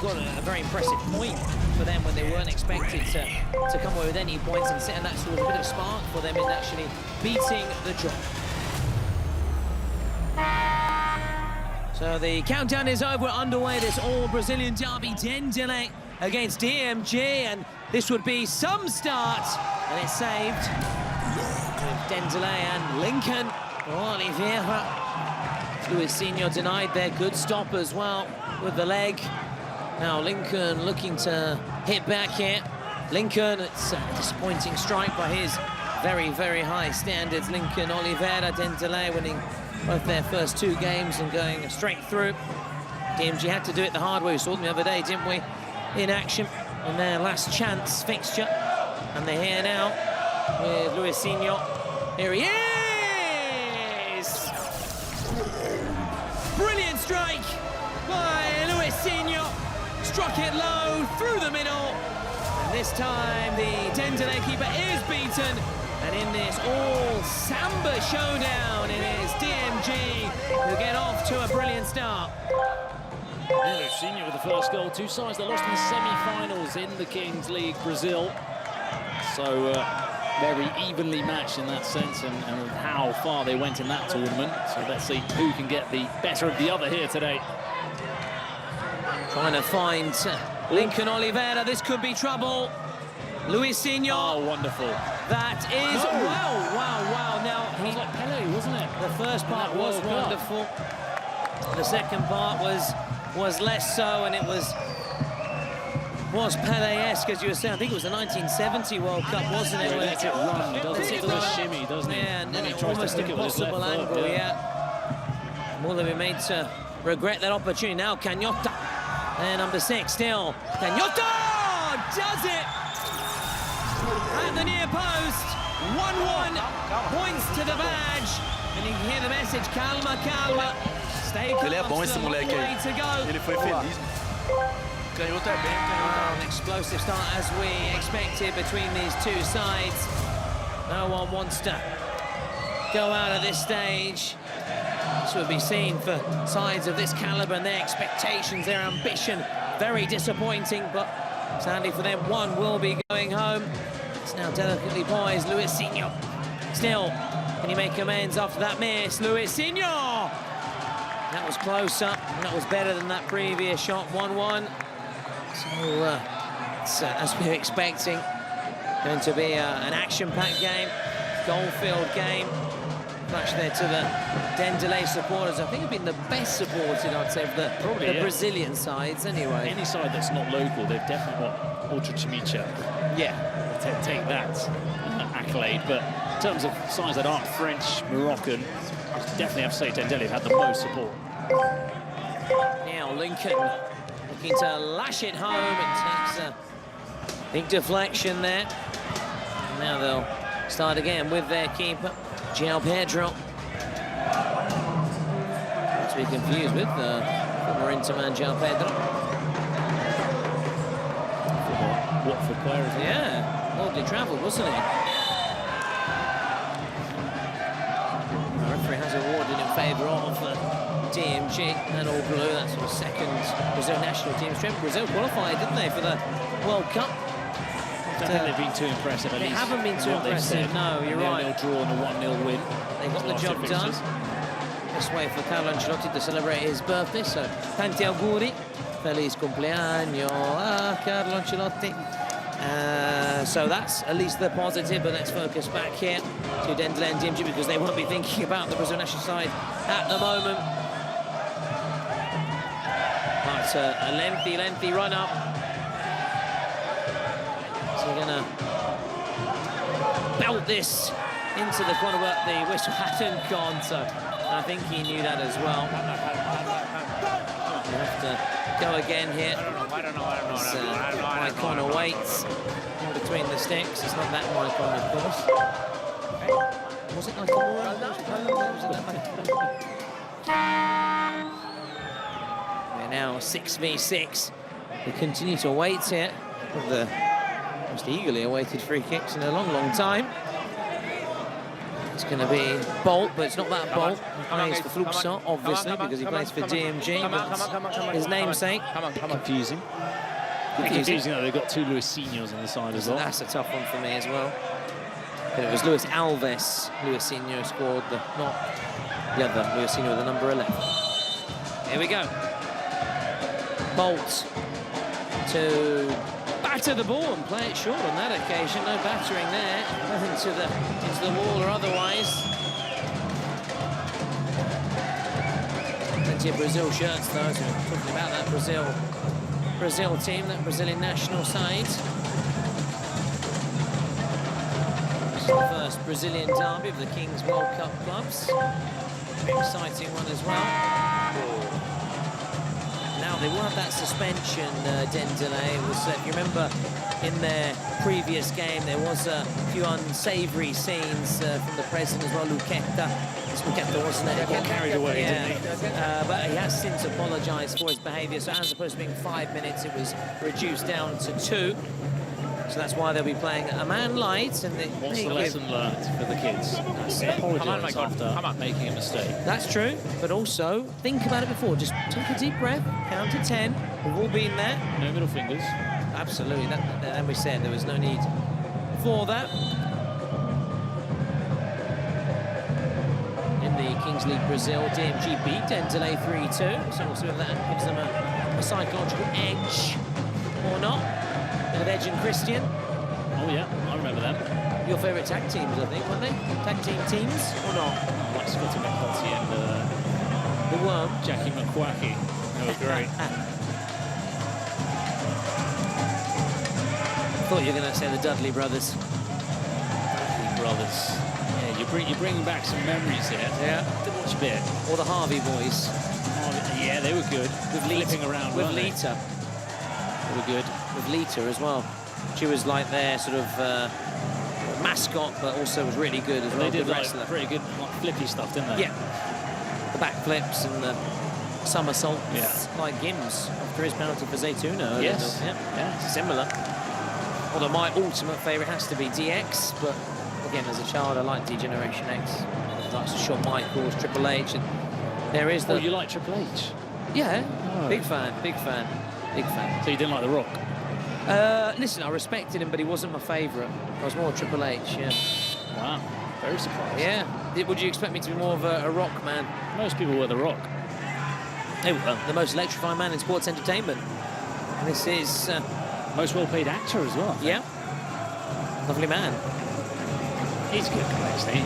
got a very impressive point for them when they weren't expected to come away with any points, and that sort of a bit of spark for them in actually beating the drop. So the countdown is over, underway, this all-Brazilian derby, Dendele against DMG, and this would be some start, and it's saved with Dendele and Lincoln. Oliveira, Luisinho denied their good stop as well with the leg. Now Lincoln looking to hit back here. Lincoln, it's a disappointing strike by his very, very high standards. Lincoln, Oliveira, Dendele winning both their first two games and going straight through. DMG had to do it the hard way. We saw them the other day, didn't we? In action in their last chance fixture. And they're here now with Luisinho. Here he is! Brilliant strike by Luisinho. struck it low, through the middle. And this time the Dendele keeper is beaten. And in this all-samba showdown, it is DMG who get off to a brilliant start. Senior with the first goal. Two sides that lost in the semi-finals in the Kings League, Brazil. So very evenly matched in that sense, and how far they went in that tournament. So let's see who can get the better of the other here today. Trying to find Lincoln Oliveira. This could be trouble. Luisinho. Oh, wonderful. That is, wow. Now, It was like Pele, wasn't it? the first part was World Cup. wonderful. The second part was less so, and it was Pele-esque, as you were saying. I think it was the 1970 World Cup, wasn't it? He lets it run. He does a shimmy, doesn't he? Yeah, and then then he tries to almost stick it with his left impossible foot, angle, yeah. More than we made to regret that opportunity. Now, Cagnota. And number 6 still. Cagnota does it! At the near post, 1-1, points to the badge, and you can hear the message, calma, calma, stay calm, Ele é bom esse still a long moleque way aí. to go. Ele foi feliz. Canhota é bem, An explosive start as we expected between these two sides. No one wants to go out at this stage. This would be seen for sides of this caliber and their expectations, their ambition. Very disappointing, but sadly for them, one will be going home. It's now delicately poised, Luisinho. Still, can he make amends after that miss? Luisinho! That was closer, and that was better than that previous shot, 1-1. So, it's, as we were expecting, going to be an action-packed game, goal-filled game. Crash there to the Dendele supporters. I think have been the best supported, I'd say, of the Brazilian sides, anyway. Any side that's not local, they've definitely got Ultra Chimicha. Yeah. Take that accolade, but in terms of sides that aren't French, Moroccan, definitely have to say Dendele have had the most support. Now Lincoln looking to lash it home. It takes a big deflection there. And now they'll start again with their keeper, João Pedro. Not to be confused with the former Interman João Pedro. Watford player as well. Yeah. Hardly travelled, wasn't he? The referee has awarded in favour of DMG and all blue. That's sort of second Brazil national team strength. Brazil qualified, didn't they, for the World Cup? I don't think they've been too impressive. At They least haven't been too what they've impressive. said. No, you're right. A 0-0 draw and a 1-0 win. They got the Last job two done. fixtures. This way for Carlo Ancelotti to celebrate his birthday. So, tanti auguri. Feliz cumpleaños a Carlo Ancelotti. So that's at least the positive, but let's focus back here to Dendele and DMG because they won't be thinking about the Brazil national side at the moment. But a lengthy run-up. So we're going to belt this into the corner, but the whistle hadn't gone, so I think he knew that as well. We have to go again here. I don't know. Maicon waits in between the sticks. It's not that Maicon, of course. Was it Maicon? We're now 6v6. We continue to wait here with the most eagerly awaited free kicks in a long time. It's going to be Bolt, but it's not that Bolt. He plays for Fluxo, obviously, because he plays for DMG, but his namesake. Confusing. Confusing that they've got two Luisinhos on the side as well. That's a tough one for me as well. But it was Luis Alves. Luisinho scored, not the other Luisinho with the number 11. Here we go. Bolt to batter the ball and play it short on that occasion. No battering there. Into the wall or otherwise. Plenty of Brazil shirts though, so we're talking about that Brazil team, that Brazilian national side. This is the first Brazilian derby of the Kings World Cup Clubs. Very exciting one as well. Now they will have that suspension, Dendele. It was, if you remember, in their previous game, there was a few unsavoury scenes from the president as well, Luqueta, wasn't it? Got carried away, didn't he? But he has since apologised for his behaviour. So as opposed to being 5 minutes, it was reduced down to 2. So that's why they'll be playing a man light. And What's the lesson learned for the kids? Apologise after making a mistake. That's true, but also think about it before. Just take a deep breath, count to 10. We've all been there. No middle fingers. Absolutely. And we said there was no need for that. In the Kings League Brazil, DMG beat Dendelay 3-2. So we'll see whether that gives them a psychological edge or not. Bit of Edge and Christian. Oh yeah, I remember them. Your favourite tag teams, I think, weren't they? Tag team teams or not? I like Scotty McCarthy and The Worm. Jackie McQuacky. They were great. Thought you were going to say the Dudley brothers. Dudley brothers. Yeah, you're bringing back some memories here. Yeah. To watch a bit. Or the Harvey boys. Oh, yeah, they were good. With Flipping around, with weren't they? Lita. They were good. With Lita as well. She was like their sort of mascot, but also was really good as well. They did good like wrestler. pretty good like, flippy stuff, didn't they? Yeah. The backflips and the somersaults, like Gims after his penalty for Zaytuna. Yes. Yeah. Similar. Although my ultimate favourite has to be DX, but again, as a child, I liked D-Generation X. That's Shawn Michaels, Triple H, and there is the... Oh, you like Triple H? Yeah, Oh. big fan. So you didn't like The Rock? Listen, I respected him, but he wasn't my favourite. I was more Triple H, yeah. Wow, very surprised. Yeah. Would you expect me to be more of a rock man? Most people were The Rock. Oh, well, the most electrifying man in sports entertainment. This is... Most well-paid actor as well. yeah. Lovely man. He's good, actually.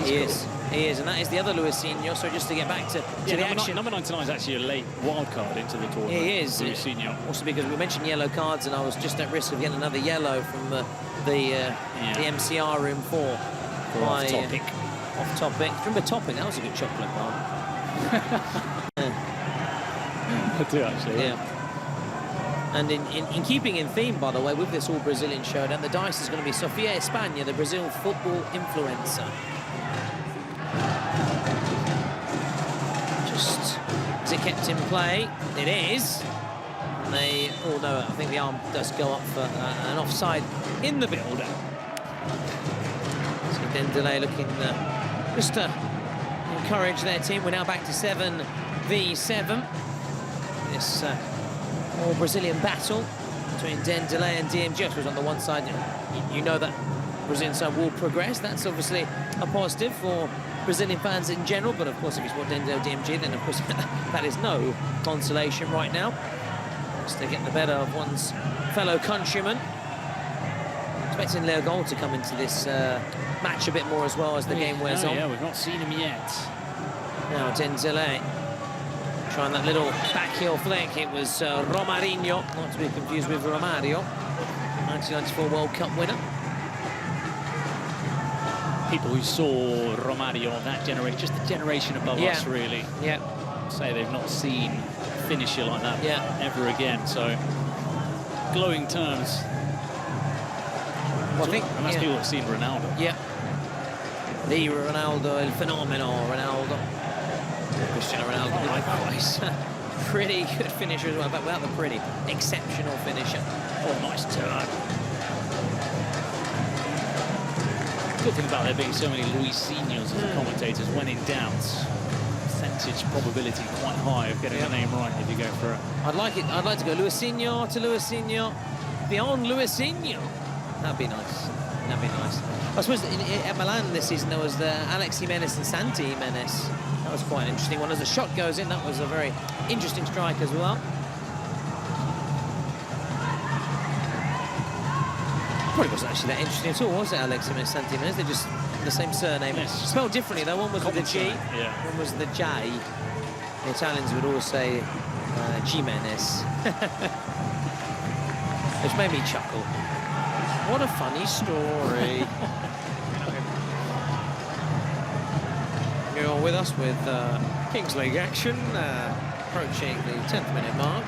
He is, and that is the other Luisinho. So just to get back to the action. Number 99 is actually a late wild card into the tournament. He is. Luisinho. Also because we mentioned yellow cards, and I was just at risk of getting another yellow from the MCR room 4. Off topic. Off topic. Remember Topic? That was a good chocolate bar. I do, actually. Yeah. And in keeping in theme, by the way, with this all-Brazilian showdown, the dice is going to be Sofia España, the Brazil football influencer. Just is it kept in play? It is. And they all know it. I think the arm does go up for an offside in the build-up. So Dendelay looking just to encourage their team. We're now back to 7v7. This more Brazilian battle between Dendelay and DMG. I suppose on the one side, you know that Brazilian side will progress. That's obviously a positive for Brazilian fans in general, but of course if it's what Dendelay or DMG, then of course that is no consolation right now. Just to get the better of one's fellow countrymen. Expecting Leo Gold to come into this match a bit more as well as the game wears on. Yeah, we've not seen him yet. Now Dendelay trying that little back heel flick. It was Romarinho, not to be confused with Romario, 1994 World Cup winner. People who saw Romario of that generation, just the generation above us, really. Yeah. Say they've not seen a finisher like that ever again. So, glowing terms. Well, I think, and that's people that have seen Ronaldo. Yeah. The Ronaldo, el fenomeno Ronaldo. Cristiano Ronaldo, likewise. Pretty good finisher as well, but without the pretty, exceptional finisher. Oh, nice turn. Good thing about there being so many Luisinhos as the commentators, when in doubt, percentage probability quite high of getting the name right if you go for it. I'd like to go Luisinho to Luisinho, beyond Luisinho. That'd be nice. That'd be nice. I suppose at Milan this season there was the Alex Jimenez and Santi Jimenez. That was quite an interesting one. As the shot goes in, that was a very interesting strike as well. Probably wasn't actually that interesting at all, was it, Alex Jimenez, Santi Jimenez? They're just the same surname. Yes. Spelled differently though. One was with a G, one was the J. The Italians would always say Jimenez. Which made me chuckle. What a funny story. You're with us with Kings League action, approaching the 10th minute mark.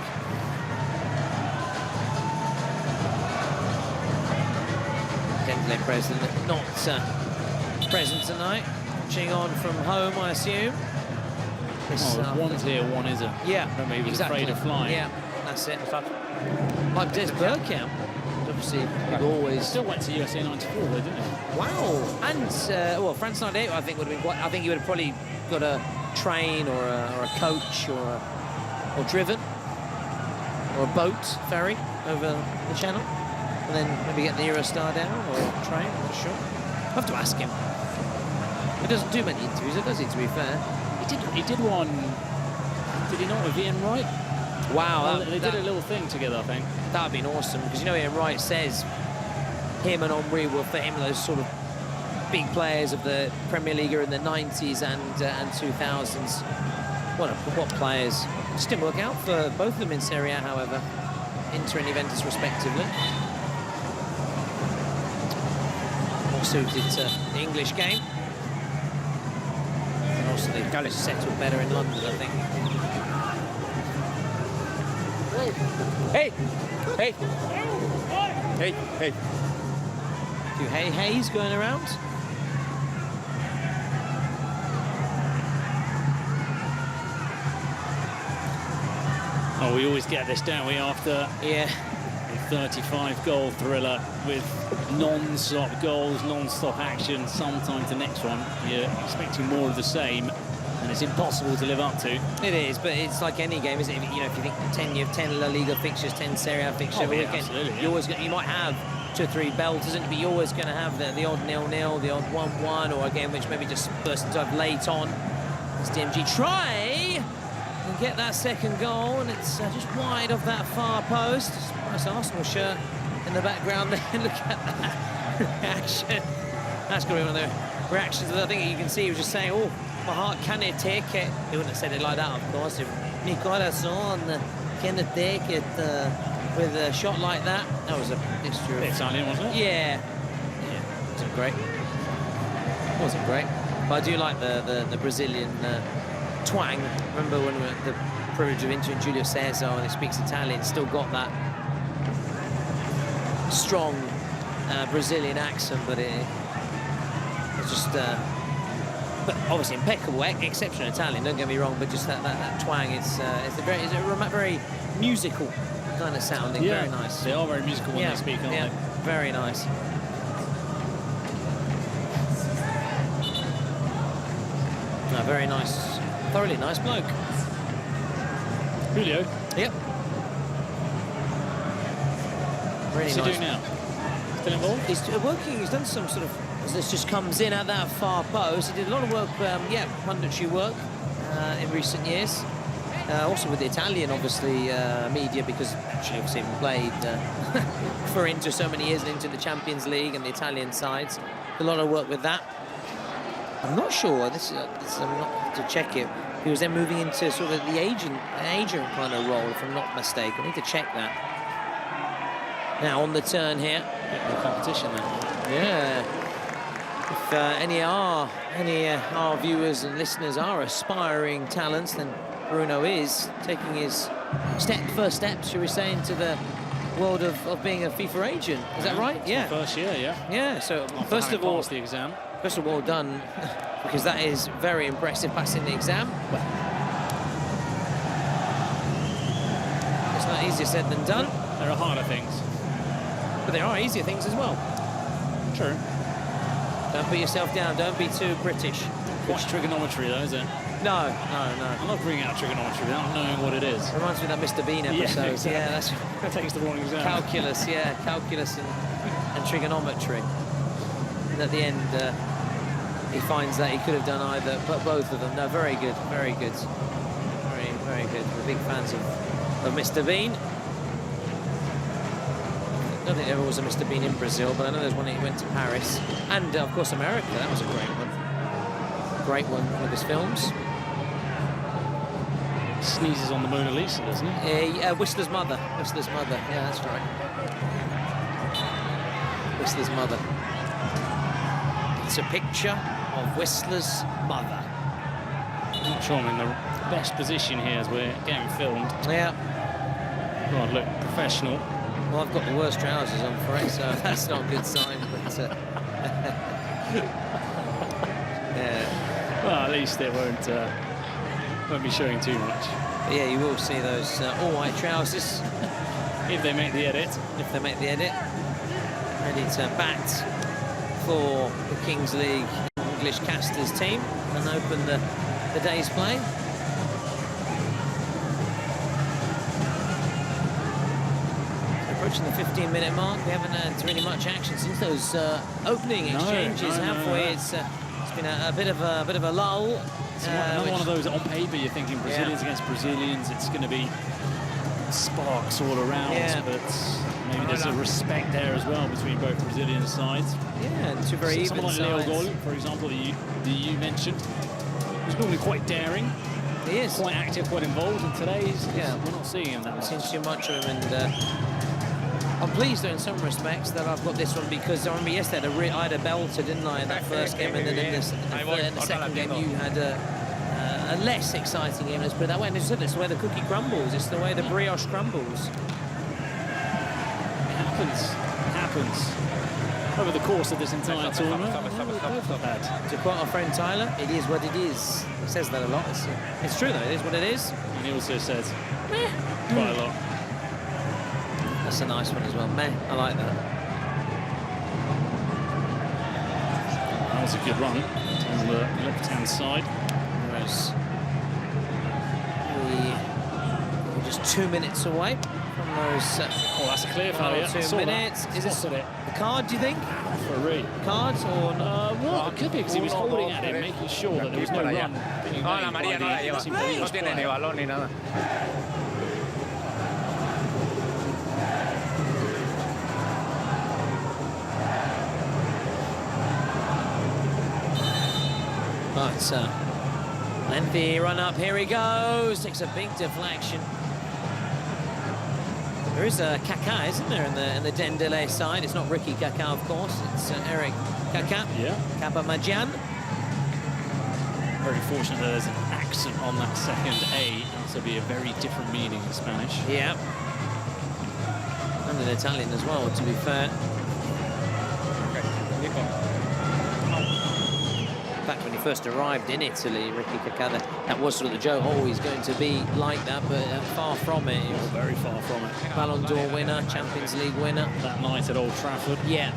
Dendelay president not present tonight. watching on from home, I assume. This, one's here, one isn't. Yeah, remember he was exactly. afraid of flying. Yeah, that's it. Like Des Bergkamp, obviously, he always still went to USA 94, though, didn't he? Wow. And well, France 98, I think would have been quite. I think he would have probably got a train or a coach or driven or a boat ferry over the channel, and then maybe get the Eurostar down or a train. I'm not sure. I have to ask him. He doesn't do many interviews, does he? To be fair, he did one. Did he not with Ian Wright? Wow, they did a little thing together, I think. That would have been awesome, because you know Ian Wright says him and Henry were for him those sort of big players of the Premier League in the 90s and 2000s. What players? Just didn't work out for both of them in Serie A, however. Inter and Juventus respectively. More suited to the English game. And also the Galaxy settled better in London, I think. Hey! Hey! Hey, hey. A few hey-heys going around. Oh, we always get this, don't we, after Yeah. a 35-goal thriller with non-stop goals, non-stop action. Sometimes the next one, you're expecting more of the same, and it's impossible to live up to. It is, but it's like any game, isn't it? You know, if you think you have 10 La Liga fixtures, 10 Serie A fixtures, Oh, yeah, absolutely, yeah. you might have 2 or 3 belters, but you're always going to have the odd 0-0, the odd 1-1, or a game which maybe just bursts into late on. As DMG try and get that second goal, and it's just wide of that far post. Nice Arsenal shirt in the background there. Look at that reaction. That's going to be one of the reactions that I think you can see. He was just saying, oh, my heart, can it take it? He wouldn't have said it like that, of course. If mi corazón, can it take it with a shot like that? That was a mixture of... Italian, wasn't it? Yeah. Wasn't great. Wasn't great. But I do like the Brazilian twang. Remember when we were at the privilege of interviewing Julio Cesar, and he speaks Italian, still got that strong Brazilian accent, but it's just... but obviously impeccable, exceptional Italian, don't get me wrong, but just that twang, it's a very musical kind of sounding, Yeah, very nice. they are very musical when they speak, aren't they? Very nice. No, very nice, thoroughly nice bloke. Julio? Yep. Really What's he doing now? Still involved? He's working, he's done some sort of, this just comes in at that far post. He did a lot of work, punditry work in recent years. Also with the Italian, obviously, media, because actually obviously he played for Inter so many years and into the Champions League and the Italian sides. A lot of work with that. I'm not sure, this I'm not to check it. He was then moving into sort of the agent kind of role, if I'm not mistaken. I need to check that. Now on the turn here. Bit more competition then. Yeah. If any of our viewers and listeners are aspiring talents, then Bruno is taking his first steps, shall we say, into the world of being a FIFA agent. Is that right? Yeah. First year, yeah. Yeah. So After first of all, passed the exam. First of all, well done, because that is very impressive, passing the exam. Well, it's not easier said than done. There are harder things. But there are easier things as well. True. Don't put yourself down. Don't be too British. Watch trigonometry, though, is it? No. I'm not bringing out trigonometry without knowing what it is. Reminds me of that Mr. Bean episode. Yeah, exactly. That takes the wrong exam. Calculus, calculus and trigonometry. And at the end, he finds that he could have done either, but both of them. No, very good, very good. Very good. We're big fans of Mr. Bean. I don't think there was a Mr. Bean in Brazil, but I know there's one he went to Paris. And, of course, America. That was a great one. Great one with his films. Sneezes on the Mona Lisa, doesn't he? Whistler's mother. Whistler's mother. Yeah, that's right. Whistler's mother. It's a picture of Whistler's mother. I'm not sure I'm in the best position here as we're getting filmed. Yeah. God, look professional. Well, I've got the worst trousers on for it, so that's not a good sign. But Yeah. Well, at least it won't be showing too much. But yeah, you will see those all-white trousers. If they make the edit. If they make the edit. Ready to bat for the Kings League English casters team and open the day's play. Approaching the 15-minute mark, we haven't had really much action since those opening exchanges, have we? It's been a bit of a lull. It's another one of those on paper you're thinking Brazilians against Brazilians. It's going to be sparks all around, but maybe there's a respect there as well between both Brazilian sides. Yeah, and two very even someone sides. like Leo Gol, for example, that you mentioned, was normally quite daring. He is quite active, quite involved, and today we're not seeing him that much. Seen too much of him, and I'm pleased, though, in some respects, that I've got this one because I remember yesterday I had a belter, didn't I, in that first game, and then in the second game you had a less exciting game. Let's put it that way. And it's the way the cookie crumbles. It's the way the brioche crumbles. It happens over the course of this entire tournament. To quote our friend Tyler, it is what it is. He says that a lot. It's true, though. It is what it is. And he also says quite a lot. That's a nice one as well. Meh, I like that. That was a good run on the left-hand side. Whereas we're just 2 minutes away from those. Oh, that's a clear foul. 2 minutes. Is it the card, do you think? Free. Cards or no? Well, it could be because he was holding at it, making sure that there was no run. No, la María no la lleva. No tiene ni balón ni nada. But lengthy run up, here he goes, takes a big deflection. There is a Kaká, isn't there, in the Dendele side? It's not Ricky Kaká, of course, it's Eric Kaká. Yeah. Kapamajan. Very fortunate that there's an accent on that second A. That'll be a very different meaning in Spanish. Yeah. And in Italian as well, to be fair. In fact, when he first arrived in Italy, Ricky Kaká, that was sort of the joke, he's going to be like that, but far from it. He was very far from it. Ballon d'Or winner, Champions League winner. That night at Old Trafford. Yeah.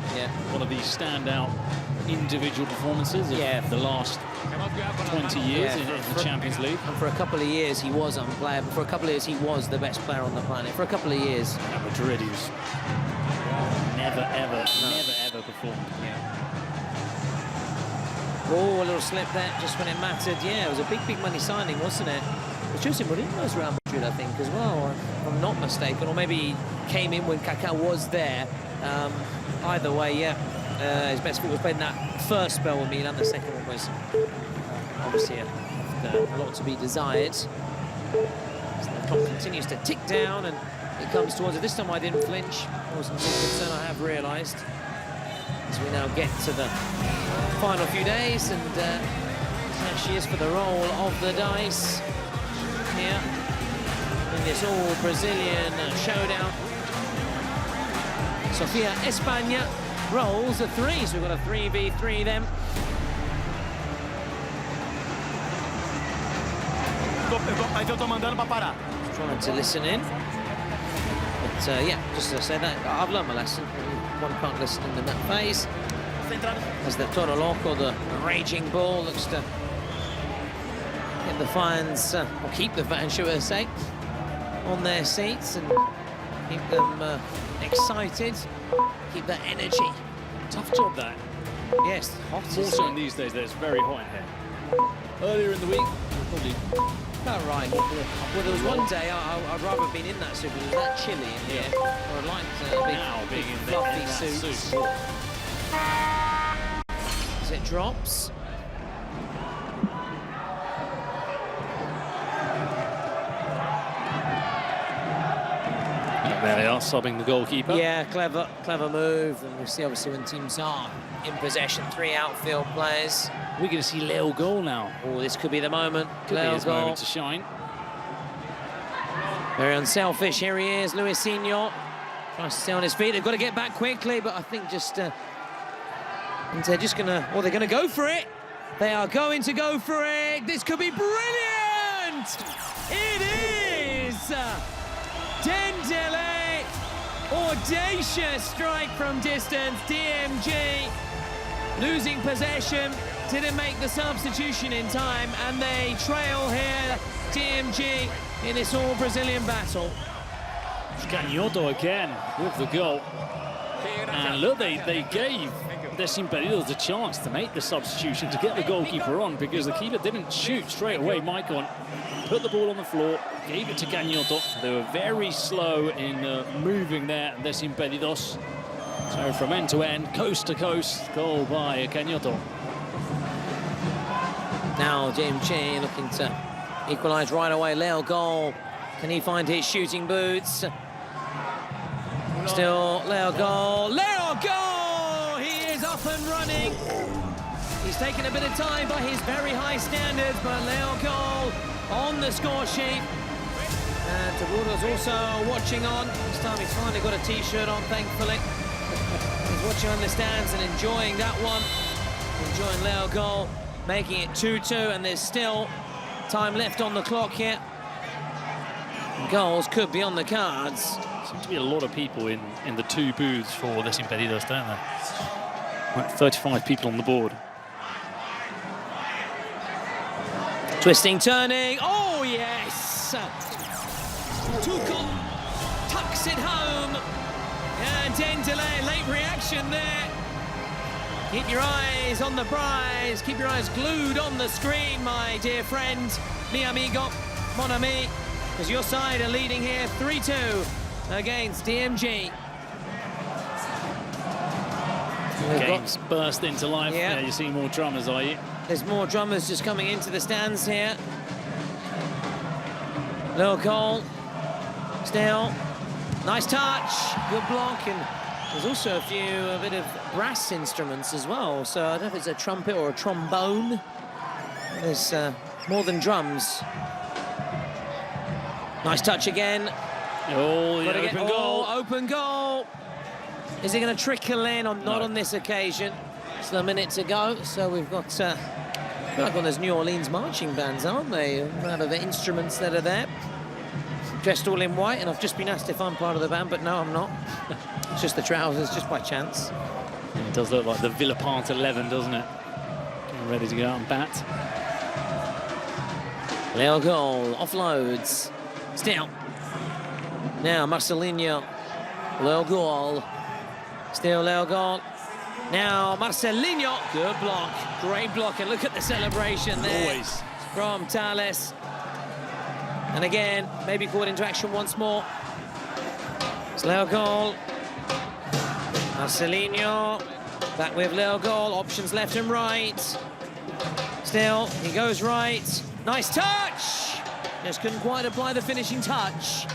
One of the standout individual performances of the last 20 years in the Champions League. And for a couple of years, he was unplayable. For a couple of years, he was the best player on the planet. For a couple of years. At Madrid, he was never, ever performed. Yeah. Oh, a little slip there, just when it mattered. Yeah, it was a big money signing, wasn't it? But Jose Mourinho's Real Madrid, I think, as well, if I'm not mistaken. Or maybe he came in when Kaká was there. Either way, his best football was played in that first spell with Milan. The second one was obviously a lot to be desired. So the clock continues to tick down, and it comes towards it. This time I didn't flinch. Wasn't too concerned, I have realised. As we now get to the final few days, and there she is for the roll of the dice here in this all-Brazilian showdown. Sofia España rolls a 3, so we've got a 3v3 then. Trying to listen in. But yeah, just as I said, I've learned my lesson. One can't listen in that phase. As the Toro Loco, the raging ball, looks to get the fans, or keep the fans, should I say, on their seats and keep them excited, keep that energy. Tough job, that. Yes, hot. Also in these days, that it's very hot in here. Earlier in the week, probably about right. Well, there was one day I'd rather have been in that suit, because it was that chilly in here. Or I'd like to be in fluffy suits. As it drops. There they are, subbing the goalkeeper. Yeah, clever move. And we see obviously when teams are in possession, 3 outfield players. We're going to see Leo Gol now. Oh, this could be the moment. Could be his moment to shine. Very unselfish. Here he is, Luisinho. Tries to stay on his feet. They've got to get back quickly, but I think just... and they're just going to... Well, they're going to go for it. They are going to go for it. This could be brilliant. It is. Dendele, audacious strike from distance. DMG losing possession, didn't make the substitution in time, and they trail here. DMG in this all-Brazilian battle. Canhoto again with the goal. And look, they gave Desimpedidos the chance to make the substitution, to get the goalkeeper on, because the keeper didn't shoot straight away. Maicon put the ball on the floor, gave it to Canhoto. They were very slow in moving there, Desimpedidos. So from end to end, coast to coast, goal by Canhoto. Now DMG looking to equalise right away. Leo goal. Can he find his shooting boots? Still Leo goal. Leo goal! He is up and running. He's taken a bit of time by his very high standards, but Leo goal on the score sheet. And Taburo's also watching on. This time he's finally got a t-shirt on, thankfully. He's watching on the stands and enjoying that one. Enjoying Leo goal, making it 2-2, and there's still time left on the clock here. Goals could be on the cards. Seems to be a lot of people in the two booths for Desimpedidos, don't there? Like 35 people on the board. Twisting, turning. Oh, yes! Tuchel tucks it home. And Dendele, late reaction there. Keep your eyes on the prize. Keep your eyes glued on the screen, my dear friend. Mi amigo, mon ami. Because your side are leading here 3-2 against DMG. Games burst into life. Yeah. You see more drummers, are you? There's more drummers just coming into the stands here. Little goal. Still. Nice touch. Good block. And there's also a bit of brass instruments as well. So I don't know if it's a trumpet or a trombone. There's more than drums. Nice touch again. Oh, the open goal. Open goal. Is it going to trickle in? Not on this occasion. Still a minute to go. So we've got, like one of those New Orleans marching bands, aren't they? Out of the instruments that are there. Dressed all in white, and I've just been asked if I'm part of the band, but no, I'm not. It's just the trousers, just by chance. It does look like the Villapart 11, doesn't it? Getting ready to go out and bat. Leo goal, offloads. Still. Now Marcelinho. Leo goal. Still Leo goal. Now Marcelinho. Good block. Great block. And look at the celebration there. Always. From Tales. And again, maybe caught into action once more. It's Leo goal. Marcelinho. Back with Leo goal. Options left and right. Still, he goes right. Nice touch. Just couldn't quite apply the finishing touch.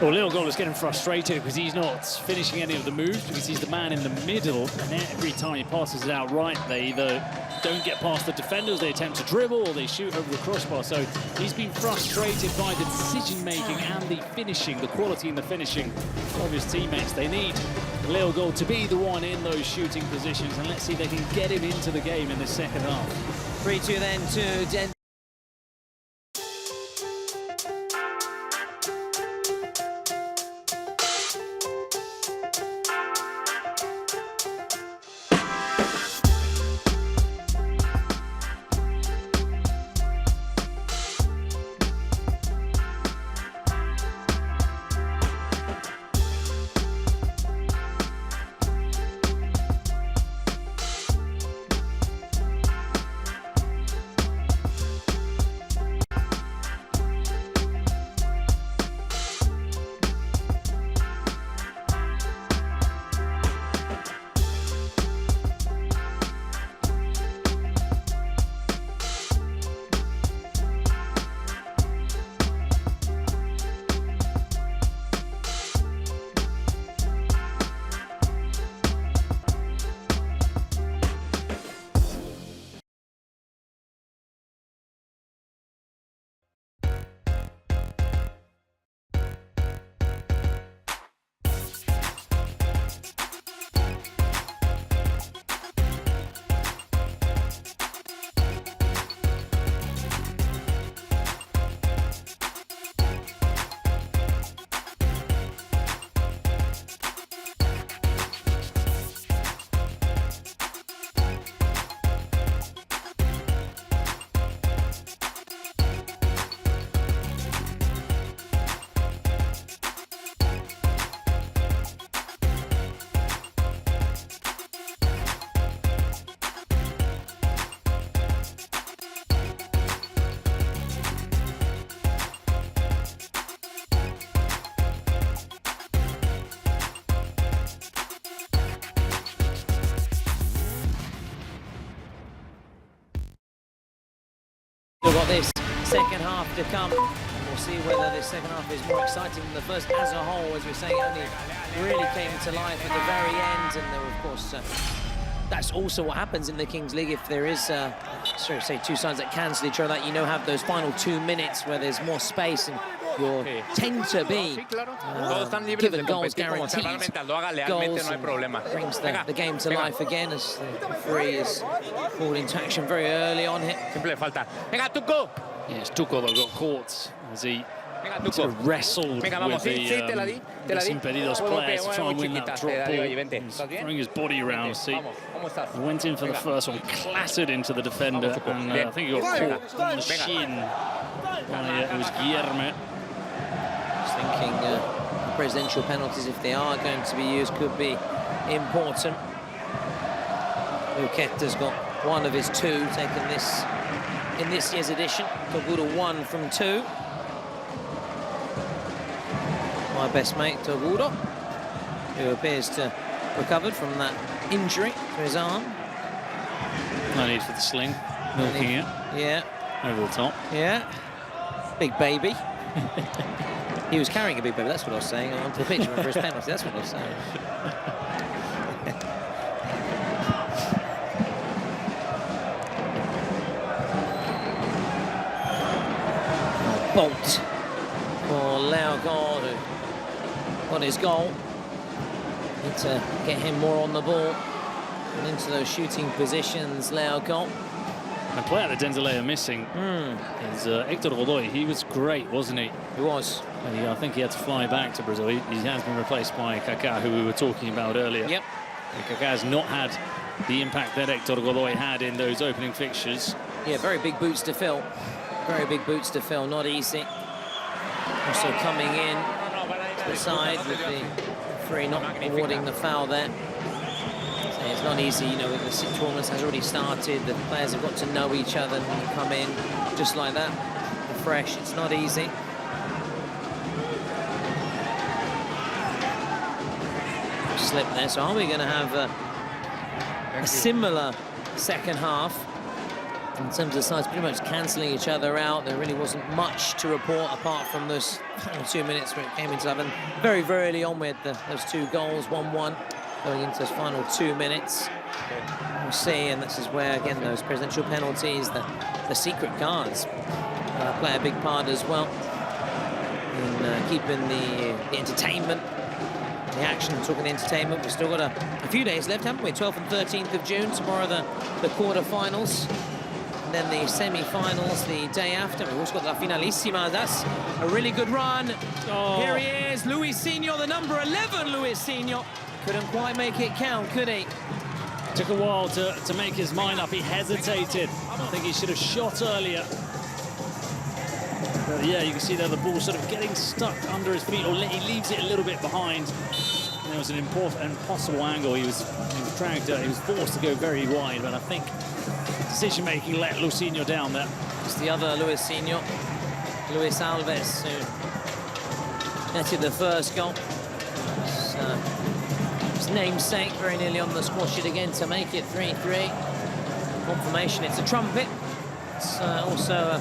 Well, Leo Goal is getting frustrated because he's not finishing any of the moves, because he's the man in the middle, and every time he passes it out right, they either don't get past the defenders, they attempt to dribble, or they shoot over the crossbar. So he's been frustrated by the decision-making and the finishing, the quality in the finishing of his teammates. They need Leo Goal to be the one in those shooting positions, and let's see if they can get him into the game in the second half. 3-2 then to Den. We've got this second half to come. We'll see whether this second half is more exciting than the first as a whole. As we're saying, it only really came to life at the very end. And there were, of course, that's also what happens in the Kings League. If there is, say, two sides that cancel each other, that you know have those final 2 minutes where there's more space and you tend to be given goals, guaranteed goals, brings the game to life again as the referee is called into action very early on here. Yes, Tuco that got caught as he sort of wrestled with the Impedidos players to try and win that drop ball. He's throwing his body around. See, he went in for the first one, clattered into the defender, and I think he got caught on the shin by it was Guillermo. Just thinking presidential penalties, if they are going to be used, could be important. Uqueta's got one of his two taken this in this year's edition. Toguro 1 from 2. My best mate, Toguro, who appears to have recovered from that injury to his arm. No need for the sling, milking it. Yeah. Over the top. Yeah. Big baby. He was carrying a big baby, that's what I was saying, onto the pitch for his penalty, that's what I was saying. Bolt for Laugard, who got his goal. Need to get him more on the ball and into those shooting positions, Laugard. The player that Denzile are missing is Hector Godoy. He was great, wasn't he? He was. I think he had to fly back to Brazil. He has been replaced by Kaká, who we were talking about earlier. Yep. Kaká has not had the impact that Hector Godoy had in those opening fixtures. Yeah, very big boots to fill. Very big boots to fill, not easy. Also coming in to the side with the referee not awarding the foul there. So it's not easy, you know, the tournament has already started, the players have got to know each other, and you come in just like that, fresh, it's not easy. Slip there, so are we going to have a similar second half? In terms of the sides pretty much cancelling each other out. There really wasn't much to report apart from those 2 minutes where it came into 11. Very, very early on with those 2 goals, 1-1, going into those final 2 minutes. We'll see, and this is where, again, those presidential penalties, the secret cards play a big part as well in keeping the entertainment, the action. Talking the entertainment, we've still got a few days left, haven't we? 12th and 13th of June, tomorrow the quarterfinals. Then the semi-finals the day after. We've also got La Finalissima. That's a really good run. Oh. Here he is, Luisinho, the number 11 Luisinho. Couldn't quite make it count, could he? Took a while to make his mind up. He hesitated. I think he should have shot earlier. But yeah, you can see there the ball sort of getting stuck under his feet, or he leaves it a little bit behind. And there was an impossible angle. He was dragged out. He was forced to go very wide, but I think decision-making let Luisinho down there. It's the other Luisinho, Luis Alves, who netted the first goal. His namesake very nearly on the score sheet again to make it 3-3. Confirmation, it's a trumpet. It's also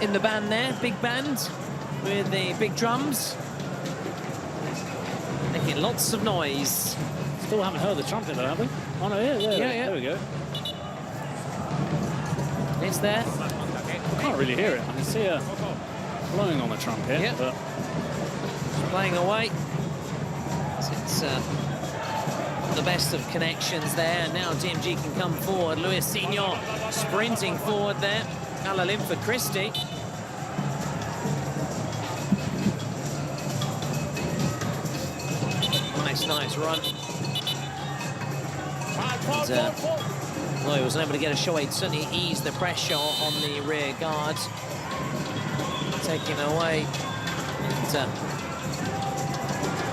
in the band there, big band with the big drums. Making lots of noise. Still haven't heard the trumpet though, have we? Oh no, yeah. There we go. It's there. I can't really hear it. I can see her blowing on the trumpet, yep. But it's playing away. It's the best of connections there. And now DMG can come forward. Luisinho sprinting forward there. Alalim for Christie. Nice run. And, well, he was able to get a shot. He'd certainly eased the pressure on the rear guards. Taking away and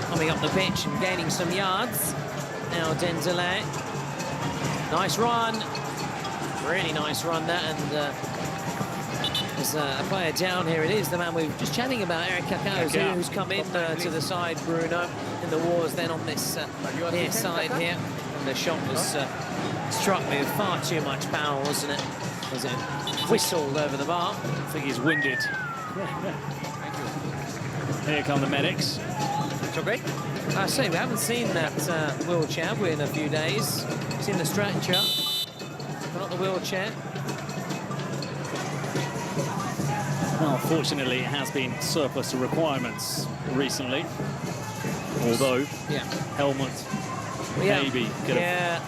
coming up the pitch and gaining some yards. Now Denzile. Nice run. Really nice run that. And there's a player down here. It is the man we were just chatting about, Eric Kaká, who's come in to the side, Bruno, in the wars then on this near side here. And the shot was struck with far too much power, wasn't it? Was it whistled over the bar? I think he's winded. Here come the medics. It's okay. I say, we haven't seen that wheelchair, have we, in a few days? We've seen the stretcher, but not the wheelchair. Well, fortunately, it has been surplus to requirements recently. Although, helmet maybe could have...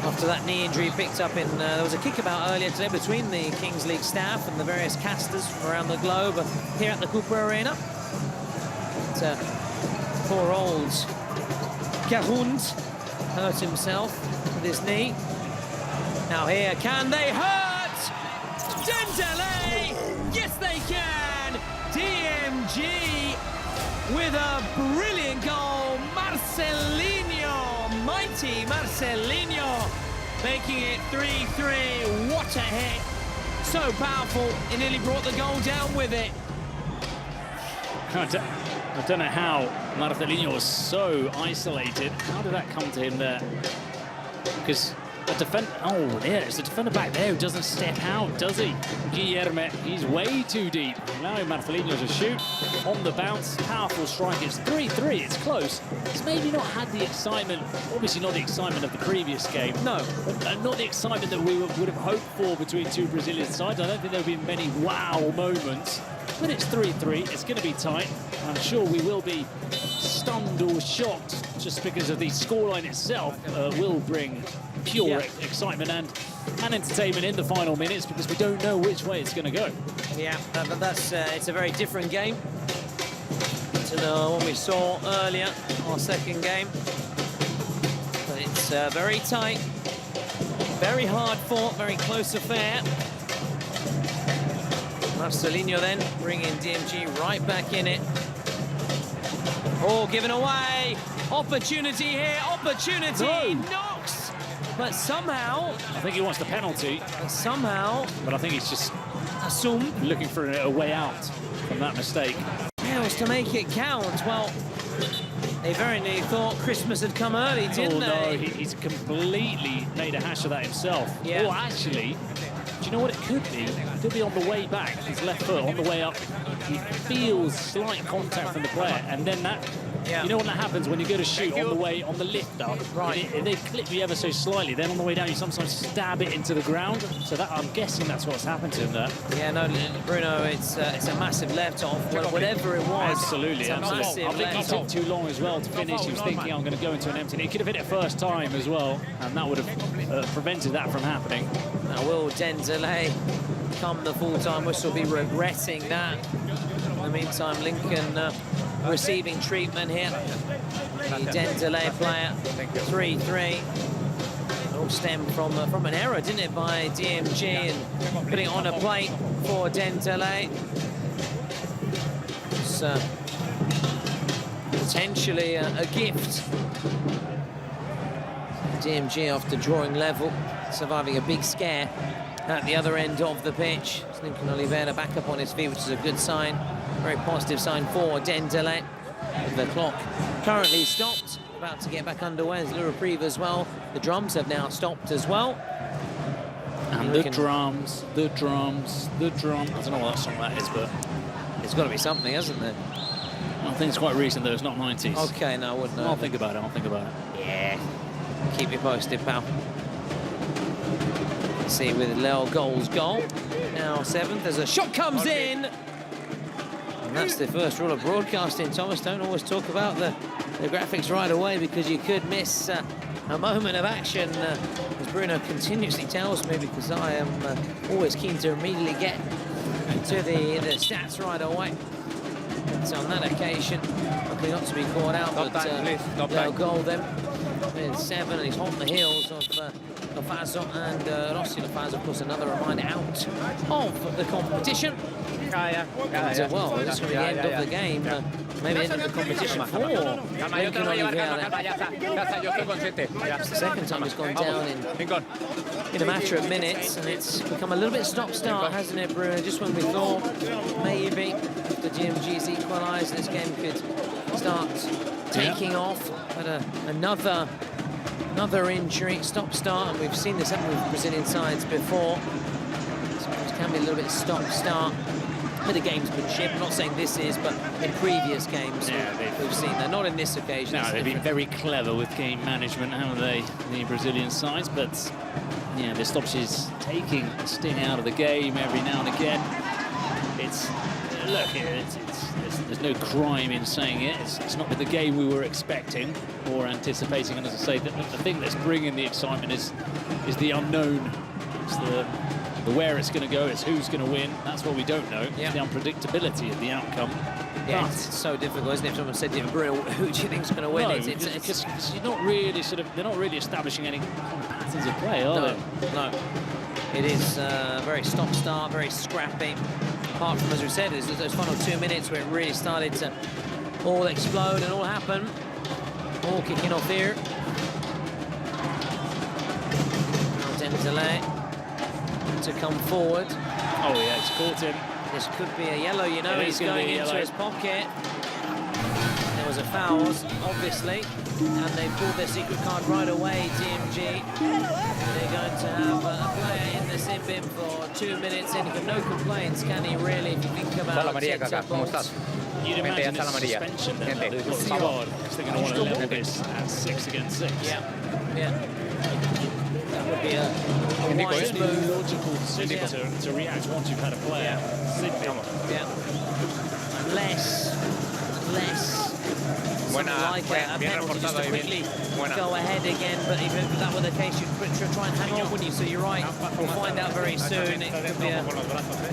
After that knee injury picked up in... there was a kickabout earlier today between the Kings League staff and the various casters from around the globe here at the Cooper Arena. But, poor old Garund hurt himself with his knee. Now here, can they hurt? Dendele! Yes, they can! DMG with a brilliant goal. Marcelinho, mighty Marcelinho, making it 3-3. What a hit. So powerful, he nearly brought the goal down with it. I don't know how Marcelinho was so isolated. How did that come to him there? Because the defender, it's the defender back there who doesn't step out, does he? Guilherme, he's way too deep. Allowing Marcelinho to shoot on the bounce. Powerful strike. It's 3-3. It's close. It's maybe not had the excitement, obviously not the excitement of the previous game. No. Not the excitement that we would have hoped for between two Brazilian sides. I don't think there have been many wow moments. But it's 3-3. It's going to be tight. I'm sure we will be stunned or shocked just because of the scoreline itself will bring pure excitement and entertainment in the final minutes because we don't know which way it's going to go. Yeah, but that's it's a very different game to the one we saw earlier, our second game. But it's very tight, very hard fought, very close affair. Marcelinho then bringing DMG right back in it. Oh, given away. Opportunity here, opportunity. No. Knocks. But somehow... I think he wants the penalty. But I think he's just looking for a way out from that mistake. Yeah, it was to make it count. Well, they very nearly thought Christmas had come early, didn't they? No, he's completely made a hash of that himself. Yeah. Or actually, do you know what it could be? It could be on the way back, his left foot on the way up. He feels slight contact from the player, and then that... You know when that happens when you go to shoot on the way, on the lift up, right? They clip you ever so slightly. Then on the way down, you sometimes stab it into the ground. So that I'm guessing that's what's happened to him there. Yeah, no, Bruno, it's a massive left off. Whatever it was, absolutely. I think he took too long as well to finish. He was thinking, I'm going to go into an empty net. He could have hit it first time as well, and that would have prevented that from happening. Now will Dendele come the full-time whistle be regretting that? In the meantime, Lincoln receiving treatment here. The Dendele player, 3-3. All stemmed from an error, didn't it, by DMG, and putting it on a plate for Dendele. It's potentially a gift. DMG after drawing level, surviving a big scare at the other end of the pitch. Lincoln Oliveira back up on his feet, which is a good sign. Very positive sign for Dendele. The clock currently stopped, about to get back underway. There's a little reprieve as well. The drums have now stopped as well. And the drums. I don't know what that song that is, but it's got to be something, hasn't there? I think it's quite recent, though. It's not 90s. Okay, no, I wouldn't know. I'll think about it. Yeah. Keep you posted, pal. Let's see with Leo Goal's goal. Now 7th as a shot comes in. And that's the first rule of broadcasting, Thomas. Don't always talk about the graphics right away because you could miss a moment of action, as Bruno continuously tells me, because I am always keen to immediately get to the stats right away. But on that occasion, luckily not to be caught out, but Leo Goal then with 7, and he's hot on the heels of Lofazo and Rossi. Lofazo, of course, another reminder out of the competition. Well, this will be the end of the game. Maybe end of the competition for Lincoln Oliveira. It's the second time he's gone down in a matter of minutes, and it's become a little bit stop-start, hasn't it, Bruno? Just when we thought maybe if the GMG's equalised, this game could start taking off, but another Another injury, stop-start, and we've seen this happen with Brazilian sides before. Sometimes it can be a little bit stop-start. Bit of gamesmanship, I'm not saying this is, but in previous games we've seen that. Not in this occasion. No, they've been very clever with game management, haven't they, the Brazilian sides? But yeah, the stoppages taking a sting out of the game every now and again. It's look, there's no crime in saying it. It's not been the game we were expecting or anticipating. And as I say, the thing that's bringing the excitement is the unknown. It's the where it's going to go, it's who's going to win. That's what we don't know. It's the unpredictability of the outcome. Yeah, it's so difficult, isn't it? If someone said to you, Bruno, who do you think's going to win? No, it's you're not really they're not really establishing any patterns of play, are they? No. It is very stop-start, very scrappy. Apart from, as we said, there's those final 2 minutes where it really started to all explode and all happen. All kicking off here. Dembélé to come forward. Oh yeah, it's caught him. This could be a yellow, you know, he's going into his pocket. There was a foul, obviously, and they pulled their secret card right away, TMG. They're going to have a player in the sin bin for 2 minutes, and no complaints, can he really, if you think about it? You'd imagine it's suspension then, because they're going to want to level this at 6 against 6. Yeah. That would be a wise move. Logical decision to react once you've had a player. Unless like a penalty just to quickly go ahead again, but even if that were the case, you'd try and hang on, wouldn't you? So you're right, we'll find out very soon. It could be it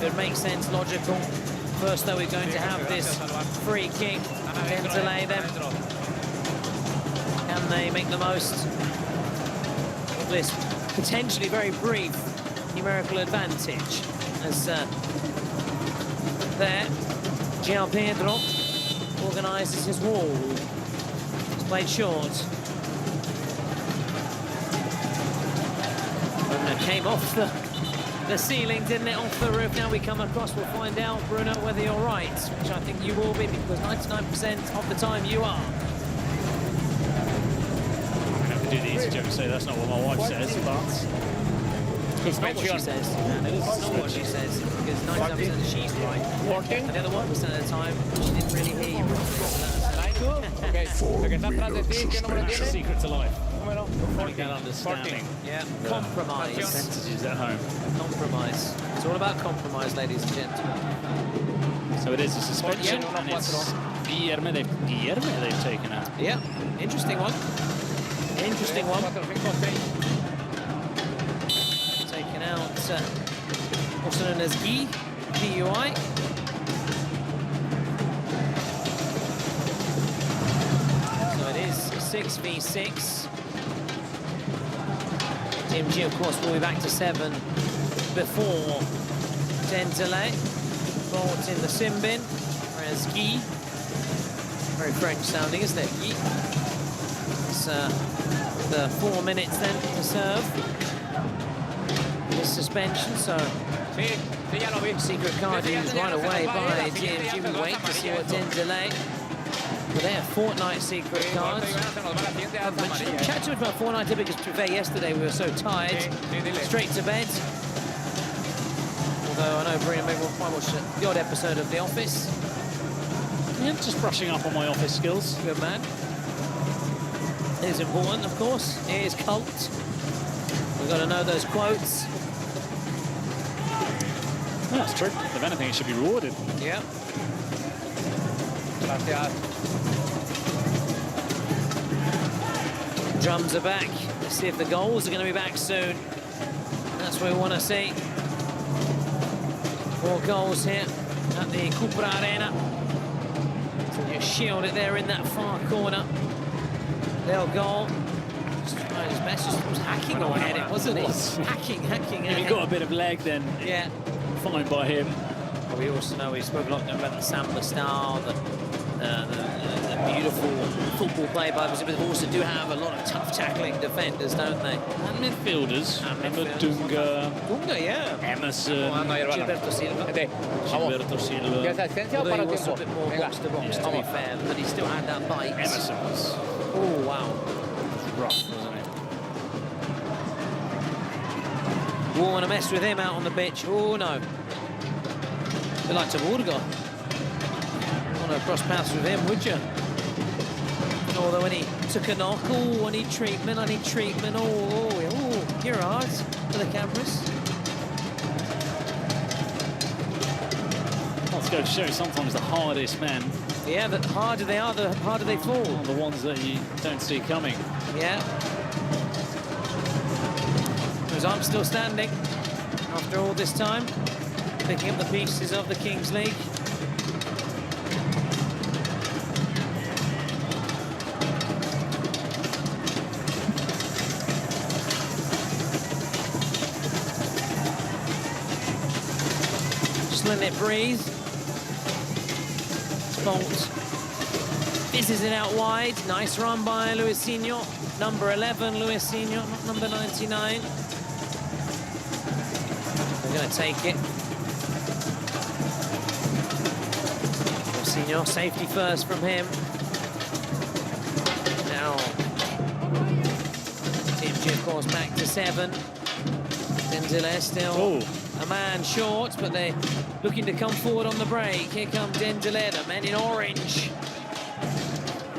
would make sense, logical. First though, we're going to have this free kick, then delay them. Can they make the most of this potentially very brief numerical advantage? As there, Gian Pedro organises his wall. He's played short. And it came off the ceiling, didn't it? Off the roof. Now we come across, we'll find out, Bruno, whether you're right, which I think you will be, because 99% of the time you are. I have to do the easy joke and say that's not what my wife says, but... It's not what she says. It's not what she says, because 99% she's right. And the other 1% of the time, she didn't really hear you. That's the secret to life. That understanding. Yeah, compromise. Percentages at home. Compromise. It's all about compromise, ladies and gentlemen. So it is a suspension, and it's Guilherme they've taken out. Yeah, interesting one. Interesting one. Taken out, also known as Guy, G-U-I. So it is 6v6. Team G, of course, will be back to 7 before Dembélé brought in the sin bin, whereas Guy, very French sounding, isn't it? Guy. It's the 4 minutes then to serve. This suspension, so secret card used right away by TMG. We wait to see what Dembélé. But they have Fortnite secret cards. We didn't chat too much about Fortnite because to be fair, yesterday we were so tired. Straight to bed. Although I know Bruno maybe will quite watch the odd episode of The Office. Yeah, just brushing up on my office skills. Good man. It is important, of course. It is cult. We've got to know those quotes. Yeah, that's true. If anything, it should be rewarded. Yeah. Drums are back. Let's see if the goals are going to be back soon. That's what we want to see. 4 goals here at the Cupra Arena. So you shield it there in that far corner. Their goal. Just trying his best. Just was hacking on it, wasn't he? Hacking. If he got a bit of leg, then yeah, fine by him. Well, we also know we spoke a lot about the Samba style, the beautiful football play by Brazil, but they also do have a lot of tough tackling defenders, don't they? And midfielders. Dunga. Dunga, yeah. Emerson. Gilberto Silva. Although he was a bit more box to box, to be fair, but he still had that bite. Emerson was... Oh, wow. rough, wasn't it? Won't want to mess with him out on the pitch. Oh, no. Bit like Taburgo. Want to cross paths with him, would you? Although when he took a knock, oh, I need treatment, oh, here are it for the cameras. Let's go to show sometimes the hardest men. Yeah, the harder they are, the harder they fall. The ones that you don't see coming. Yeah. His arm's still standing after all this time, picking up the pieces of the Kings League. Just letting it breathe. Bolt fizzes it out wide. Nice run by Luisinho. Number 11, Luisinho, not number 99. We're going to take it. Luisinho, safety first from him. Now, TMG, of course, back to 7. Dendele still a man short, but they're looking to come forward on the break. Here come Dendele, the man in orange.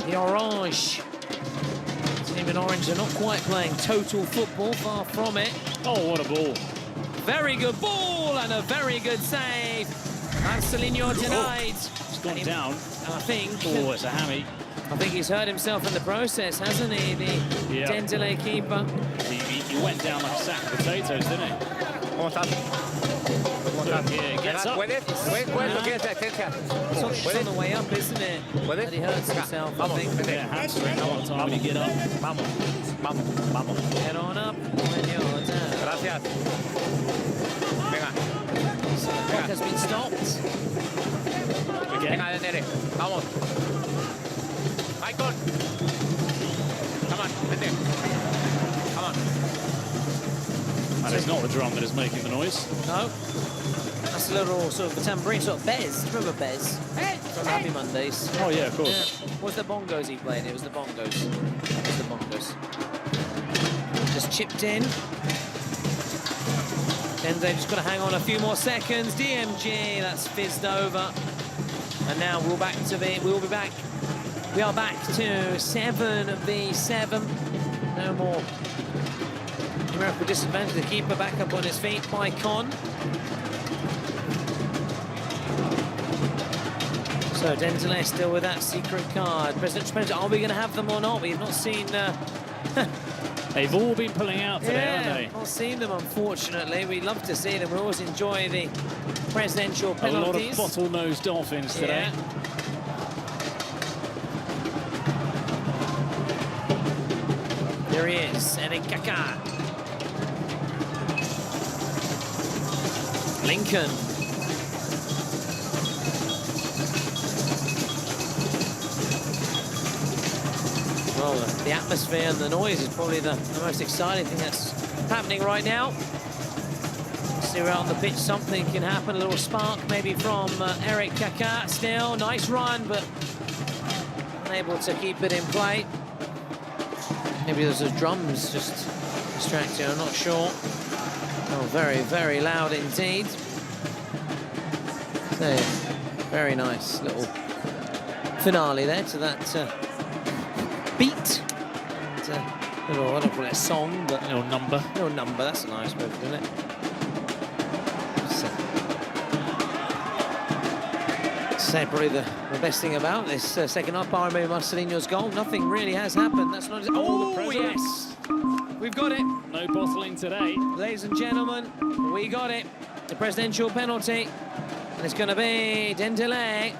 The orange. Team in orange are not quite playing total football, far from it. Oh, what a ball. Very good ball and a very good save. Marcelinho denied. It's gone down. And I think... Oh, it's a hammy. I think he's hurt himself in the process, hasn't he? The Dendele keeper. He went down like a sack of potatoes, didn't he? Yeah, gets up. It's on the way up, isn't it? That he hurts himself, I think. Yeah, hamstring all the time when you get up. Get on up when you're down. So the clock has been stopped. Again. And it's not the drum that is making the noise. No. That's a little sort of tambourine, sort of Bez. Remember Bez? From Happy Mondays. Oh, yeah, of course. Yeah. What was the bongos he played? It was the bongos. It was the bongos. Just chipped in. Then they've just got to hang on a few more seconds. DMG, that's fizzed over. And now we'll be back. We are back to 7v7. No more numerical disadvantage. The keeper back up on his feet by Con. So Dendele still with that secret card. Presidential penalty, are we going to have them or not? We've not seen... They've all been pulling out today, haven't they? Not seen them, unfortunately. We love to see them. We always enjoy the presidential penalties. A lot of bottlenose dolphins today. Yeah. There he is, Eric Kaka. Lincoln. Well, the atmosphere and the noise is probably the most exciting thing that's happening right now. See around the pitch, something can happen. A little spark maybe from Eric Kaka. Still, nice run, but unable to keep it in play. Maybe there's the drums just distracting, I'm not sure. Oh, very, very loud indeed. So, very nice little finale there to that beat. Little, I don't call it a song, but... Little number. Little number, that's a nice move, isn't it? So probably the best thing about this second half, bar maybe Marcelinho's goal, nothing really has happened. That's not... Oh, yes! We've got it. No bottling today. Ladies and gentlemen, we got it. The presidential penalty. And it's going to be Dendele.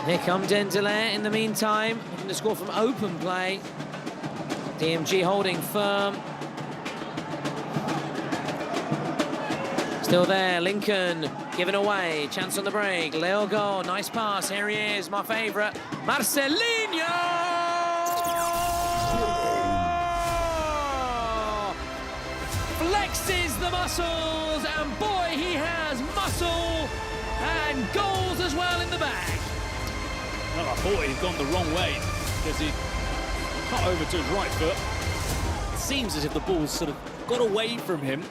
Here come Dendele in the meantime. Looking to score from open play. DMG holding firm. Still there, Lincoln giving away. Chance on the break. Leo goal, nice pass. Here he is, my favourite, Marcelinho! Flexes the muscles, and boy, he has muscle and goals as well in the bag. Well, I thought he'd gone the wrong way because he cut over to his right foot, seems as if the ball's sort of got away from him,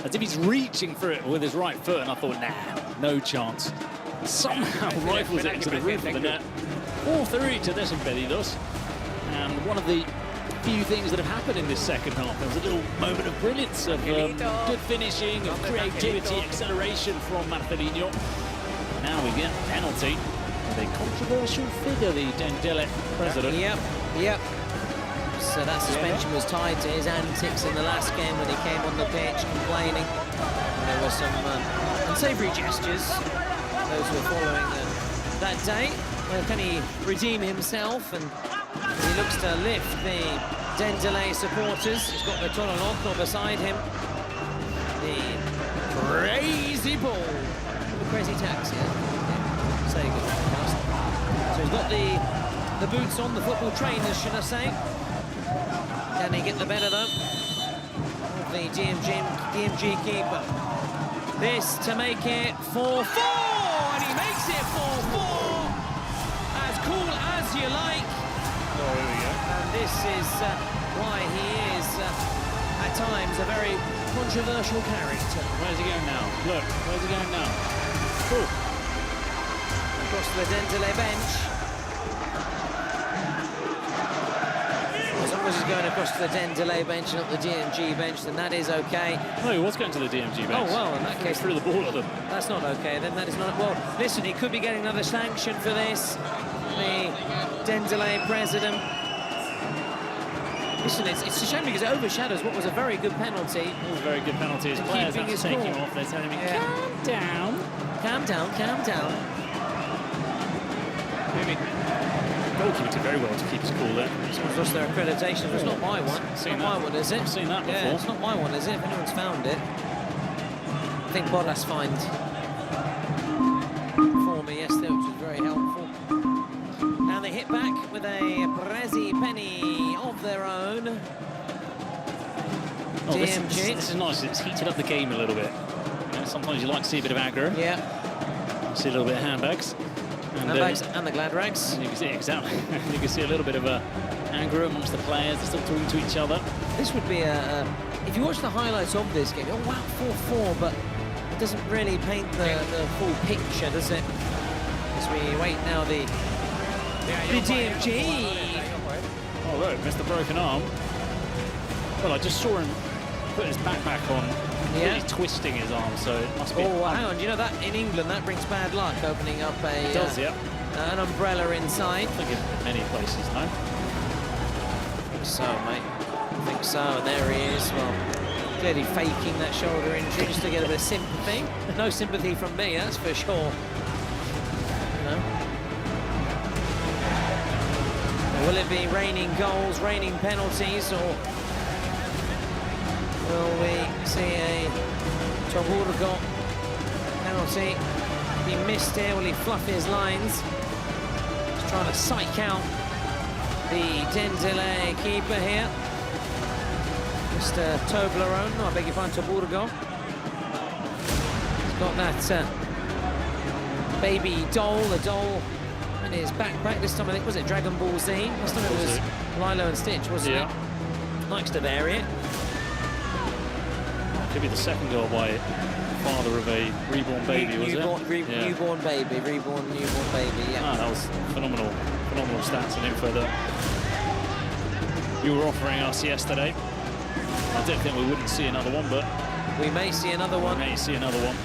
as if he's reaching for it with his right foot, and I thought, nah, no chance. Somehow rifles it into the roof of the net. 4-3 to desimpedidos. And one of the few things that have happened in this second half, there was a little moment of brilliance, of good finishing, of creativity, acceleration from Marcelinho. Now we get a penalty with a controversial figure, the Dendele president. Yep. So that suspension was tied to his antics in the last game when he came on the pitch complaining. And there were some unsavoury gestures, those who were following that day. Well, can he redeem himself? And as he looks to lift the Dendele supporters, he's got the Tololonco beside him. The crazy ball. The crazy tax, yeah. Say good. So he's got the boots on, the football trainers, should I say. Can he get the better, though, of the DMG keeper? This to make it 4-4, and he makes it 4-4. As cool as you like. Oh, here we go. And this is why he is, at times, a very controversial character. Where's he going now? Look, where's he going now? Ooh. Across to the Dendele bench. As long as he's going across to the Dendele bench, not the DMG bench, then that is okay. No, he was going to the DMG bench. Oh, well, in that case... threw the ball at them. That's not okay, then that is not... Well, listen, he could be getting another sanction for this. The Dendele president. Listen, it's a shame because it overshadows what was a very good penalty. It was a very good penalty. His players have to take him off. They're telling him, calm down. Calm down, calm down. Maybe. Goalkeeper did very well to keep his cool there. Someone's lost their accreditation. It's not my one. It's not my one, is it? I've seen that before. Yeah, it's not my one, is it? If anyone's found it. I think Bodas find for me yesterday, which was very helpful. Now they hit back with a Brezzi penny of their own. Oh, DMG. this is nice. It's heated up the game a little bit. You know, sometimes you like to see a bit of aggro. Yeah. See a little bit of handbags. Handbags and the glad rags. You can see exactly. You can see a little bit of anger amongst the players. They're still talking to each other. This would be if you watch the highlights of this game, oh wow, 4-4, but it doesn't really paint the full picture, does it? As we wait now, the DMG. Oh look, missed the broken arm. Well, I just saw him put his backpack on, really twisting his arm, so it must be... Oh, hang on, do you know that in England, that brings bad luck, opening up It does, yeah. An umbrella inside. I think in many places, no? I think so, mate. I think so, and there he is. Well, clearly faking that shoulder injury just to get a bit of sympathy. No sympathy from me, that's for sure. No. Will it be raining goals, raining penalties, or will we see a Toburgo penalty? He missed here, will he fluff his lines? He's trying to psych out the Dendele keeper here. Mr. Toblerone, no, I beg your pardon, Toburgo. He's got that baby doll, the doll in his backpack. This time I think, was it Dragon Ball Z? Last time it was Lilo and Stitch, wasn't it? Likes to vary it. Could be the second goal by father of a reborn baby, was it? Newborn baby, reborn newborn baby, yeah. Ah, that was phenomenal stats and info that you were offering us yesterday. I don't think we wouldn't see another one, but... we may see another one. We may see another one.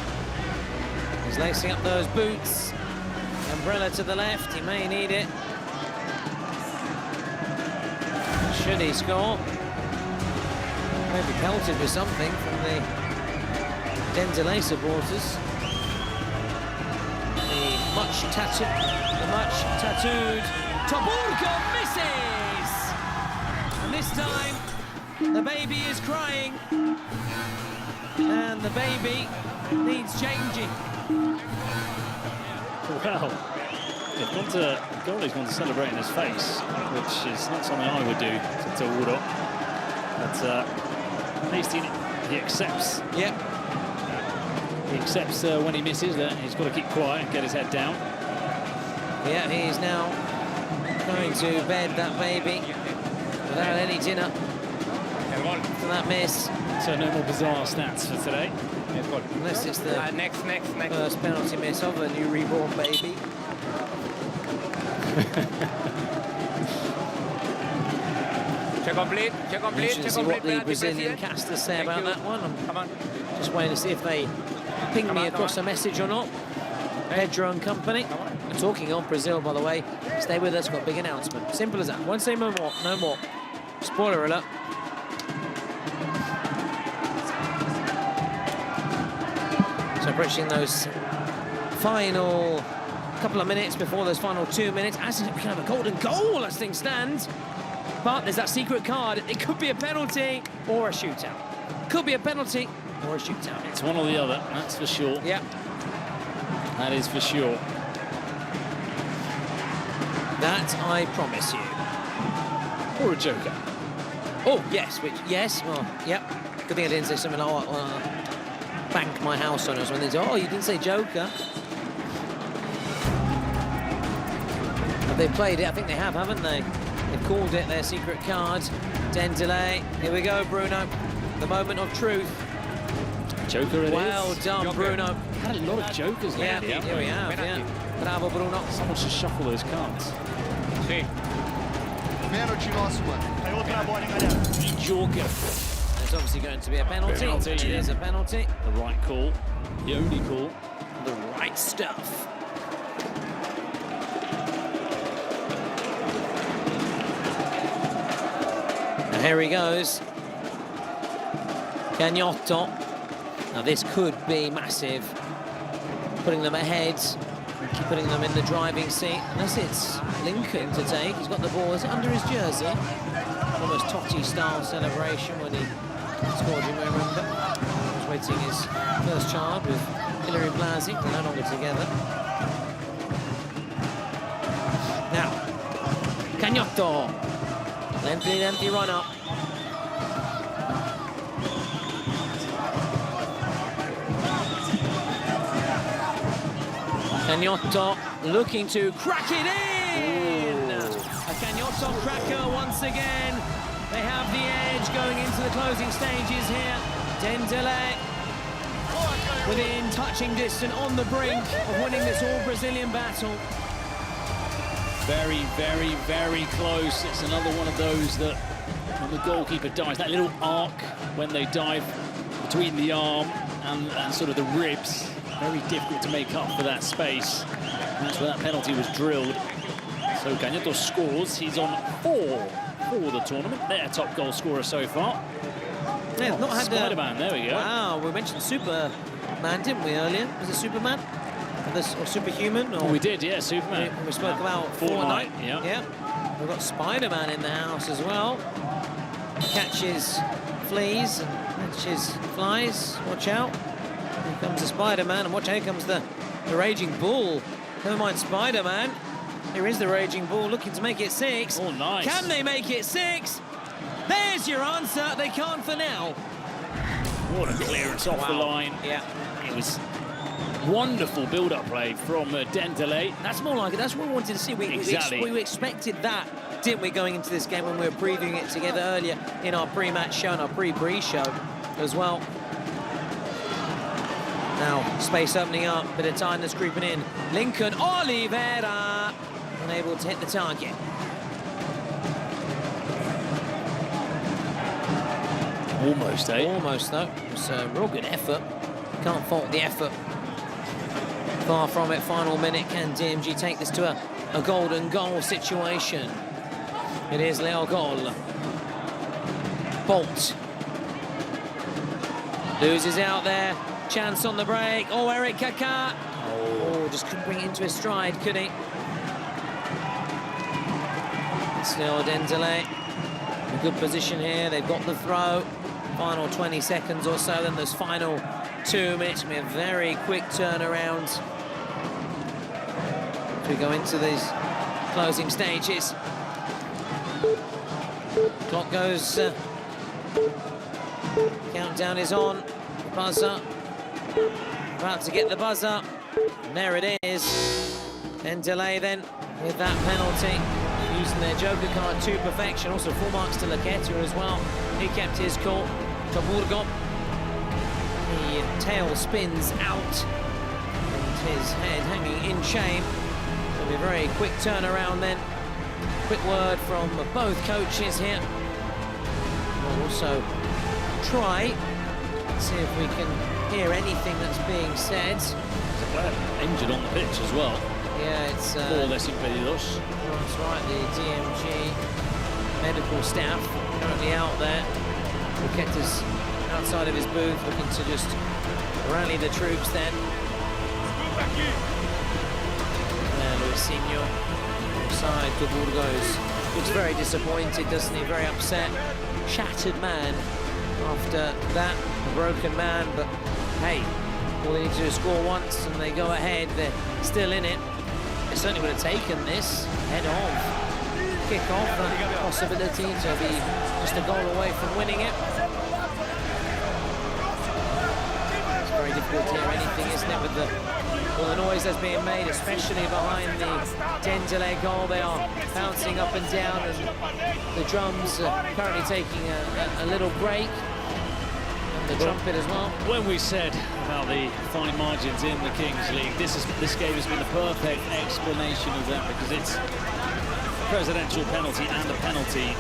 He's lacing up those boots. Umbrella to the left, he may need it. Should he score? Maybe pelted with something from the Dendele supporters. The much tattooed Toburgo misses! And this time, the baby is crying. And the baby needs changing. Well, goalie's gone to celebrate in his face, which is not something I would do to Woodop. But at least he accepts. Yep. He accepts when he misses that he's got to keep quiet and get his head down. Yeah, he's now going to bed that baby without any dinner. for that miss. So no more bizarre stats for today. Unless it's the Next. first penalty miss of a new reborn baby. Check complete. Interesting to see what the Brazilian casters say about that one. I'm just waiting to see if they ping me across a message or not. Pedro and company. We're talking on Brazil, by the way. Stay with us, got a big announcement. Simple as that. Won't say no more. No more. Spoiler alert. So approaching those final couple of minutes before those final 2 minutes. As it became a golden goal as things stand. But there's that secret card. It could be a penalty or a shootout. Could be a penalty or a shootout. It's one or the other, that's for sure. Yeah. That is for sure. That I promise you. Or a joker. Oh, yes, yes, well, yep. Good thing I didn't say something like, bank my house on us when they say, oh, you didn't say joker. Have they played it? I think they have, haven't they? They've called it their secret card. Dendele. Here we go, Bruno. The moment of truth. Joker it is. Well done, Bruno. Had a lot of jokers Yeah, there. here we have, yeah. Bravo, Bruno. Someone should shuffle those cards. Pênalti nosso, mano. Aí outra bola, hein, galera. Joker. It's obviously going to be a penalty. Penalty, It yeah. is a penalty. The right call. The only call. The right stuff. And here he goes. Cagnotto. Now this could be massive. Putting them ahead. Putting them in the driving seat. Unless it's Lincoln to take. He's got the ball. Is it under his jersey? Almost Totti-style celebration when he scored, you may remember. He was waiting his first child with Hilary Blasi. They're no longer together. Now, Cagnotto. Lengthy run up. Cagnotto looking to crack it in! A Cagnotto cracker once again. They have the edge going into the closing stages here. Dendele within touching distance on the brink of winning this all-Brazilian battle. Very, very, very close. It's another one of those that when the goalkeeper dives, that little arc when they dive between the arm and sort of the ribs, very difficult to make up for that space. And that's where that penalty was drilled. So Cagnotto scores. He's on 4 for the tournament. Their top goal scorer so far. Yeah, not had Spider-Man, there we go. Wow, we mentioned Superman, didn't we, earlier? Was it Superman? Or Superhuman? Or We did, yeah, Superman. We spoke about Fortnite, Fortnite. yeah. We've got Spider-Man in the house as well. Catches fleas and catches flies. Watch out. Here comes the Spider-Man, and watch out, here comes the Raging Bull. Never mind Spider-Man. Here is the Raging Bull looking to make it 6. Oh, nice. Can they make it 6? There's your answer. They can't for now. What a clearance off the line. Yeah. It was wonderful build-up play from Dendele. That's more like it. That's what we wanted to see. We expected that, didn't we, going into this game when we were previewing it together earlier in our pre-match show and our pre-pre show as well. Now, space opening up, bit of tiredness creeping in. Lincoln Oliveira unable to hit the target. Almost, eh? Almost, though. It was a real good effort. Can't fault the effort. Far from it, final minute. Can DMG take this to a golden goal situation? It is Leo Goal. Bolt. Loses out there. Chance on the break. Oh, Eric Kaká. Oh, just couldn't bring it into his stride, could he? Still Dendele. A good position here. They've got the throw. Final 20 seconds or so. Then those final 2 minutes. Going to be a very quick turnaround as we go into these closing stages. Clock goes. Countdown is on. Buzzer. About to get the buzzer. And there it is. Dendele then with that penalty. Using their joker card to perfection. Also 4 marks to Laqueta as well. He kept his cool. Taburgo. The tail spins out. And his head hanging in shame. It'll be a very quick turnaround then. Quick word from both coaches here. We'll also try, see if we can hear anything that's being said. There's a player injured on the pitch as well. Yeah, it's... For Desimpedidos. That's right, the DMG medical staff currently out there. He kept us outside of his booth, looking to just rally the troops then. There, Luisinho, side to Burgos. Looks very disappointed, doesn't he? Very upset. Shattered man after that, a broken man, but hey, all they need to do is score once and they go ahead. They're still in it. They certainly would have taken this head on. Kick off, that possibility to be just a goal away from winning it. It's very difficult to hear anything, isn't it, with all the noise that's being made, especially behind the Dendele goal. They are bouncing up and down, and the drums are currently taking a little break. And the trumpet as well. When we said about the fine margins in the Kings League, this game has been the perfect explanation of that, because it's a presidential penalty and a penalty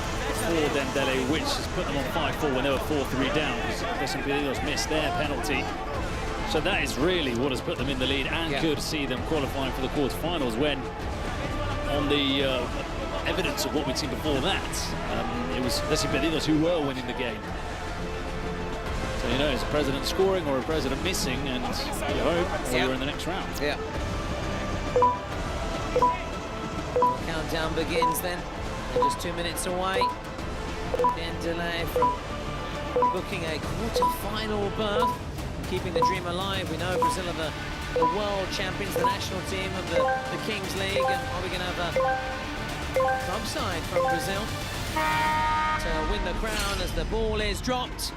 for Dendele, which has put them on 5-4 when they were 4-3 down, because Desimpedidos missed their penalty. So that is really what has put them in the lead and could see them qualifying for the quarterfinals, when on the evidence of what we'd seen before that, it was Desimpedidos who were winning the game. So, you know, it's a president scoring or a president missing, and you hope we're in the next round. Yeah. Countdown begins then. They're just 2 minutes away. Dendele from booking a quarter-final berth, keeping the dream alive. We know Brazil are the world champions, the national team of the Kings League, and are we going to have a club side from Brazil to win the crown as the ball is dropped?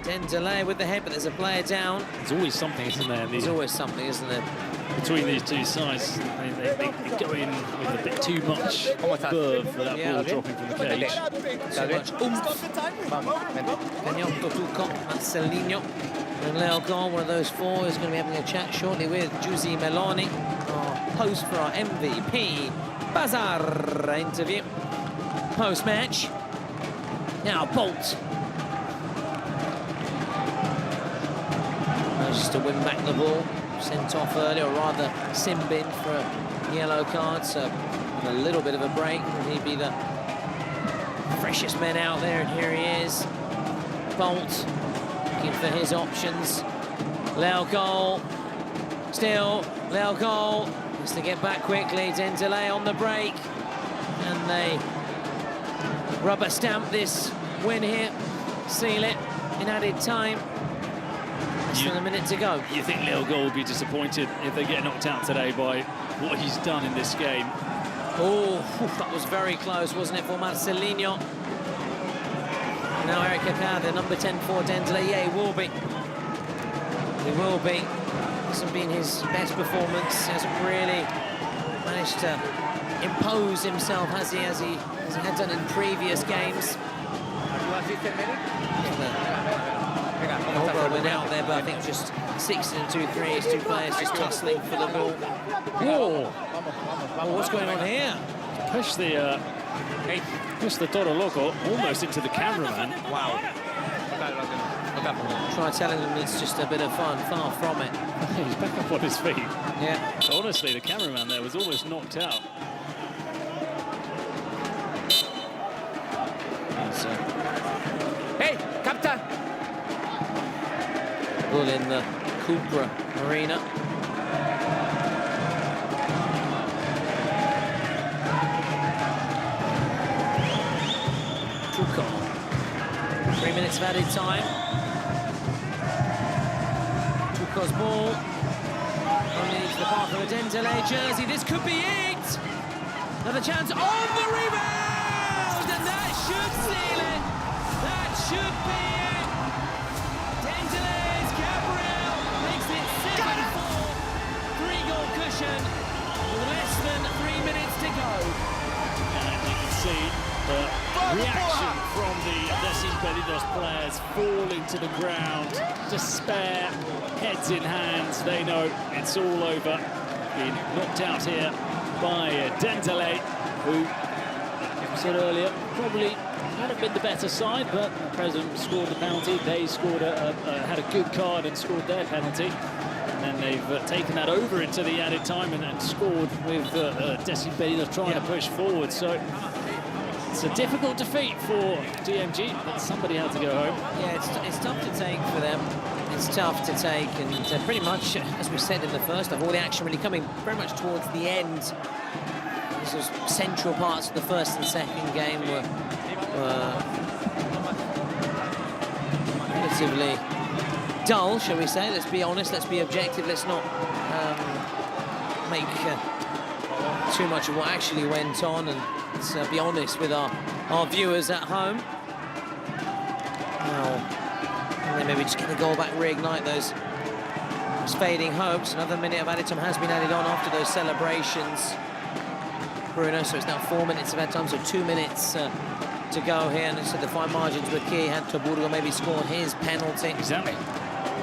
Dendele with the head, but there's a player down. There's always something, isn't there? There's always something, isn't there? Between these two sides, they go in with a bit too much verve for that ball dropping from the cage. So much oomph. Cagnotto, Tuco, Marcelinho, and Leo Gol, one of those four, is going to be having a chat shortly with Giusy Meloni, our host for our MVP Bazaar interview. Post-match. Now Bolt. Just to win back the ball. Sent off earlier, or rather sin-bin for a yellow card, so a little bit of a break. Will he be the freshest man out there? And here he is. Bolt looking for his options. Leo Gol. Still, Leo Gol has to get back quickly. Dendele on the break. And they rubber stamp this win here. Seal it in added time. Less than a minute to go. You think Leo Gol will be disappointed if they get knocked out today by what he's done in this game? Oh, that was very close, wasn't it, for Marcelinho? Now Eric Capar, the number 10 for Dendele. Yeah, he will be. He will be. Hasn't been his best performance. He hasn't really managed to impose himself, has he, as he had done in previous games. Although went out there, but I think just 6 and 2 threes, two players just tussling for the ball. Whoa! Oh, what's going on here? Push the Toro Loco almost into the cameraman. Wow. Try telling them it's just a bit of fun, far from it. He's back up on his feet. Yeah. Honestly, the cameraman there was almost knocked out. Hey, Captain! Bull in the Cupra Arena. Tuco. 3 minutes of added time. Tuco's ball. Only into the path of a Dendele jersey. This could be it! Another chance on the rebound! And that should seal it! That should be it! Dendele's Gabriel makes it 7-4. 3-goal cushion with less than 3 minutes to go. And you can see the reaction from the Desimpedidos Santos players falling to the ground, despair, heads in hands. They know it's all over. Been knocked out here by Dendele, who, as I said earlier, probably hadn't been the better side, but the President scored the penalty. They scored had a good card and scored their penalty. And then they've taken that over into the added time and scored with Desi Belina trying to push forward. So it's a difficult defeat for DMG, but somebody had to go home. Yeah, it's tough to take for them. It's tough to take, and pretty much, as we said in the first half, all the action really coming very much towards the end. Those central parts of the first and second game were relatively dull, shall we say. Let's be honest, let's be objective, let's not make too much of what actually went on, and let's be honest with our viewers at home. Now, and then maybe just get the goal back, reignite those fading hopes. Another minute of added time has been added on after those celebrations, Bruno, so it's now 4 minutes of added time, so 2 minutes to go here. And so the fine margins were key. Had Toburgo maybe scored his penalty, Exactly.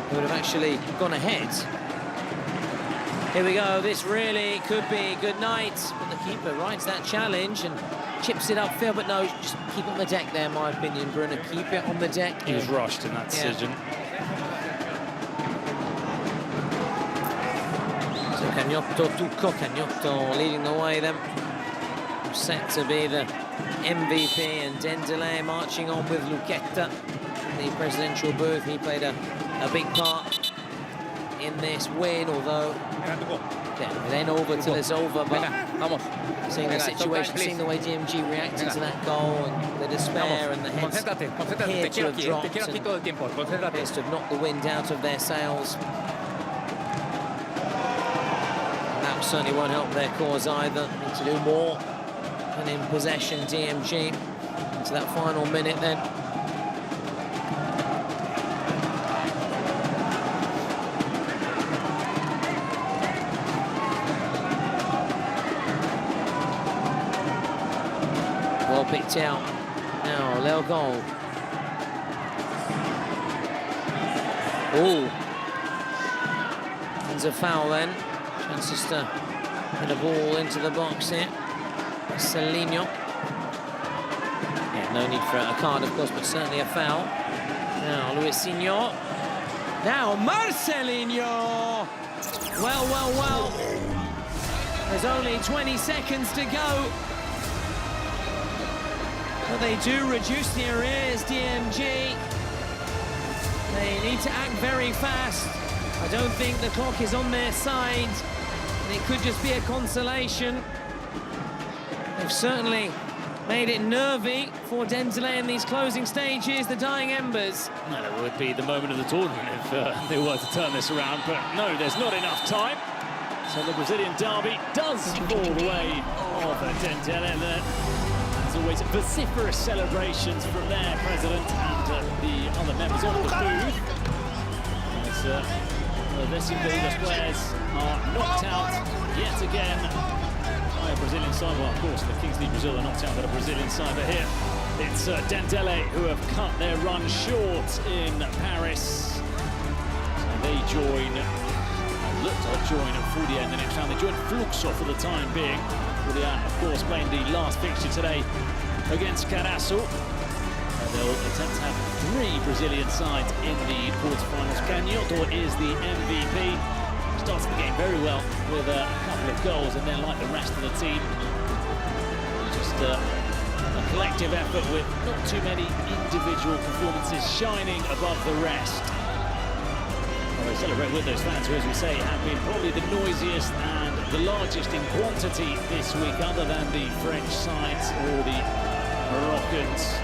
he would have actually gone ahead. Here we go, this really could be good night. But the keeper rides that challenge and chips it upfield, but no, just keep it on the deck there, in my opinion, Bruno. Keep it on the deck. He was rushed in that decision. So Cagnotto, Tucco, Cagnotto leading the way then. Set to be the MVP, and Dendele marching on with Luquetta in the presidential booth. He played a big part in this win, although then over till it's over, but seeing the situation, seeing the way DMG reacted to that goal and the despair and the heads appear to have dropped and appears to have knocked the wind out of their sails. And that certainly won't help their cause either. Need to do more than in possession, DMG, into that final minute then. Well picked out. Now, Leo goal. Oh. There's a foul then. Chances to get a ball into the box here. Celinho. Yeah, no need for a card, of course, but certainly a foul. Now, Luisinho. Now, Marcelinho. Well. There's only 20 seconds to go. But they do reduce the arrears, DMG. They need to act very fast. I don't think the clock is on their side. And it could just be a consolation. They've certainly made it nervy for Dendele in these closing stages, the dying embers. Well, it would be the moment of the tournament if they were to turn this around, but no, there's not enough time. So the Brazilian derby does fall the way of Dendele. There's always vociferous celebrations from their president and the other members of the booth. As the Semifinals players are knocked out yet again by a Brazilian side. Well, of course, the Kings League Brazil are knocked out by a Brazilian side, but here it's Dendele who have cut their run short in Paris. So they join, looked to join Furia in the next round. They joined Fluxo for the time being. Furia, of course, playing the last fixture today against Golazo. They'll attempt to have 3 Brazilian sides in the quarterfinals. Cagnotto is the MVP. Started the game very well with a couple of goals, and then, like the rest of the team, just a collective effort with not too many individual performances shining above the rest. Well, they celebrate with those fans who, as we say, have been probably the noisiest and the largest in quantity this week, other than the French sides or the Moroccans.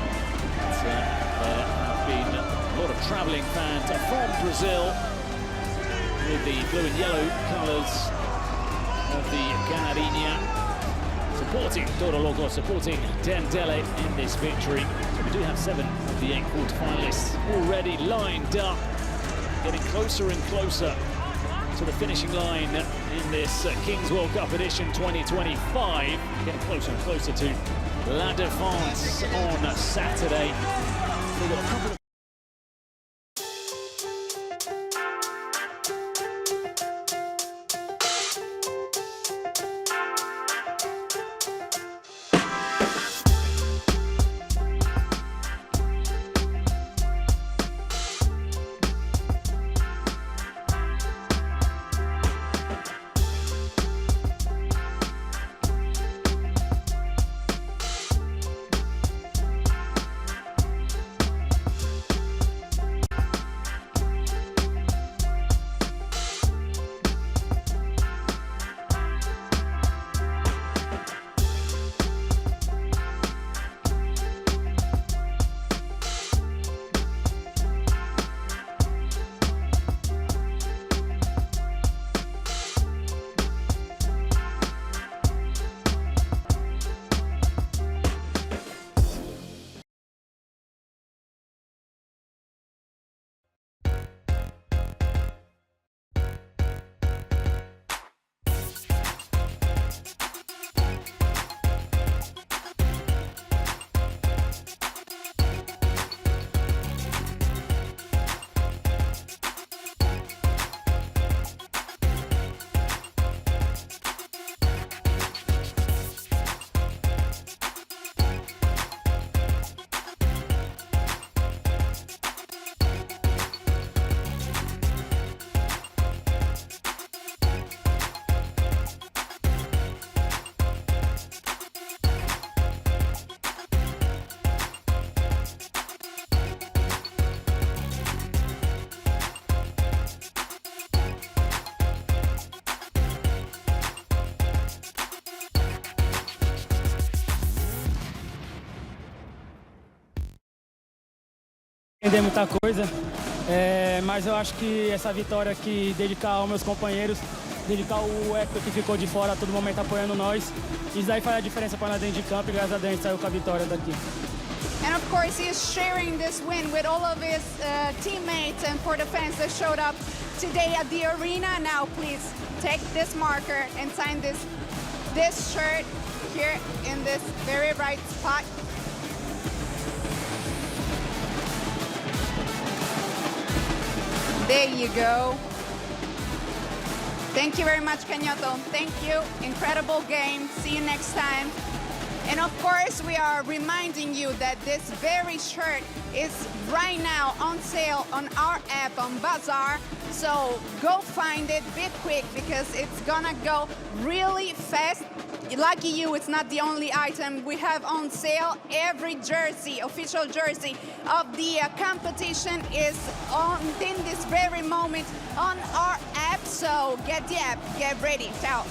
There have been a lot of travelling fans from Brazil with the blue and yellow colours of the Canarinha, supporting Toro Loco, supporting Dendele in this victory. So we do have 7 of the 8 quarterfinalists already lined up, getting closer and closer to the finishing line in this Kings World Cup edition 2025, getting closer and closer to La Défense on Saturday. We've got a couple of entender muita coisa, mas eu acho que essa vitória aqui, dedicar aos meus companheiros, dedicar o Hector que ficou de fora a todo momento apoiando nós, isso daí faz a diferença para nós dentro de campo e graças a Deus a gente saiu com a vitória daqui. And of course, he's sharing this win with all of his teammates and for the fans that showed up today at the arena. Now, please take this marker and sign this shirt here in this very right spot. There you go. Thank you very much, Canhoto. Thank you. Incredible game. See you next time. And of course, we are reminding you that this very shirt is right now on sale on our app on Bazaar. So go find it, be quick, because it's gonna go really fast. Lucky you, it's not the only item we have on sale. Every jersey, official jersey of the competition is on in this very moment on our app. So get the app, get ready. Ciao.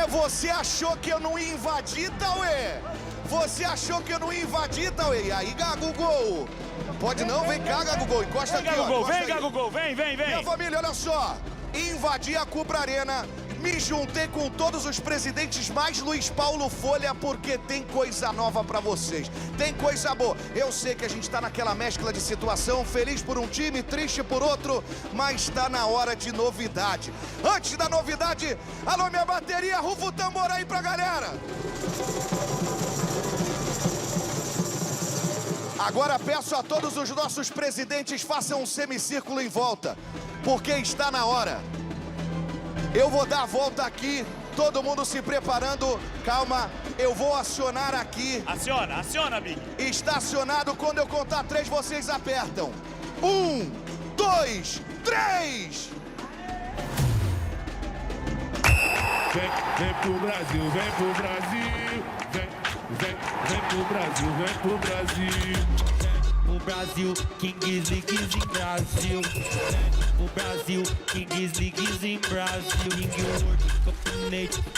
Você achou que eu não ia invadir, Tauê? Você achou que eu não ia invadir, Tauê? E aí, Gagugol? Pode não? Vem cá, Gagugol. Encosta aqui, ó. Vem, Gagugol. Vem. Minha família, olha só. Invadi a Cubra Arena. Me juntei com todos os presidentes, mais Luiz Paulo Folha, porque tem coisa nova pra vocês. Tem coisa boa. Eu sei que a gente tá naquela mescla de situação, feliz por um time, triste por outro, mas tá na hora de novidade. Antes da novidade, alô minha bateria, rufa o tambor aí pra galera. Agora peço a todos os nossos presidentes, façam um semicírculo em volta, porque está na hora. Eu vou dar a volta aqui, todo mundo se preparando. Calma, eu vou acionar aqui. Aciona, Big. Está acionado, quando eu contar 3, vocês apertam. 1, 2, 3! Vem pro Brasil, vem pro Brasil. Vem vem pro Brasil, vem pro Brasil. O Brasil, Kings Leagues em Brasil. O Brasil, Kings Leagues em Brasil. King World, Cup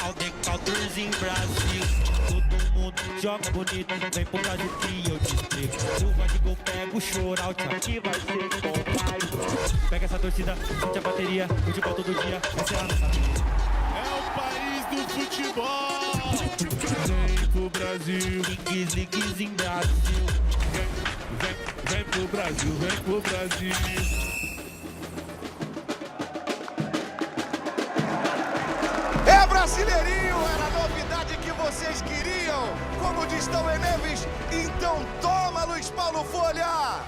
all the counters em Brasil. Todo mundo joga bonito, vem pro Brasil que eu te explico. Chuva de gol, pega o shootout, aqui vai ser com. Pega essa torcida, sente a bateria, futebol todo dia, essa é a nossa vida. É o país do futebol. Vem pro Brasil, Kings Leagues em Brasil. Vem pro Brasil, vem pro Brasil. É Brasileirinho, era a novidade que vocês queriam. Como diz Tauê Neves, então toma, Luiz Paulo Folha.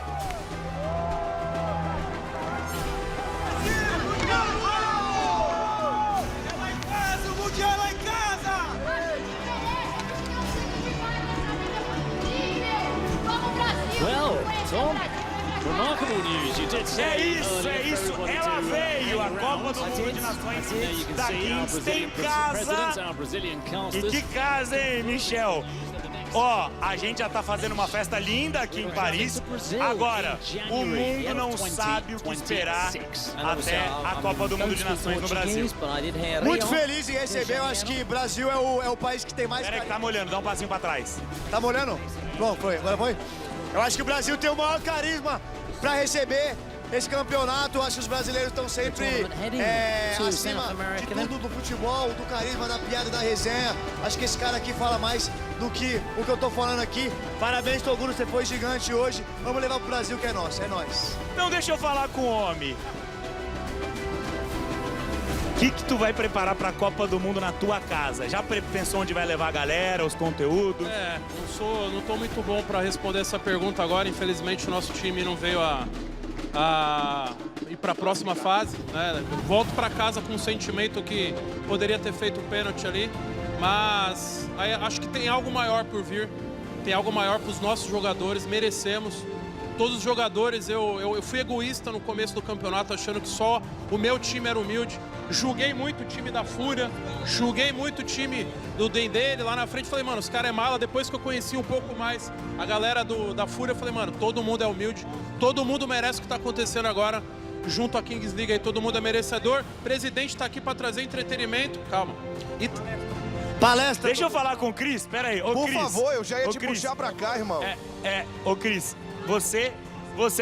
Well, Tom, remarkable news. You did say É isso. Ela veio, a Copa do Mundo de Nações da Kings tem casa. E que casa, hein, Michel? Ó, a gente já tá fazendo uma festa linda aqui em Paris. Agora, o mundo não sabe o que esperar até a Copa do Mundo de Nações no Brasil. Muito feliz em receber, eu acho que o Brasil é o país que tem mais... Peraí que tá molhando, dá um passinho pra trás. Tá molhando? Bom, foi, agora foi. Eu acho que o Brasil tem o maior carisma para receber esse campeonato. Eu acho que os brasileiros estão sempre acima de tudo, do futebol, do carisma, da piada, da resenha. Acho que esse cara aqui fala mais do que o que eu tô falando aqui. Parabéns, Toguro, você foi gigante hoje. Vamos levar pro Brasil que é nosso, é nóis. Então deixa eu falar com o homem. O que tu vai preparar para a Copa do Mundo na tua casa? Já pensou onde vai levar a galera, os conteúdos? Não tô muito bom para responder essa pergunta agora. Infelizmente o nosso time não veio a ir para a próxima fase, né? Volto para casa com um sentimento que poderia ter feito um pênalti ali, mas acho que tem algo maior por vir. Tem algo maior para os nossos jogadores, merecemos. Todos os jogadores, eu fui egoísta no começo do campeonato, achando que só o meu time era humilde. Julguei muito o time da Fúria, julguei muito o time do Dendele lá na frente. Falei, mano, os caras é mala. Depois que eu conheci um pouco mais a galera da Fúria, eu falei, mano, todo mundo é humilde, todo mundo merece o que tá acontecendo agora junto à Kings League aí, todo mundo é merecedor. O presidente tá aqui para trazer entretenimento. Calma. Palestra. Deixa eu falar com o Cris, pera aí. Por favor, eu já ia te puxar pra cá, irmão. Ô Cris, você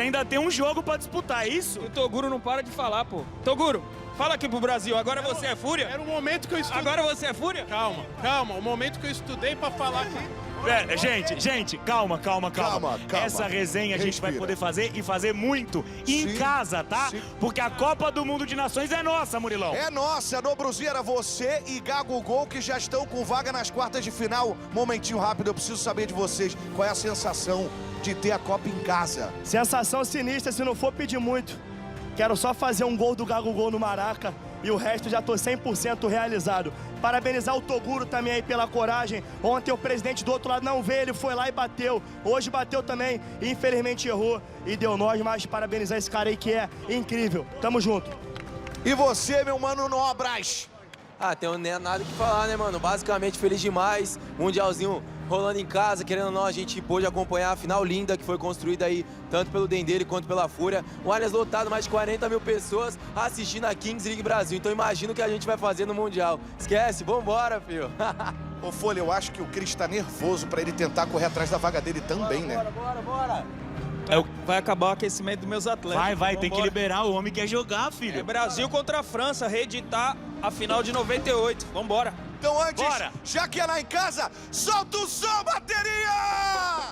ainda tem um jogo pra disputar, é isso? O Toguro não para de falar, pô. Toguro, fala aqui pro Brasil, agora você é Fúria? Era o momento que eu estudei. Agora você é Fúria? Calma, o momento que eu estudei pra falar aqui. Gente, calma. Essa resenha a gente vai poder fazer e fazer muito em casa, tá? Porque a Copa do Mundo de Nações é nossa, Murilão. É nossa, Nobruzeira, você e Gago Gol que já estão com vaga nas quartas de final. Momentinho rápido, eu preciso saber de vocês, qual é a sensação de ter a Copa em casa? Sensação sinistra, se não for pedir muito. Quero só fazer um gol do Gago Gol no Maraca e o resto já tô 100% realizado. Parabenizar o Toguro também aí pela coragem. Ontem o presidente do outro lado não veio, ele foi lá e bateu. Hoje bateu também, infelizmente errou e deu nós, mas parabenizar esse cara aí que é incrível. Tamo junto. E você, meu mano Nobras? Tenho nada que falar, né, mano? Basicamente feliz demais. Mundialzinho rolando em casa, querendo ou não, a gente pôde acompanhar a final linda que foi construída aí, tanto pelo Dendele quanto pela Fúria. O Allianz lotado, mais de 40 mil pessoas assistindo a Kings League Brasil. Então imagina o que a gente vai fazer no Mundial. Esquece, vambora, filho. Ô, Folha, eu acho que o Cris tá nervoso pra ele tentar correr atrás da vaga dele também, né? Bora. Vai acabar o aquecimento dos meus atletas. Vai, tem que liberar, o homem quer jogar, filho. É Brasil contra a França, reeditar a final de 98. Vambora. Então antes, já que é lá em casa, solta o som, bateria!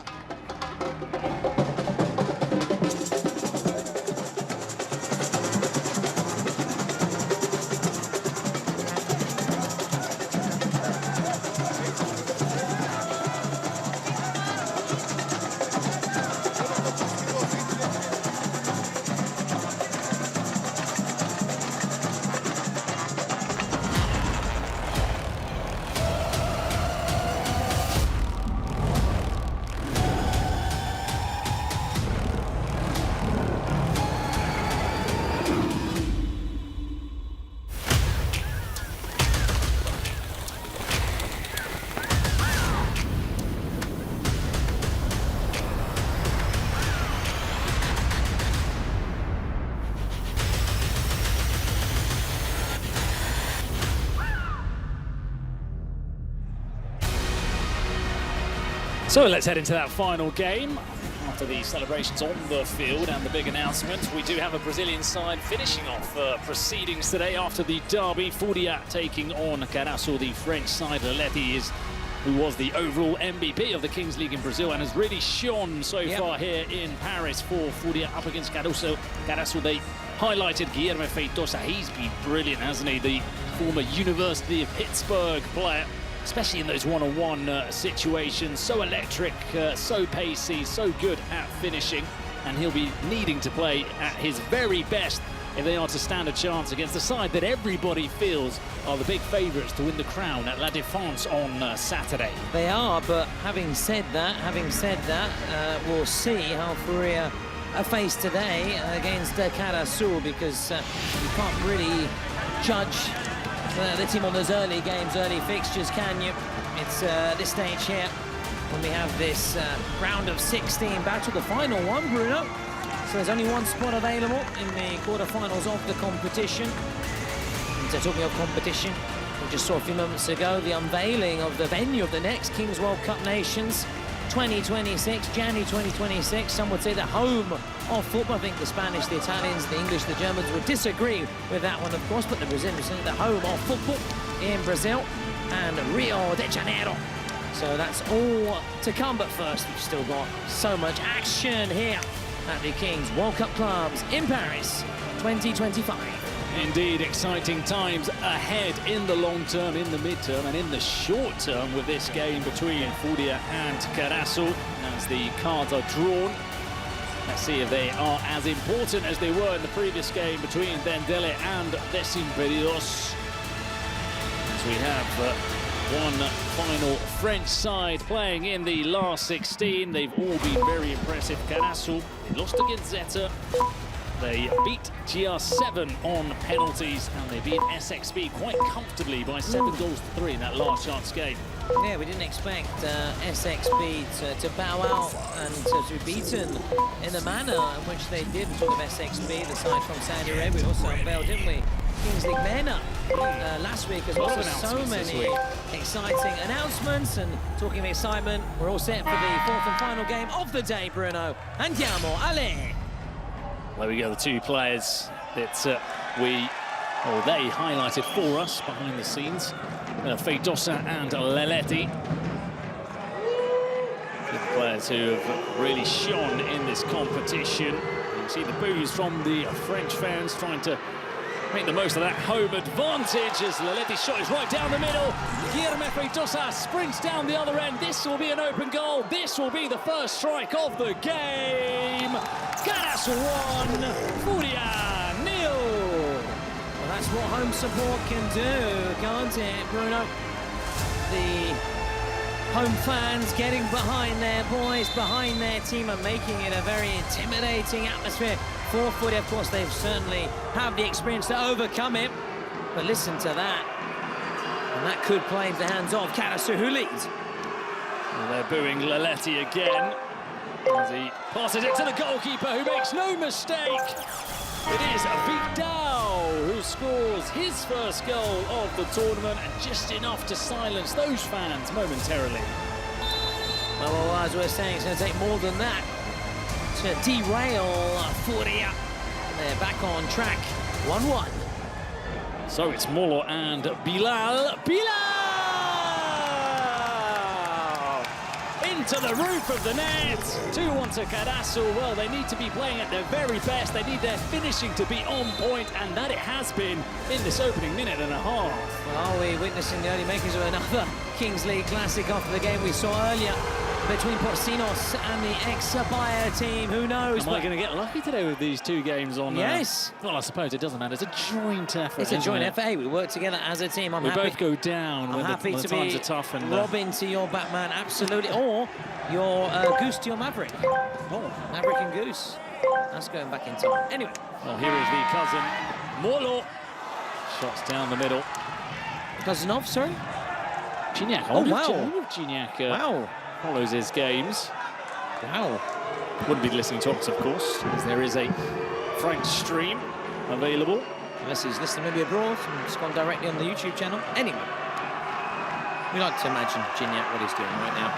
So let's head into that final game. After the celebrations on the field and the big announcement, we do have a Brazilian side finishing off proceedings today after the derby. Fúria taking on Golazo, the French side. Leleti who was the overall MVP of the Kings League in Brazil and has really shone so far here in Paris for Fúria up against Golazo. They highlighted Guilherme Feitosa. He's been brilliant, hasn't he? The former University of Pittsburgh player, especially in those one-on-one situations. So electric, so pacey, so good at finishing. And he'll be needing to play at his very best if they are to stand a chance against the side that everybody feels are the big favourites to win the crown at La Défense on Saturday. They are, but having said that, we'll see how Fúria are faced today against Golazo, because you can't really judge the team on those early games, early fixtures, can you? It's this stage here when we have this round of 16 battle, the final one, Bruno. So there's only one spot available in the quarterfinals of the competition. And talking of competition, we just saw a few moments ago the unveiling of the venue of the next Kings World Cup Nations 2026, January 2026. Some would say the home of football. I think the Spanish, the Italians, the English, the Germans would disagree with that one, of course, but the Brazilians say the home of football in Brazil and Rio de Janeiro. So that's all to come, but first we've still got so much action here at the Kings World Cup Clubs in Paris 2025. Indeed, exciting times ahead in the long term, in the mid-term and in the short term with this game between Fúria and Golazo as the cards are drawn. Let's see if they are as important as they were in the previous game between Dendele and Desimpedidos. As we have one final French side playing in the last 16. They've all been very impressive. Golazo, they lost against Zeta. They beat GR7 on penalties, and they beat SXB quite comfortably by 7-3 in that last chance game. Yeah, we didn't expect SXB to bow out and to be beaten in the manner in which they did. In talk of SXB, the side from Saudi Arabia, we also unveiled, didn't we, Kings League MENA last week as well. So many exciting announcements, and talking of excitement, we're all set for the fourth and final game of the day, Bruno. Andiamo, ale! There we go, the two players that they highlighted for us behind the scenes. Feitosa and Leleti. The players who have really shone in this competition. You can see the boos from the French fans trying to make the most of that home advantage as Leleti's shot is right down the middle. Guilherme Feitosa sprints down the other end. This will be an open goal. This will be the first strike of the game. Golazo 1, Fúria 0. Well, that's what home support can do, can't it, Bruno? The home fans getting behind their boys, behind their team, and making it a very intimidating atmosphere for Fúria. Of course, they've certainly have the experience to overcome it. But listen to that. And that could play into the hands of Golazo, who leads. Well, they're booing Leleti again as he passes it to the goalkeeper, who makes no mistake. It is Vidal who scores his first goal of the tournament, and just enough to silence those fans momentarily. Well, as we're saying, it's going to take more than that to derail Fúria. They're back on track, 1-1. So it's Molo and Bilal. Into the roof of the net. 2-1 to Golazo. Well, they need to be playing at their very best. They need their finishing to be on point, and that it has been in this opening minute and a half. Well, are we witnessing the early makings of another Kings League Classic after the game we saw earlier between Porcinos and the ex-Bayer team? Who knows? Am I going to get lucky today with these two games on? Yes. Well, I suppose it doesn't matter. It's a joint effort. It's a joint effort. Hey, we work together as a team. We both go down when the times are tough. And Robin to your Batman, absolutely. Or your Goose to your Maverick. Oh, Maverick and Goose. That's going back in time. Anyway. Well, here is the cousin, Molo. Shots down the middle. Cousin of, sorry? Gignac. Oh, wow. Gignac. Wow. Follows his games. Wow. Wouldn't be listening to us, of course, as there is a French stream available. Unless he's listening maybe abroad and it's gone directly on the YouTube channel. Anyway, we like to imagine Gignac what he's doing right now.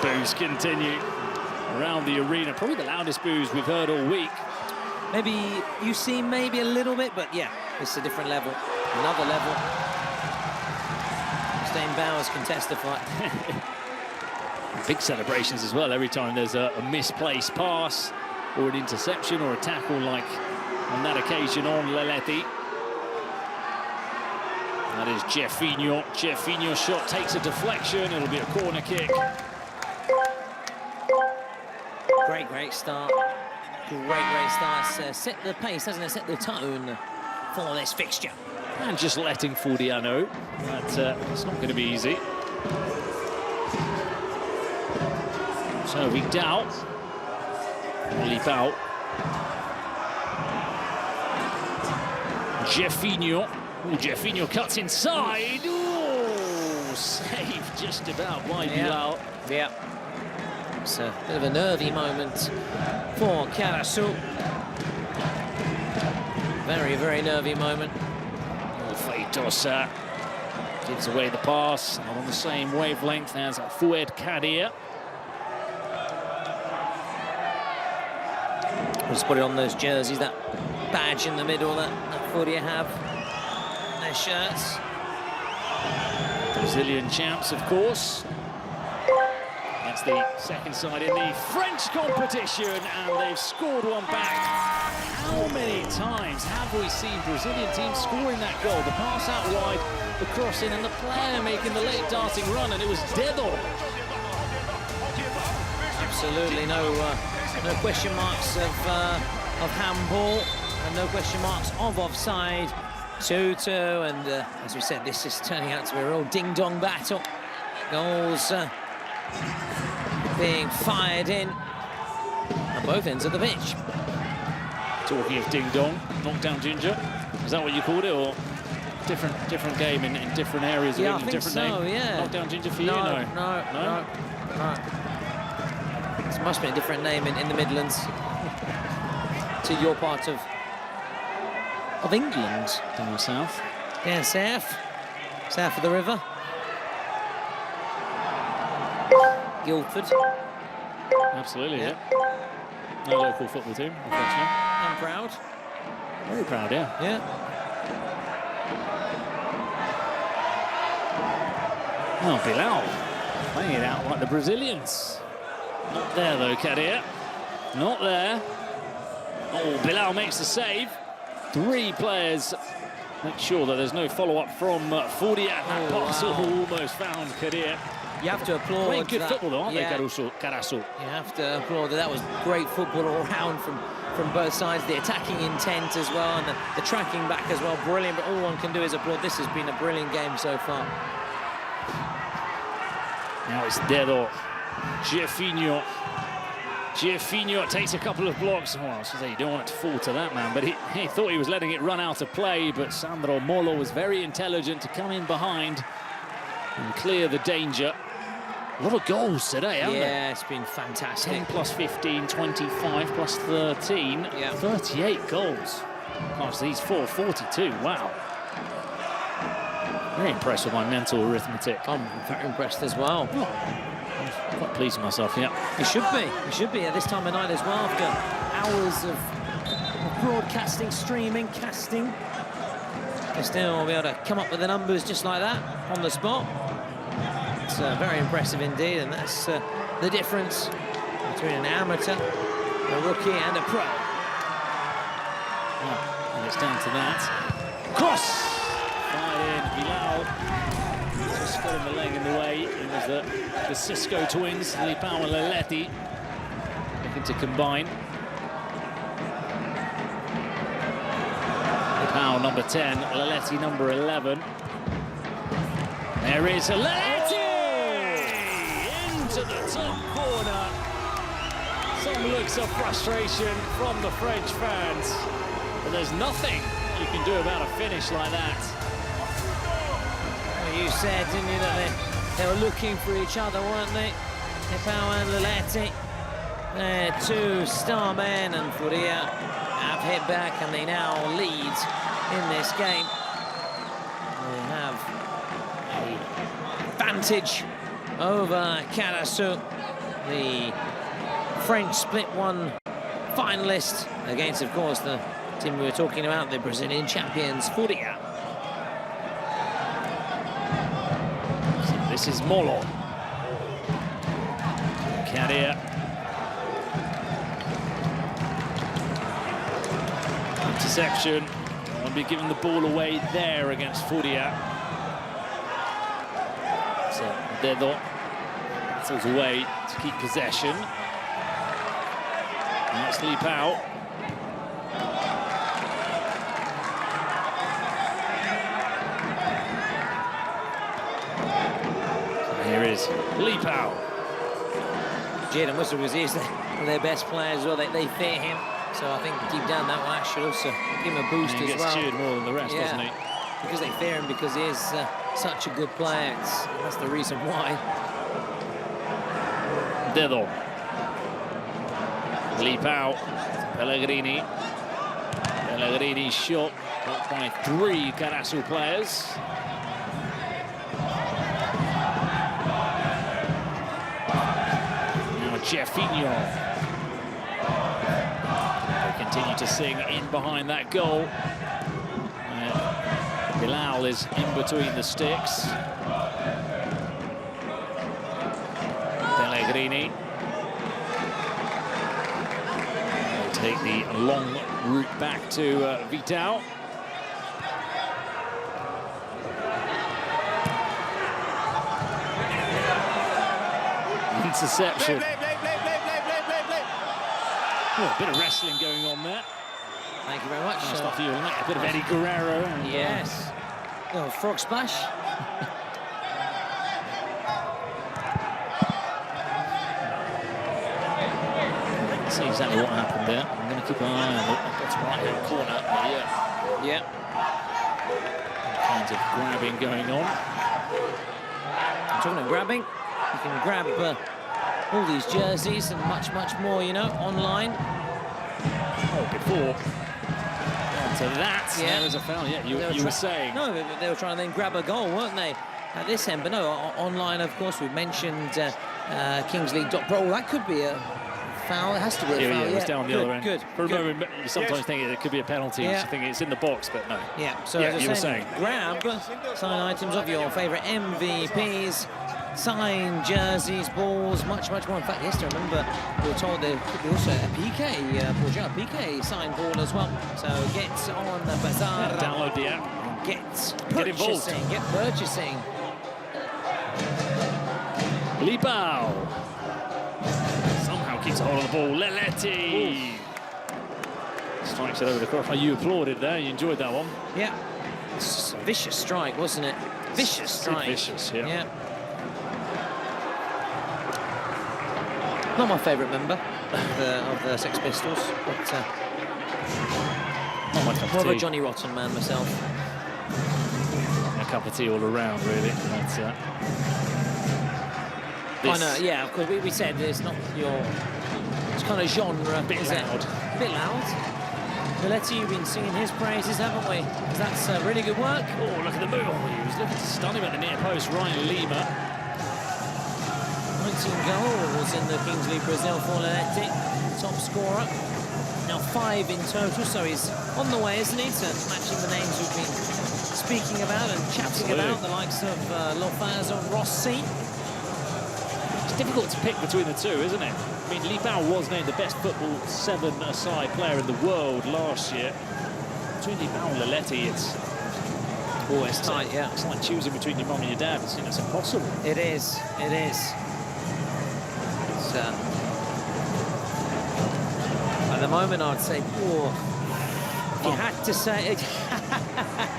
boos continue around the arena. Probably the loudest boos we've heard all week. Maybe you see maybe a little bit, but yeah, it's a different level, another level. Stain Bowers can testify. Big celebrations as well every time there's a misplaced pass or an interception or a tackle, like on that occasion on Leletti. That is Jeffinho. Jeffinho's shot takes a deflection. It'll be a corner kick. Great start. Great start. It's set the pace, hasn't it? Set the tone for this fixture. And just letting Furia know that it's not going to be easy. So Vidal. Leap out. Jeffinho. Ooh, Jeffinho cuts inside. Ooh, save just about by Vidal. Yeah. It's a bit of a nervy moment for Golazo. Very nervy moment. Feitosa gives away the pass, not on the same wavelength as Wildcard. Just put it on those jerseys, that badge in the middle that Furia have. Their shirts. Brazilian champs, of course. That's the second side in the French competition, and they've scored one back. How many times have we seen Brazilian teams scoring that goal? The pass out wide, the crossing, and the player making the late darting run, and it was Dedo. Absolutely no question marks of handball, and no question marks of offside. 2-2, and as we said, this is turning out to be a real ding-dong battle. Goals being fired in on both ends of the pitch. Talking of ding-dong, knockdown ginger, is that what you called it, or different game in different areas of England, different name? Yeah. Knockdown ginger for you? No. This must be a different name in the Midlands to your part of England. Down south. Yeah, south of the river. Guildford. Absolutely, yeah. No local football team, unfortunately. I'm proud. Very proud, yeah. Yeah. Oh, Bilal playing it out like the Brazilians. Not there though, Kadir. Not there. Oh, Bilal makes the save. 3 players make sure that there's no follow-up from Furia. That pass almost found Kadir. You have to applaud. Playing good football though, aren't they, Golazo? You have to applaud that. That was great football all round from both sides. The attacking intent as well, and the tracking back as well. Brilliant, but all one can do is applaud. This has been a brilliant game so far. Now it's Dedo. Jeffinho. Jeffinho takes a couple of blocks. Well, I was going to say, you don't want it to fall to that man, but he thought he was letting it run out of play, but Sandro Molo was very intelligent to come in behind and clear the danger. A lot of goals today, haven't there? Yeah, it's been fantastic. 10 plus 15, 25 plus 13, 38 goals. Gosh, these 4, 42, wow. Very impressed with my mental arithmetic. I'm very impressed as well. I'm quite pleased with myself, yeah. You should be. You should be at this time of night as well, after hours of broadcasting, streaming, casting. To still be able to come up with the numbers just like that, on the spot. It's very impressive indeed, and that's the difference between an amateur, a rookie, and a pro. Oh, and it's down to that. Cross! Fired in, Bilal. Just got him the leg in the way. It was the Cisco twins, Lipao and Leletti, looking to combine. Lipao number 10, Leletti number 11. There is Leletti! Into the top corner. Some looks of frustration from the French fans, but there's nothing you can do about a finish like that. Well, you said, didn't you, that they were looking for each other, weren't they? Lipao and Leletti. They're 2 star men, and Furia have hit back, and they now lead in this game. They have a advantage over Golazo. the French split one finalist against, of course, the team we were talking about, the Brazilian champions, Fúria. So this is Molo. Carrier. Interception. Won't be giving the ball away there against Fúria. So Dedo settles away to keep possession. And let's leap out. So here is leap out. Jaden Whistle was one of their best players as well. They fear him. So I think deep down that one should also give him a boost as well. He gets cheered more than the rest, doesn't he? Because they fear him, because he is such a good player. That's the reason why. Dedo. Leap out. Pellegrini. Pellegrini shot blocked by 3 Golazo players. Now Jeffinho. Continue to sing in behind that goal. Bilal is in between the sticks. Pellegrini will take the long route back to Vital. Interception. Oh, a bit of wrestling going on there. Thank you very much. Nice stuff you like. A bit of Eddie Guerrero. And, yes. Oh, frog splash. See exactly what happened there. I'm going to keep an eye on it. That's right-hand corner. Yeah. All kinds of grabbing going on. I'm talking about grabbing. You can grab all these jerseys and much, much more, you know, online. Oh, before. So that's, there was a foul. Yeah, you were saying. No, they were trying to then grab a goal, weren't they, at this end? But no, online, of course, we mentioned Kingsley.Pro. That could be a foul. It has to be a foul. Yeah, it was down the other end. Good. For a moment, you sometimes think it could be a penalty. You think it's in the box, but no. Yeah, so you were saying. Grab, sign items of your favourite MVPs, sign jerseys, balls, much, much more. In fact, yesterday, I remember we were told there could be also a PK signed ball as well. So get on the bazaar. Download the app. Get involved. Get purchasing. Lipao. Somehow keeps a hold of the ball. Leletti. Strikes it over the cross. You applauded there. You enjoyed that one. Yeah. It's a vicious strike, wasn't it? Vicious strike. Vicious, yeah. Not my favourite member of the Sex Pistols, but not my cup more of of tea. a Johnny Rotten man myself. A cup of tea all around, really. That's, oh no, yeah, of course. We said it's not your kind of genre. A bit loud. A bit loud. Valetti, you've been singing his praises, haven't we? Because that's really good work. Oh, look at the move. He was looking to stun him at the near post. Ryan Lima. 19 goals in the Kingsley Brazil for Leletti, top scorer. Now 5 in total, so he's on the way, isn't he, to matching the names we've been speaking about and chatting about, the likes of Lopez or Rossi. It's difficult to pick between the two, isn't it? I mean, Lipao was named the best football 7-a-side player in the world last year. Between Lipao and Leletti, it's always tight, yeah. It's like choosing between your mum and your dad. It's impossible. It is. It is. At the moment, I'd say, if you had to say...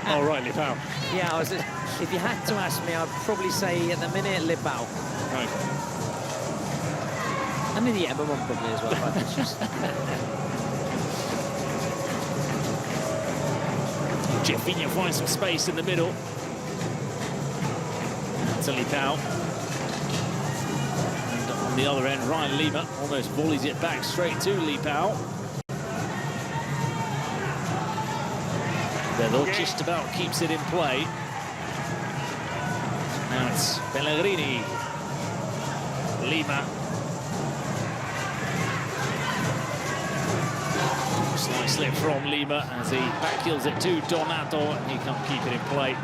Oh, right, Lipao. Yeah, if you had to ask me, I'd probably say at the minute, Lipao. Right. And then the Emma one probably as well. But it's just... Jeffinho finds some space in the middle. To Lipao. The other end, Ryan Lima almost volleys it back straight to Lipao. Bedo just about keeps it in play. Now it's Pellegrini. Lima. Nice slip from Lima as he backheels it to Donato, and he can't keep it in play.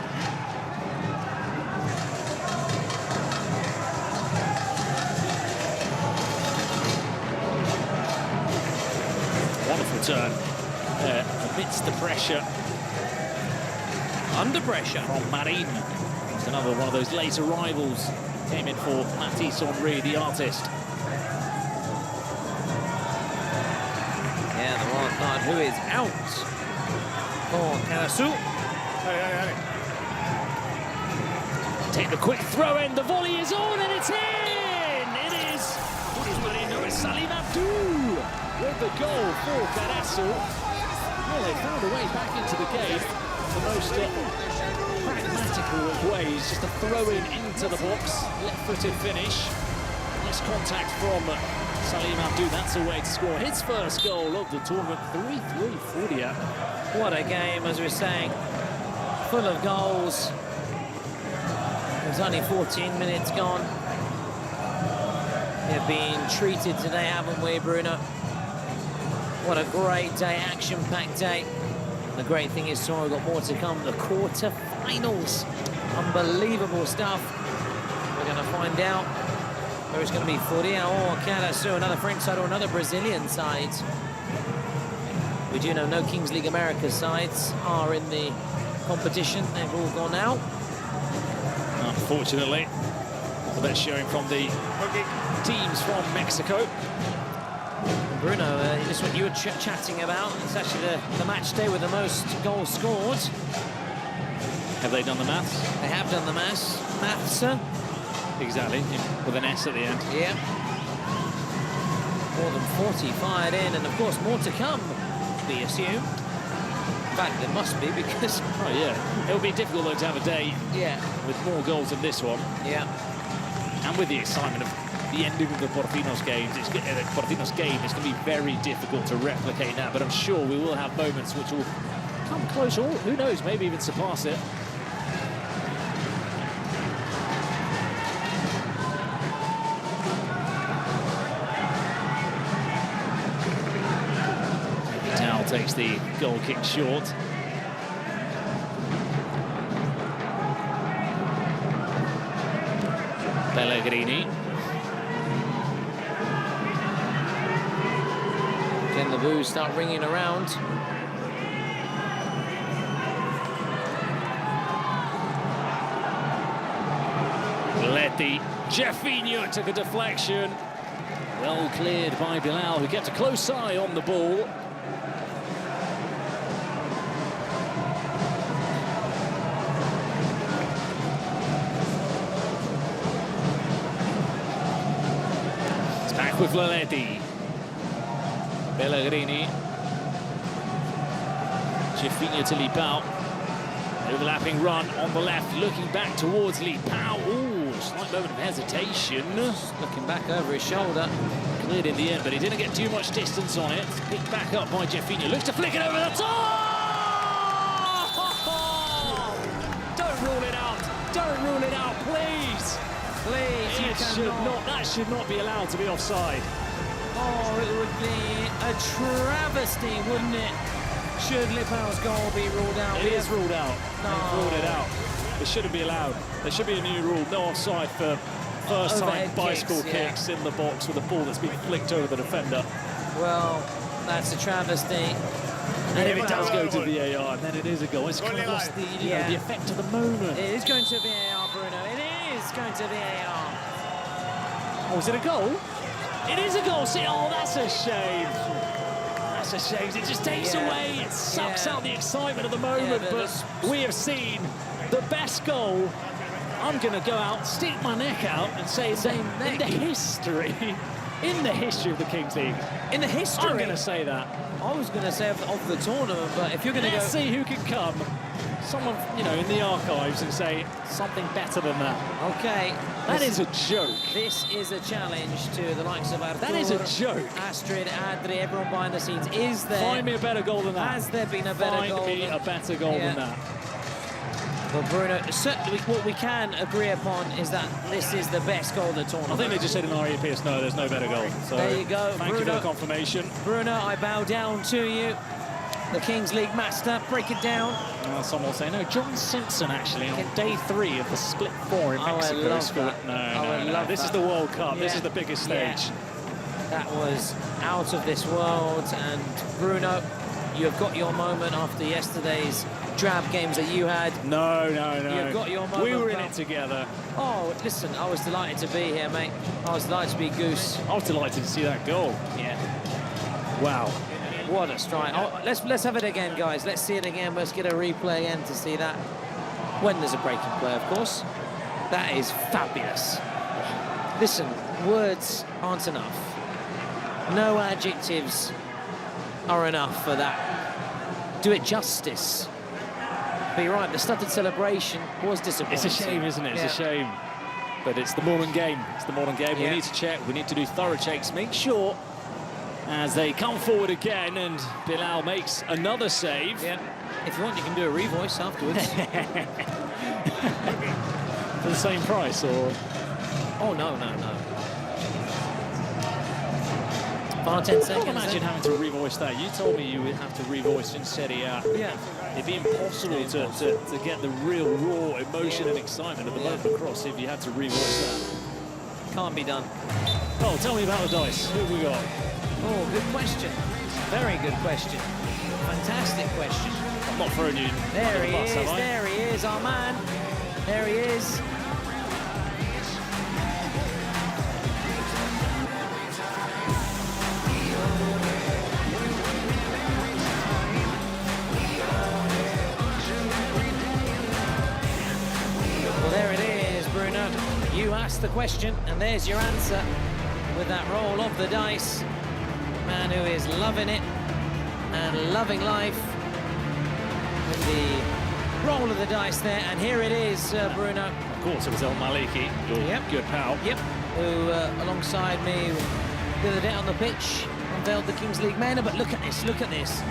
Wonderful turn amidst the pressure. Under pressure. From Marin. It's another one of those late arrivals. Came in for Mathis Henry, the artist. Yeah, the wild card who is out for Karasu. Take the quick throw in, the volley is on and it's in! It is! It's Salim Abdou with the goal for Karasu. Well, they found a way back into the game. The most pragmatical of ways, just a throw in into the box, left-footed finish. Nice contact from Salim Abdou. That's a way to score his first goal of the tournament. 3-3 Furia. What a game, as we were saying, full of goals. There's only 14 minutes gone. We've been treated today, haven't we, Bruno? What a great day, action-packed day. The great thing is tomorrow we've got more to come. The quarterfinals. Unbelievable stuff. We're going to find out where it's going to be Furia or Karasu, another French side or another Brazilian side. We do know no Kings League America sides are in the competition. They've all gone out. Unfortunately, the best showing from the teams from Mexico. Bruno, this is what you were chatting about. It's actually the match day with the most goals scored. Have they done the maths? They have done the maths. Exactly, with an S at the end. Yeah. More than 40 fired in, and of course more to come, we assume. In fact, there must be, because... Oh, yeah. It'll be difficult, though, to have a day with more goals than this one. Yeah. And with the excitement of the ending of the Quarterfinals games, it's going to be very difficult to replicate that, but I'm sure we will have moments which will come close, or who knows, maybe even surpass it. Tal takes the goal kick short. Pellegrini. Can the boos start ringing around? Letty. Jeffinho took a deflection. Well cleared by Bilal, who kept a close eye on the ball. It's back with Letty. Pellegrini. Jeffinho to Lipao. Overlapping run on the left, looking back towards Lipao. Ooh, slight moment of hesitation. Looking back over his shoulder. Cleared in the end, but he didn't get too much distance on it. Picked back up by Jeffinho. Looks to flick it over the top! Don't rule it out. Don't rule it out, please. Please, that should not be allowed to be offside. Oh, it would be a travesty, wouldn't it? Should Lipao's goal be ruled out? It is ruled out. No. They've ruled it out. It shouldn't be allowed. There should be a new rule. No offside for first-time bicycle kicks in the box with a ball that's been flicked over the defender. Well, that's a travesty. And if it does go to VAR, then it is a goal. It's kind of lost the, the effect of the moment. It is going to VAR, Bruno. It is going to VAR. Oh, is it a goal? It is a goal. See, oh, that's a shame. That's a shame. It just takes away, it sucks out the excitement of the moment. But we have seen the best goal. I'm going to go out, stick my neck out, and say it's in the history. In the history of the Kings League. In the history? I'm going to say that. I was going to say of the tournament, but if you're going to Let's see who can come. Someone, you know, in the archives and say something better than that. Okay. That is a joke. This is a challenge to the likes of Artur. That is a joke. Astrid, Adri, everyone behind the scenes. Is there... Find me a better goal than that. Has there been a better goal? Find me a better goal than that. Well, Bruno, certainly what we can agree upon is that this is the best goal of the tournament. I think they just said in our EPS, no, there's no better goal. So there you go, thank you for the confirmation. Bruno, I bow down to you. The Kings League master, break it down. Some will say, no, John Simpson actually on day 3 of the split 4 in Mexico scored. No, this is the World Cup. This is the biggest stage. That was out of this world, and Bruno, you have got your moment after yesterday's drab games that you had. No. You've got your moment. We were in it together. Oh, listen, I was delighted to be here, mate. I was delighted to be Goose. I was delighted to see that goal. Yeah. Wow. What a strike. Oh, let's have it again, guys. Let's see it again. Let's get a replay again to see that. When there's a breaking play, of course. That is fabulous. Listen, words aren't enough. No adjectives are enough for that. Do it justice. But you're right, the studded celebration was disappointing. It's a shame, isn't it? It's a shame. But it's the modern game. It's the modern game. We need to check. We need to do thorough checks. Make sure as they come forward again and Bilal makes another save. Yeah. If you want, you can do a revoice afterwards. For the same price, or? Oh, no. Final 10 seconds. I can't imagine having to revoice that. You told me you would have to revoice in Serie A. Yeah. It'd be impossible to get the real raw emotion and excitement of the moment across if you had to revoice that. Can't be done. Oh, tell me about the dice. Who have we got? Oh, good question. Very good question. Fantastic question. I'm not throwing you there he is, there he is, our man. There he is. Well, there it is, Bruno. You asked the question, and there's your answer with that roll of the dice. Man who is loving it and loving life with the roll of the dice there, and here it is, Bruno. Of course, it was El Maliki, your good pal. Yep, who alongside me the other day on the pitch unveiled the Kings League manner. But look at this,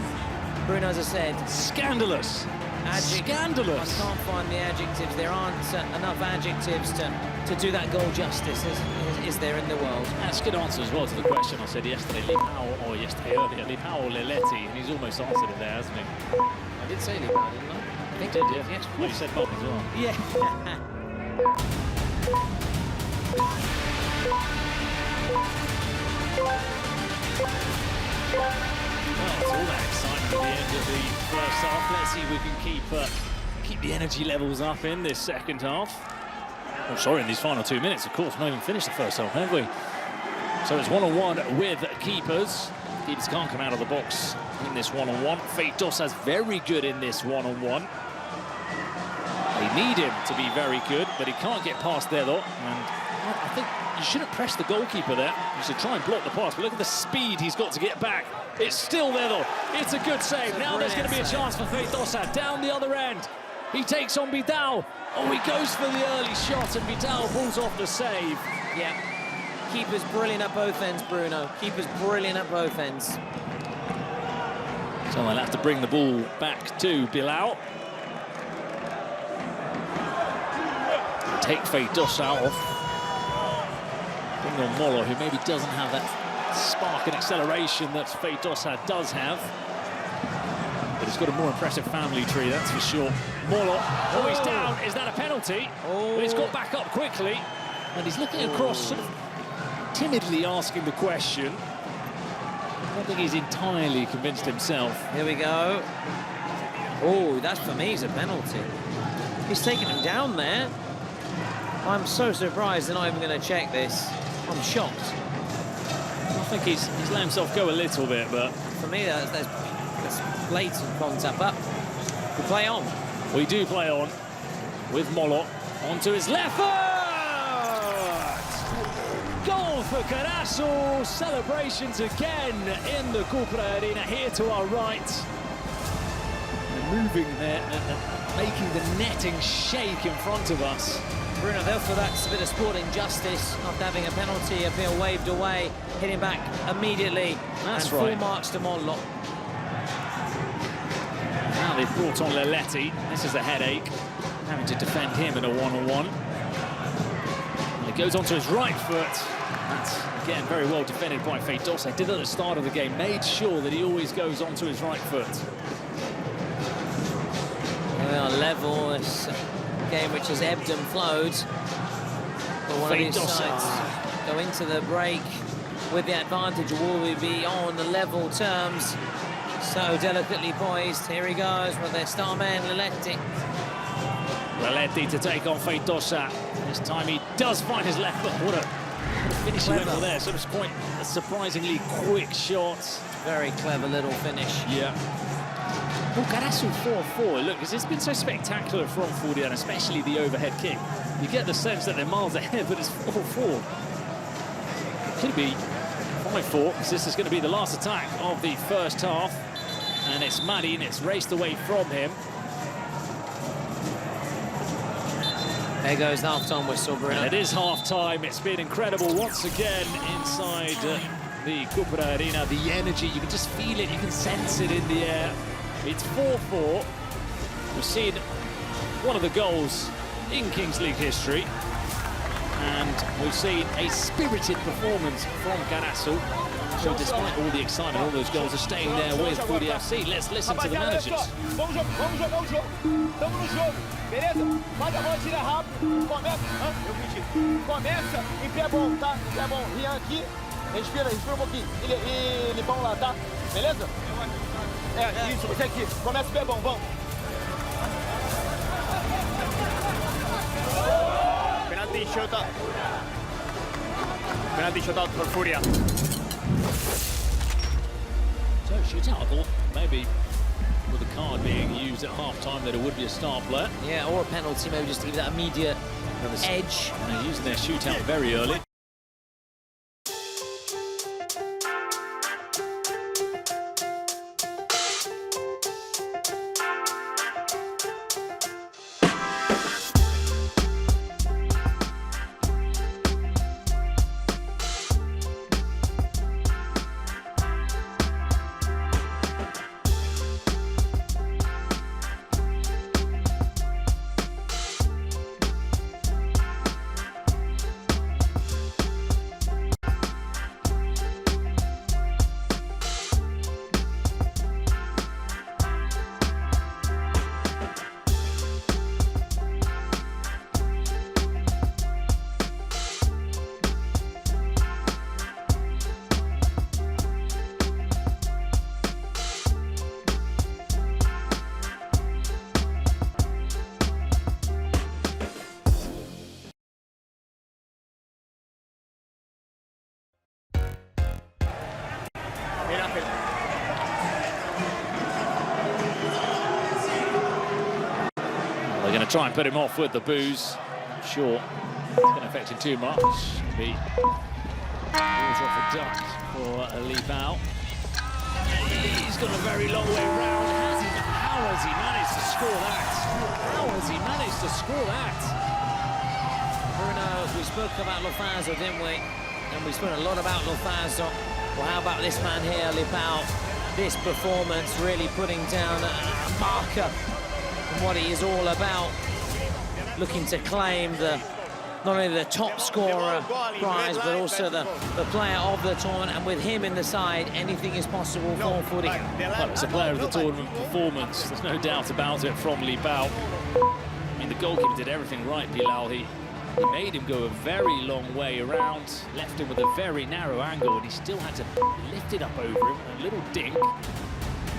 Bruno, as I said, scandalous. Scandalous. I can't find the adjectives. There aren't enough adjectives to do that goal justice, is there in the world? That's a good answer as well to the question I said yesterday, earlier, Lipao or Leletti, and he's almost answered it there, hasn't he? I did say Lipao, didn't I? I think did, yeah. Yes. Well, you said Bob as well. Yeah. Well, it's all that excitement at the end of the first half. Let's see if we can keep the energy levels up in this second half. Oh, sorry, in these final 2 minutes, of course. Not even finished the first half, have we? So it's one-on-one with keepers. Keepers can't come out of the box in this one-on-one. Fate Dossa's very good in this one-on-one. They need him to be very good, but he can't get past there, though. And I think you shouldn't press the goalkeeper there. You should try and block the pass, but look at the speed he's got to get back. It's still there, though. It's a good save. Now there's going to be a chance for Fate Dossa down the other end. He takes on Vidal. Oh, he goes for the early shot, and Vidal pulls off the save. Yeah. Keeper's brilliant at both ends, Bruno. Keeper's brilliant at both ends. So they'll have to bring the ball back to Bilal. Take Fate Dossa off. Bring on Molo, who maybe doesn't have that spark and acceleration that Fate Dossa does have. But he's got a more impressive family tree, that's for sure. Molo, oh, he's down. Is that a penalty? Oh. But he's got back up quickly. And he's looking across, sort of timidly asking the question. I don't think he's entirely convinced himself. Here we go. Oh, that for me is a penalty. He's taking him down there. I'm so surprised they're not even going to check this. I'm shocked. I think he's let himself go a little bit, but... For me, that's blatant contact, but we play on. We do play on with Molo onto his left foot! Goal for Golazo! Celebrations again in the Goalkeeper Arena here to our right. And moving there and making the netting shake in front of us. Bruno, therefore that's a bit of sporting justice after having a penalty appeal waved away, hitting back immediately. That's and right. Full marks to Molo. Now they've brought on Leletti. This is a headache. having to defend him in a one-on-one. And he goes onto his right foot. That's, again, very well defended by Feitosa. Did at the start of the game, made sure that he always goes onto his right foot. We are level, this game which has ebbed and flowed. But one of these sides go into the break with the advantage. Will we be on the level terms? So delicately poised. Here he goes with their star man, Laletti. Laletti to take on Feitosa. This time he does find his left foot. What a finish he went for there. So it was quite a surprisingly quick shot. Very clever little finish. Yeah. Well, Golazo 4-4. Look, it's been so spectacular from Furia, and especially the overhead kick. You get the sense that they're miles ahead, but it's 4-4. Could be 5-4, because this is going to be the last attack of the first half. And it's Marin, it's raced away from him. There goes the half-time whistle, Bruno. And it is half-time. It's been incredible once again inside the Cupra Arena. The energy, you can just feel it, you can sense it in the air. It's 4-4. We've seen one of the goals in Kings League history. And we've seen a spirited performance from Golazo. So despite all the excitement, all those goals are staying there with Furia FC. Let's listen to the managers. Vamos jogar o jogo. Estamos no jogo, beleza? Faz a bola, tira rápido. Começa, eu pedi. Começa em pé bom, tá? Pé bom. Rian aqui. Respira um pouquinho. E Lipão lá, tá? Beleza? Isso, você aqui. Começa em pé bom, vamos. Penalty shootout. Penalty shootout for Furia. So shootout, I thought maybe with the card being used at half-time that it would be a star player. Yeah, or a penalty, maybe just to give that immediate edge. And they're using their shootout very early. They're going to try and put him off with the booze. Not sure it's going to affect him too much. Be balls off a duck for a leap out. He's got a very long way round. How has he managed to score that? How has he managed to score that? Bruno, we spoke about Lofazo, didn't we? And we spoke a lot about Lofazo. Well, how about this man here, Lipao? This performance really putting down a marker on what he is all about. Looking to claim not only the top scorer prize, but also the player of the tournament. And with him in the side, anything is possible for Furia. Well, it's a player of the tournament performance. There's no doubt about it from Lipao. I mean, the goalkeeper did everything right, Bilal. He made him go a very long way around, left him with a very narrow angle, and he still had to lift it up over him, a little dink,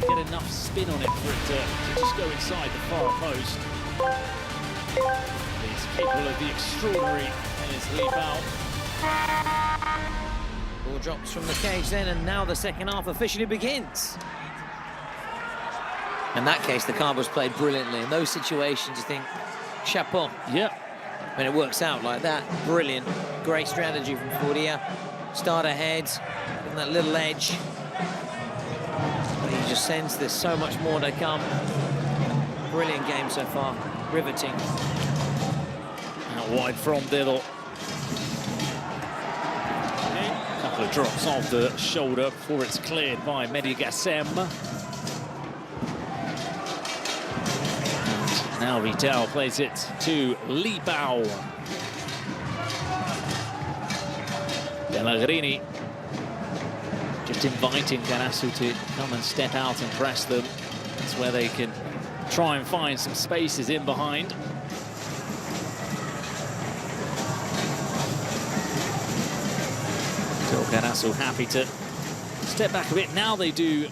get enough spin on it for it to just go inside the far post. He's capable of the extraordinary, and it's Lipao. Ball drops from the cage then, and now the second half officially begins. In that case, the card was played brilliantly. In those situations, you think, chapeau. Yeah. When it works out like that, brilliant. Great strategy from Furia. Start ahead, and that little edge. But you just sense there's so much more to come. Brilliant game so far, riveting. Out wide from Diddle. A couple of drops off the shoulder before it's cleared by Medigassem. Now Vital plays it to Lipao. Pellegrini just inviting Golazo to come and step out and press them. That's where they can try and find some spaces in behind. So Golazo happy to step back a bit. Now they do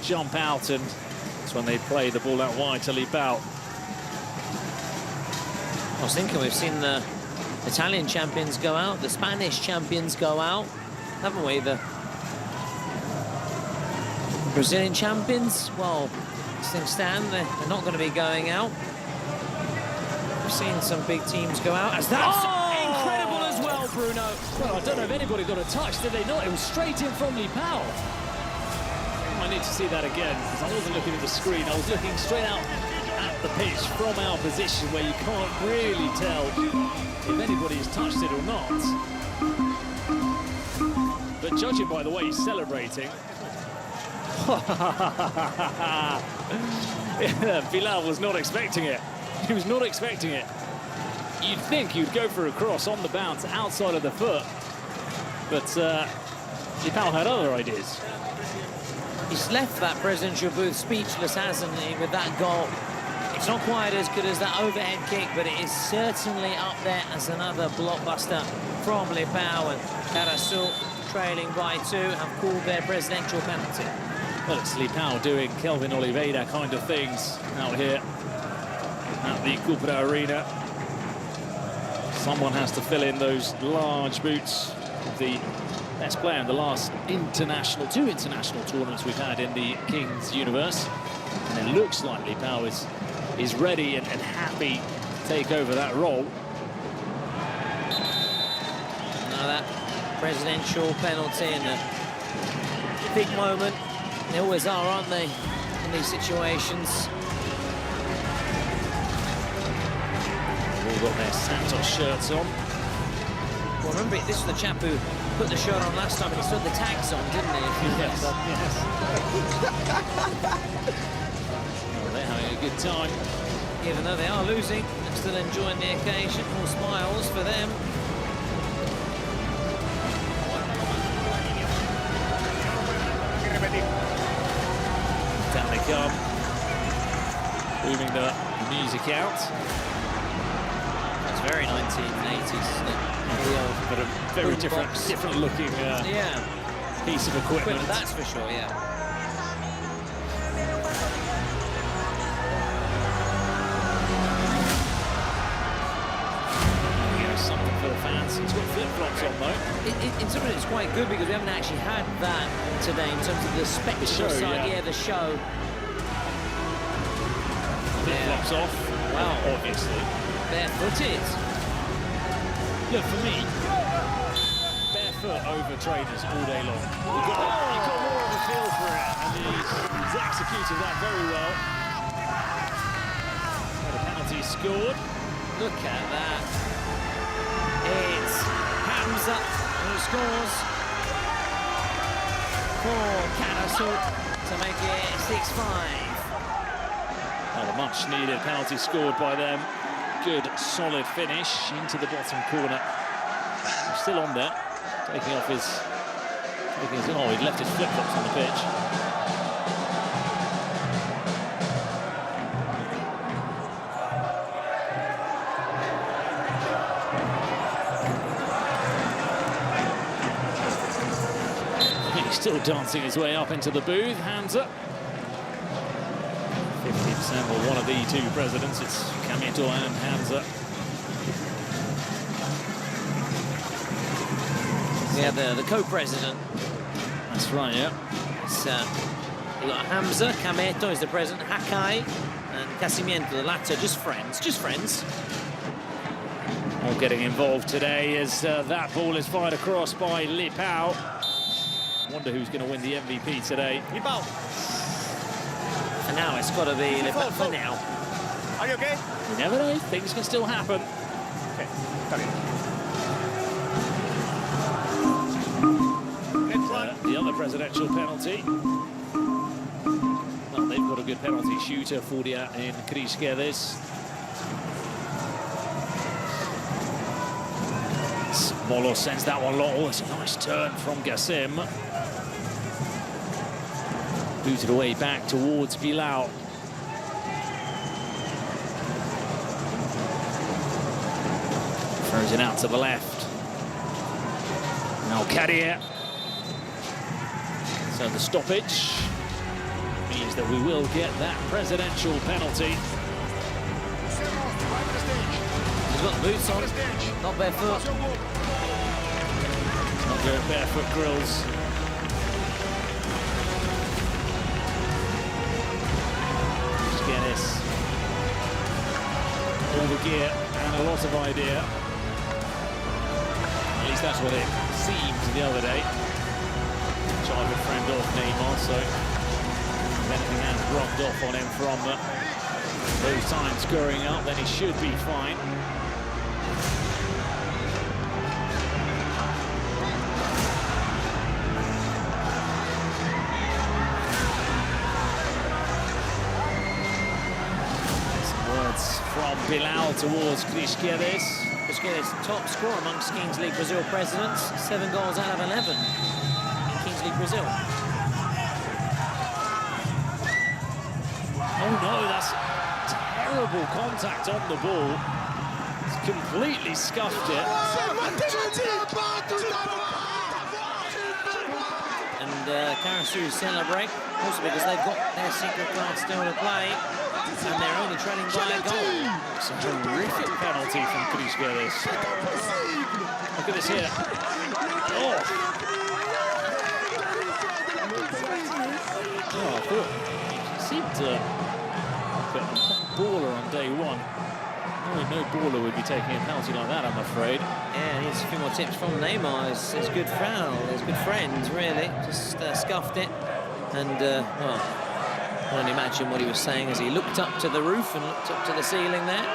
jump out, and that's when they play the ball out wide to Lipao. I was thinking we've seen the Italian champions go out, the Spanish champions go out, haven't we? The Brazilian champions, well, as things stand, they're not going to be going out. We've seen some big teams go out. As that's incredible as well, Bruno. Well, I don't know if anybody got a touch, did they not? It was straight in from Lipao. I need to see that again, because I wasn't looking at the screen. I was looking straight out at the pitch from our position, where you can't really tell if anybody has touched it or not. But judging by the way he's celebrating, Bilal was not expecting it. He was not expecting it. You'd think you'd go for a cross on the bounce outside of the foot, but Lipao had other ideas. He's left that presidential booth speechless, hasn't he, with that goal. It's not quite as good as that overhead kick, but it is certainly up there as another blockbuster from Lipao, and Golazo, trailing by 2, have called their presidential penalty. Well, it's Lipao doing Kelvin Oliveira kind of things out here at the Cupra Arena. Someone has to fill in those large boots. The best player in the last two international tournaments we've had in the Kings universe. And it looks like Lipao is ready and happy to take over that role. Now that presidential penalty in a big moment. They always are, aren't they, in these situations? They've all got their Santos shirts on. Well, remember, this is the chap who put the shirt on last time and he stood the tags on, didn't he? If you remember. Yes. Well, they're having a good time. Even though they are losing, they're still enjoying the occasion. More smiles for them. Down they come, moving the music out. That's very 1980s, isn't it? But a very different looking piece of equipment. That's for sure, yeah. Something for the fans. It's got flip-flops on though. In some ways it's quite good because we haven't actually had that today in terms of the spectacle side. Yeah, the show. Flip-flops off. Wow. Obviously. Barefooted. Look, for me, barefoot over trainers all day long. You've got more of a feel for it, and he's executed that very well. Got a penalty scored. Look at that. It's Hamza who scores for Golazo to make it 6-5. Well, a much-needed penalty scored by them. Good, solid finish into the bottom corner. He's still on there, taking off his... oh, he'd left his flip-flops on the pitch. Still dancing his way up into the booth, Hamza. 50% or one of the two presidents, it's Kameto and Hamza. Yeah, the co-president. That's right, yeah. It's, we've got Hamza, Kameto is the president, Hakai, and Casimiento, the latter, just friends. All getting involved today as that ball is fired across by Lipao. Wonder who's going to win the MVP today. Lipao. And now it's got to be Lipao for now. Are you okay? You never know, things can still happen. Okay, the other presidential penalty. Well, they've got a good penalty shooter, Furia in Cris Guedes. Molo sends that one long. Oh, it's a nice turn from Gassim. Booted away back towards Bilal. Throws it out to the left. Now Kadir. So the stoppage means that we will get that presidential penalty. He's got the boots on, not barefoot. Not going barefoot, Grills. Guinness. All the gear and a lot of idea. At least that's what it seemed the other day. Childhood friend of Neymar, so if anything has rubbed off on him from those times growing up, then he should be fine. From Bilal towards Crisquedes. Crisquedes, top scorer amongst Kings League Brazil presidents, 7 goals out of 11 in Kings League Brazil. Oh no, that's terrible contact on the ball. It's completely scuffed it. And Karasu celebrate, also because they've got their secret card still to play. And they're only trailing by a goal. It's a horrific penalty from Crisquedes. Look at this here. Oh, I thought he seemed to get a baller on day one. No baller would be taking a penalty like that, I'm afraid. Yeah, here's a few more tips from Neymar. His good foul, his good friends, really. Just scuffed it. And, well, I can only imagine what he was saying as he looked up to the roof and looked up to the ceiling there.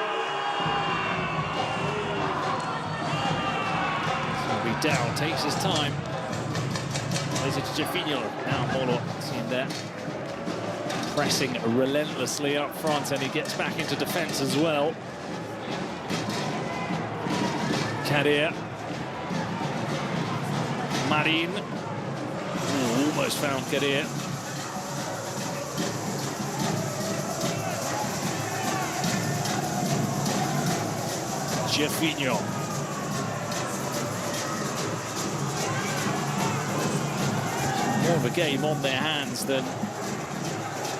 So Vidal takes his time. Plays it to Jefinho. Now Molo, seeing that. Pressing relentlessly up front, and he gets back into defence as well. Kadir. Marin. Ooh, almost found Kadir. Jefinho. More of a game on their hands than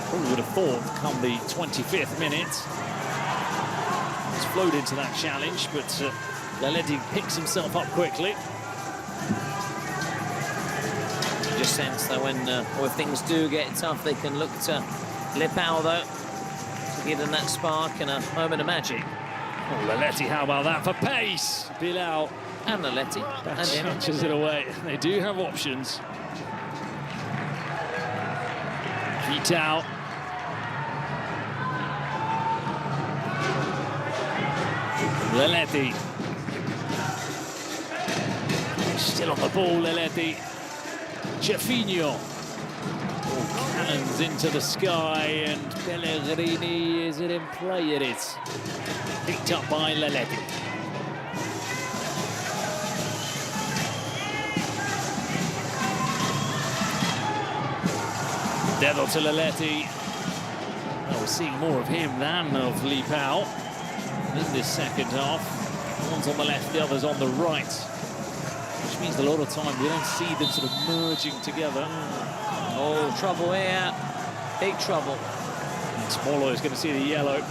probably would have thought come the 25th minute. He's flowed into that challenge, but Laledi picks himself up quickly. You just sense that when things do get tough, they can look to Lipao, though, to give them that spark and a moment of magic. Oh, Laleti, how about that for pace? Bilal and Laleti. That changes it away. They do have options. Vital. Laleti. Still on the ball, Laleti. Jefinho. Cannons into the sky, and Pellegrini, is it in play? It is. Picked up by Laleti. Dedo to Laleti. Well, we're seeing more of him than of Lipao in this second half. One's on the left, the other's on the right. Which means a lot of time we don't see them sort of merging together. Oh, trouble here. Big trouble. Molo is going to see the yellow.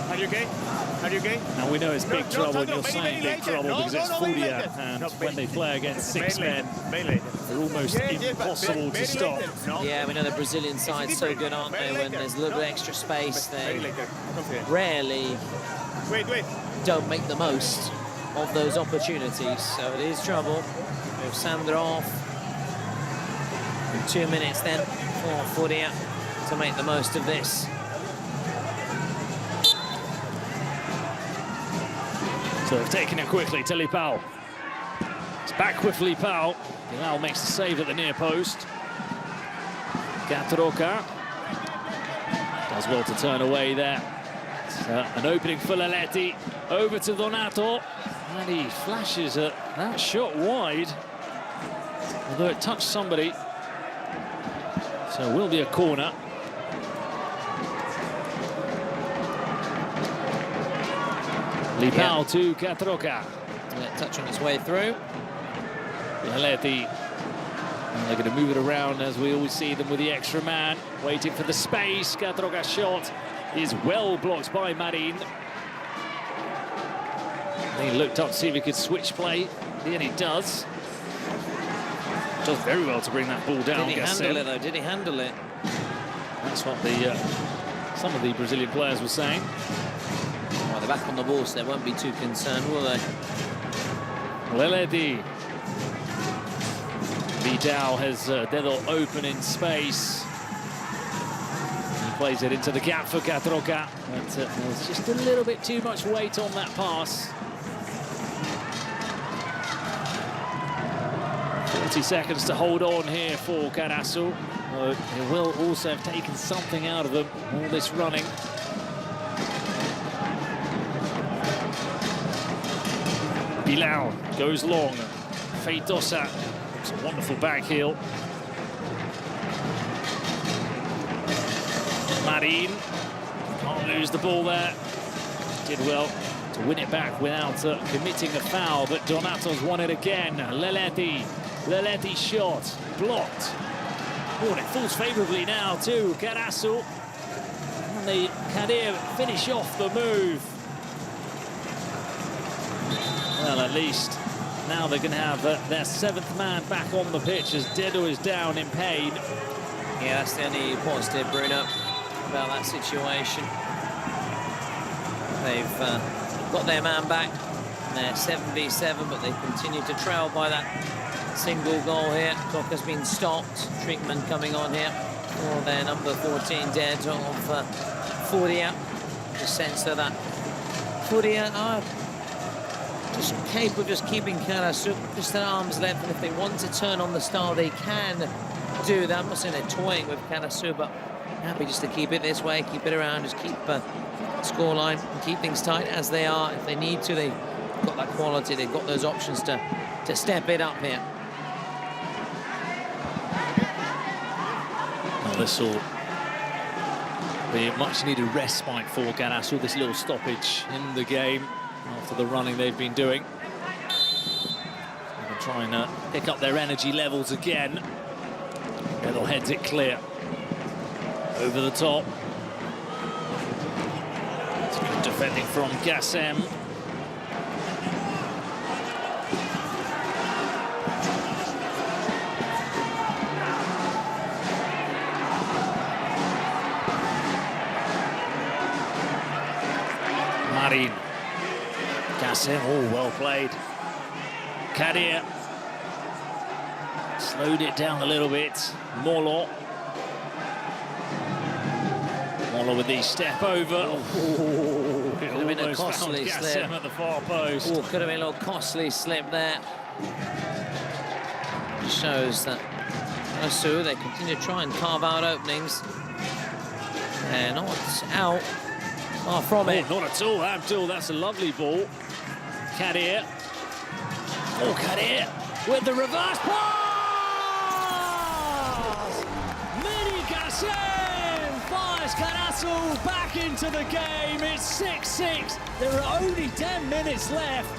Are you okay? Are you okay? Now we know it's big trouble, and you're saying big trouble because it's Furia, and when they play against 6 men, they're almost impossible to stop. Yeah, we know the Brazilian side's so good, aren't they? When there's a little bit extra space, they rarely don't make the most of those opportunities. So it is trouble. We've Sandrov. 2 minutes then for Furia to make the most of this. So they've taken it quickly to Lipao. It's back with Lipao. Bilal makes the save at the near post. Gatroca does well to turn away there. It's, an opening for Laleti. Over to Donato. And he flashes at that shot wide, although it touched somebody. So it will be a corner. Lipao to Catroca. Touching his way through. Leleti. And they're going to move it around as we always see them with the extra man, waiting for the space. Catroca's shot is well blocked by Marin. He looked up to see if he could switch play, and he does. Does very well to bring that ball down. Did he handle it though? Did he handle it? That's what the some of the Brazilian players were saying. Well, they're back on the ball, so they won't be too concerned, will they? Leleti. Vidal has Dedo open in space. He plays it into the gap for Catroca, but there's just a little bit too much weight on that pass. 40 seconds to hold on here for Golazo. It will also have taken something out of them, all this running. Bilal goes long. Feidosa, it's a wonderful back heel. Marin can't lose the ball there. Did well to win it back without committing a foul, but Donato's won it again. Leleti's shot blocked. Oh, and it falls favourably now to Golazo. And the Kadir finish off the move. Well, at least now they're going to have their 7th man back on the pitch as Dedo is down in pain. Yeah, that's the only positive, Bruno, about that situation. They've got their man back. They're 7v7, but they continue to trail by that single goal here. Clock has been stopped. Treatment coming on here for their number 14 dead of Furia. Just sense that Furia are just capable of just keeping Golazo just at arm's length, and if they want to turn on the style, they can do that. I'm not saying they're toying with Golazo, but happy just to keep it this way, keep it around, just keep scoreline and keep things tight as they are. If they need to, they've got that quality, they've got those options to step it up here. Well, this will be a much-needed respite for Golazo, this little stoppage in the game after the running they've been doing. They can try and pick up their energy levels again. Edel heads it clear. Over the top. It's good defending from Gassem. Marin. Gassem, oh, well played. Kadir. Slowed it down a little bit. Molo. Molo with the step over. Oh, could have been a costly slip at the far post. Oh, could have been a little costly slip there. Shows that Golazo, they continue to try and carve out openings. They're not out far from it. Not at all, Abdul. That's a lovely ball. Kadir. Oh, Kadir with the reverse pass! Mini Gassem fires Golazo back into the game. It's 6-6. There are only 10 minutes left.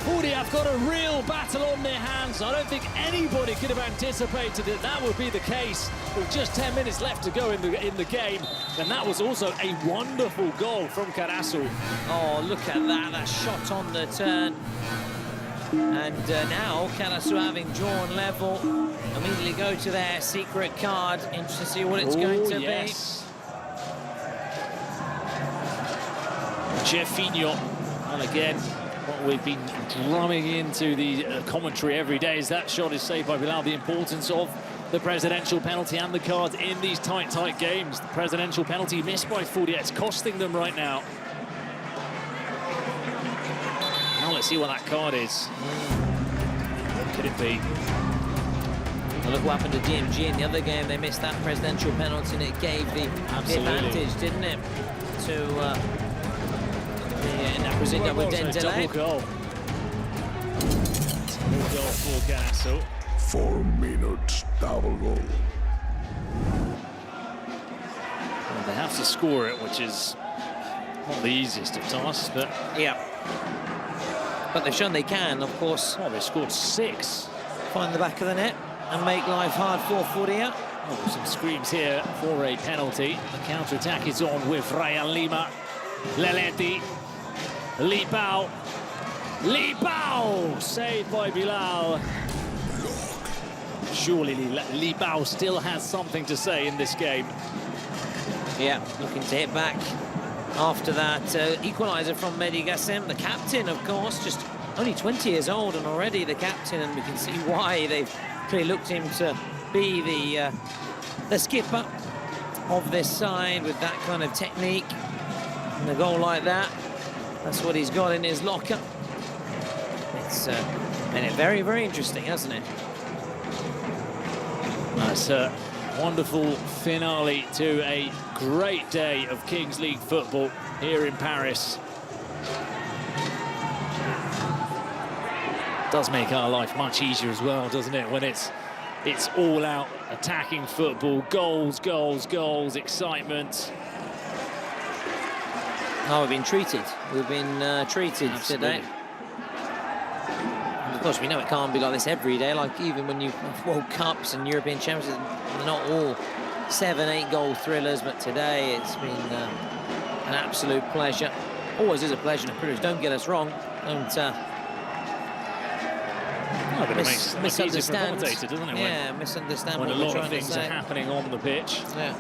Audi have got a real battle on their hands. I don't think anybody could have anticipated that that would be the case with just 10 minutes left to go in the game. And that was also a wonderful goal from Golazo. Oh, look at that shot on the turn. And now Golazo, having drawn level, immediately go to their secret card. Interesting to see what it's going to be. Jefinho, and again, what we've been drumming into the commentary every day is that shot is saved by Bilal. The importance of the presidential penalty and the cards in these tight games. The presidential penalty missed by Furia. It's costing them right now. Now let's see what that card is. What could it be? Well, look what happened to DMG in the other game. They missed that presidential penalty and it gave the advantage, didn't it, to in that Brazilian with Dendele. Double goal. goal for Golazo. 4 minutes, double goal. Well, they have to score it, which is not the easiest of tasks, but... Yeah. But they've shown they can, of course. Oh, they scored 6. Find the back of the net and make life hard for Furia. Oh, some screams here for a penalty. The counter-attack is on with Ryan Lima. Leletti. Lipao. Lipao! Saved by Bilal. Surely Lipao still has something to say in this game. Yeah, looking to hit back after that equaliser from Mehdi Gassem, the captain, of course, just only 20 years old and already the captain, and we can see why they've clearly looked him to be the skipper of this side with that kind of technique and a goal like that. That's what he's got in his locker. It's made it very, very interesting, hasn't it? That's a wonderful finale to a great day of Kings League football here in Paris. Does make our life much easier as well, doesn't it? When it's all out attacking football, goals, goals, goals, excitement. Oh, we've been treated. We've been treated today. Of course, we know it can't be like this every day. Like even when you have World Cups and European Championships, they're not all 7-8 goal thrillers. But today, it's been an absolute pleasure. Always is a pleasure and a privilege. Don't get us wrong. Don't but it makes life easier for a commentator, doesn't it? Yeah, misunderstand when what a we're lot trying of things to say. are happening on the pitch. Yeah,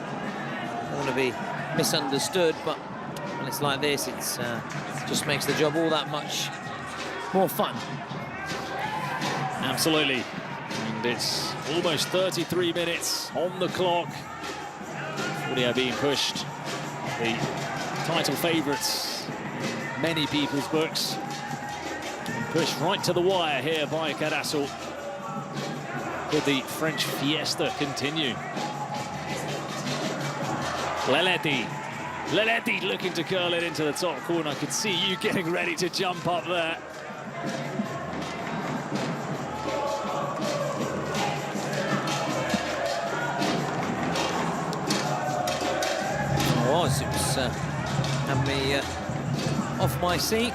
I want to be misunderstood, but when it's like this, it's just makes the job all that much more fun. Absolutely. And it's almost 33 minutes on the clock. Furia being pushed. The title favourites, many people's books. Pushed right to the wire here by Golazo. Could the French fiesta continue? Leletti. Leletti looking to curl it into the top corner. I could see you getting ready to jump up there. It was had me off my seat.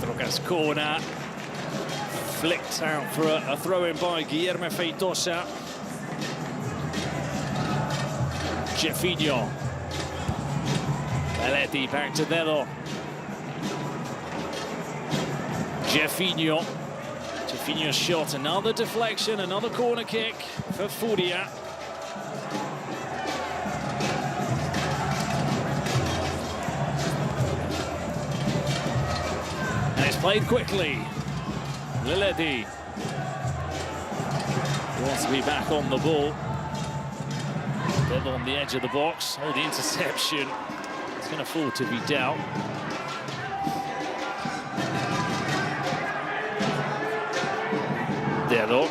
Drogas corner. Flicked out for a throw-in by Guilherme Feitosa. Jefinho. Leletti back to Dedo. Jefinho. Jefinho's shot, another deflection, another corner kick for Furia. And it's played quickly. Leletti wants to be back on the ball. Dead on the edge of the box. Oh, the interception. It's going to fall to Vidal. Dedo.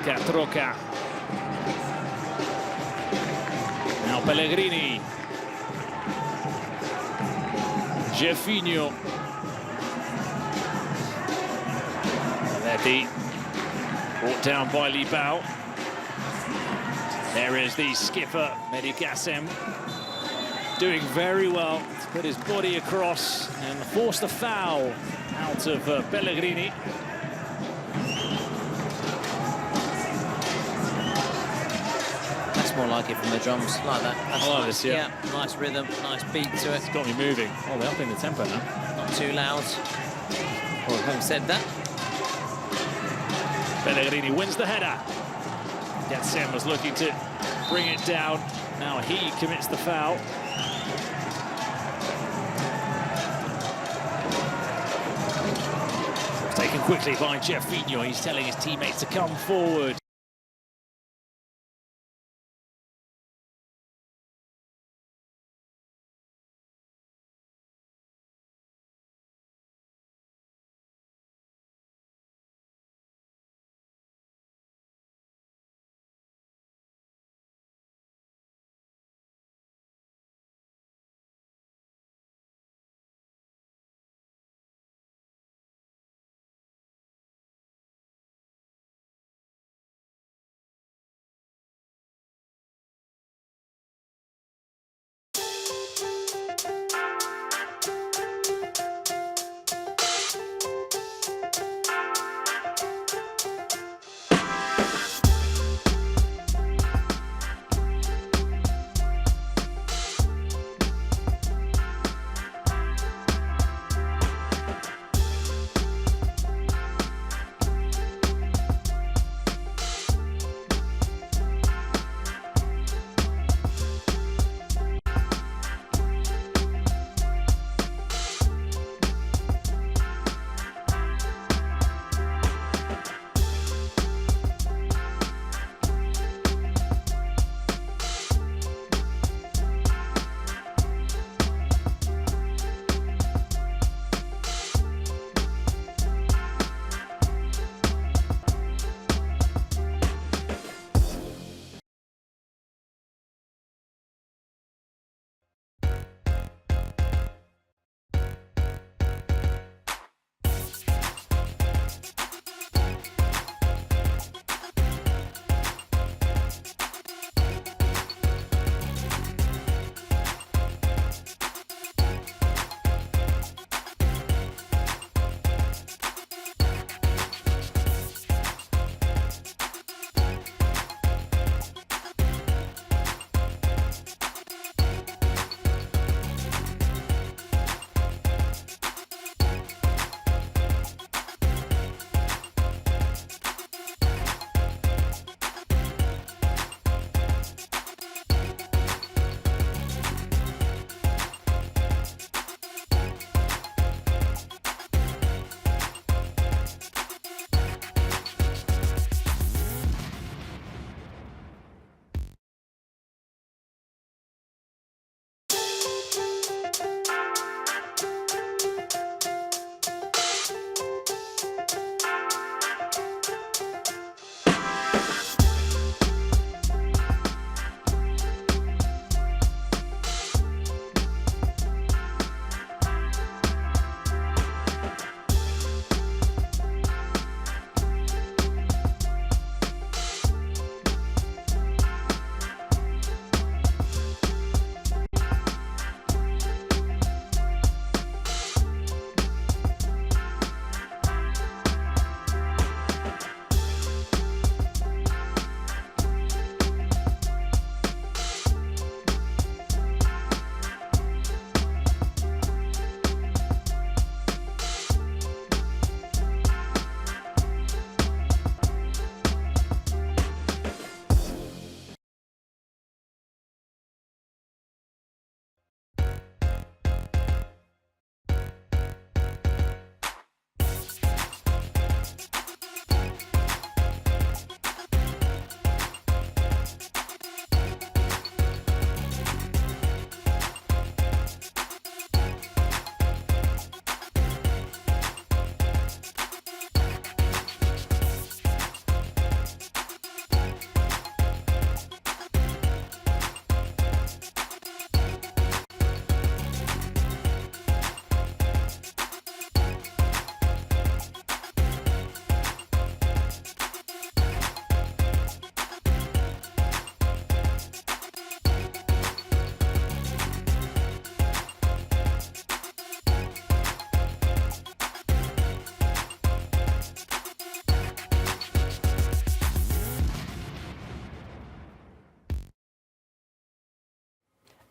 Catroca. Now Pellegrini. Jefinho. Leletti. Brought down by Libao. There is the skipper, Mehdi Gassem, doing very well to put his body across and force the foul out of Pellegrini. That's more like it from the drums, like that. That's I like nice. this, yeah. Nice rhythm, nice beat to it. It's got me moving. Oh, they're upping the tempo now. Not too loud. Well, having said that, Pellegrini wins the header. Gassem was looking to bring it down. Now he commits the foul. Taken quickly by Jefinho. He's telling his teammates to come forward.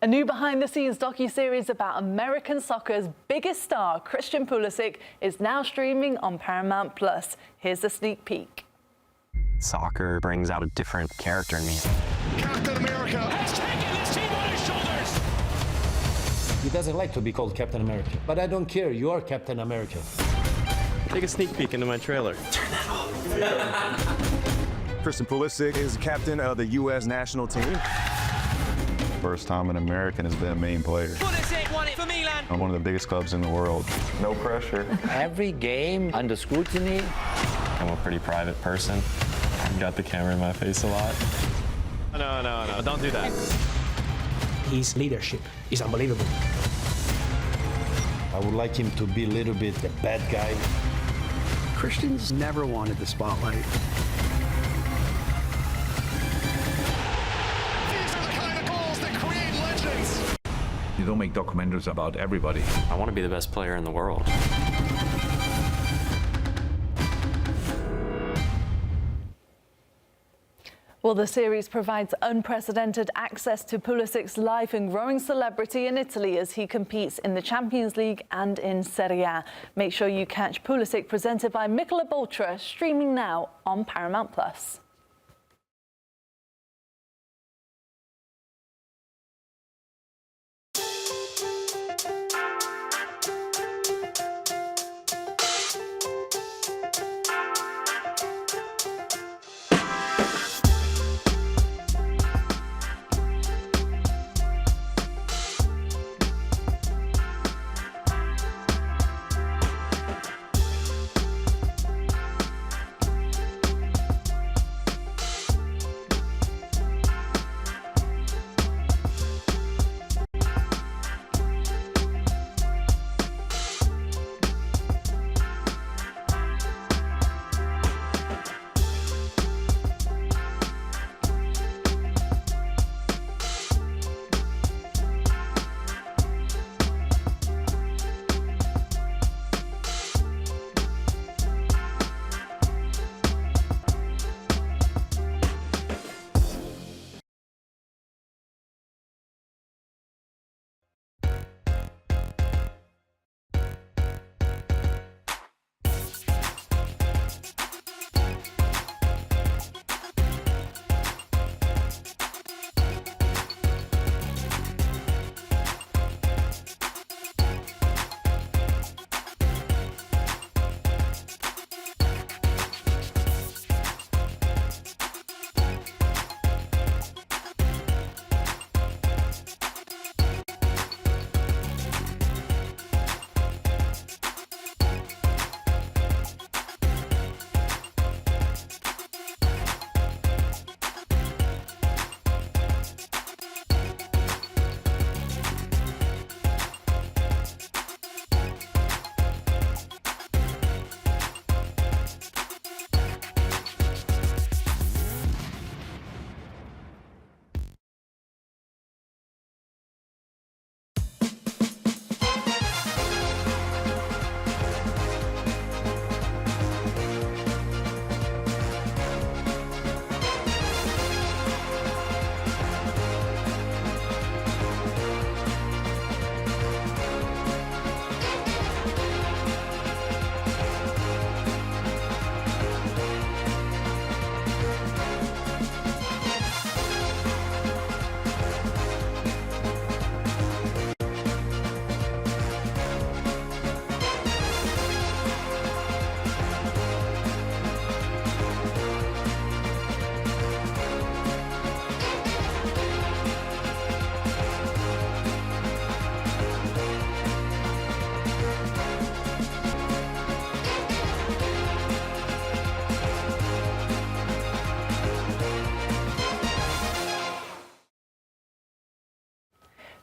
A new behind-the-scenes docu-series about American soccer's biggest star, Christian Pulisic, is now streaming on Paramount+. Here's a sneak peek. Soccer brings out a different character in me. Captain America has taken this team on his shoulders. He doesn't like to be called Captain America, but I don't care. You are Captain America. Take a sneak peek into my trailer. Turn that off. Christian Pulisic is captain of the U.S. national team. First time an American has been a main player. Pulisic won it for Milan. On one of the biggest clubs in the world. No pressure. Every game under scrutiny. I'm a pretty private person. I've got the camera in my face a lot. No, don't do that. His leadership is unbelievable. I would like him to be a little bit the bad guy. Christian's never wanted the spotlight. You don't make documentaries about everybody. I want to be the best player in the world. Well, the series provides unprecedented access to Pulisic's life and growing celebrity in Italy as he competes in the Champions League and in Serie A. Make sure you catch Pulisic, presented by Michelob Ultra, streaming now on Paramount+.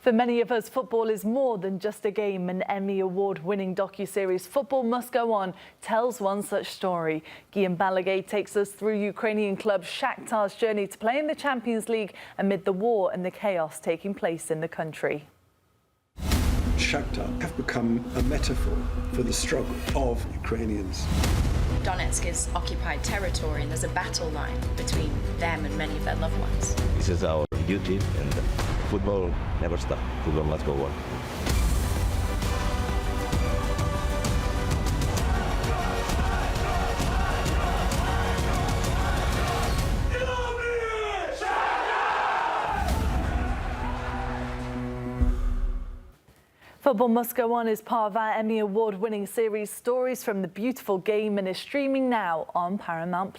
For many of us, football is more than just a game. An Emmy Award-winning docuseries, Football Must Go On, tells one such story. Guillaume Balaguer takes us through Ukrainian club Shakhtar's journey to play in the Champions League amid the war and the chaos taking place in the country. Shakhtar have become a metaphor for the struggle of Ukrainians. Donetsk is occupied territory and there's a battle line between them and many of their loved ones. This is our duty, and Football never stops. Football must go on. Football Must Go On is part of our Emmy Award-winning series Stories from the Beautiful Game and is streaming now on Paramount+.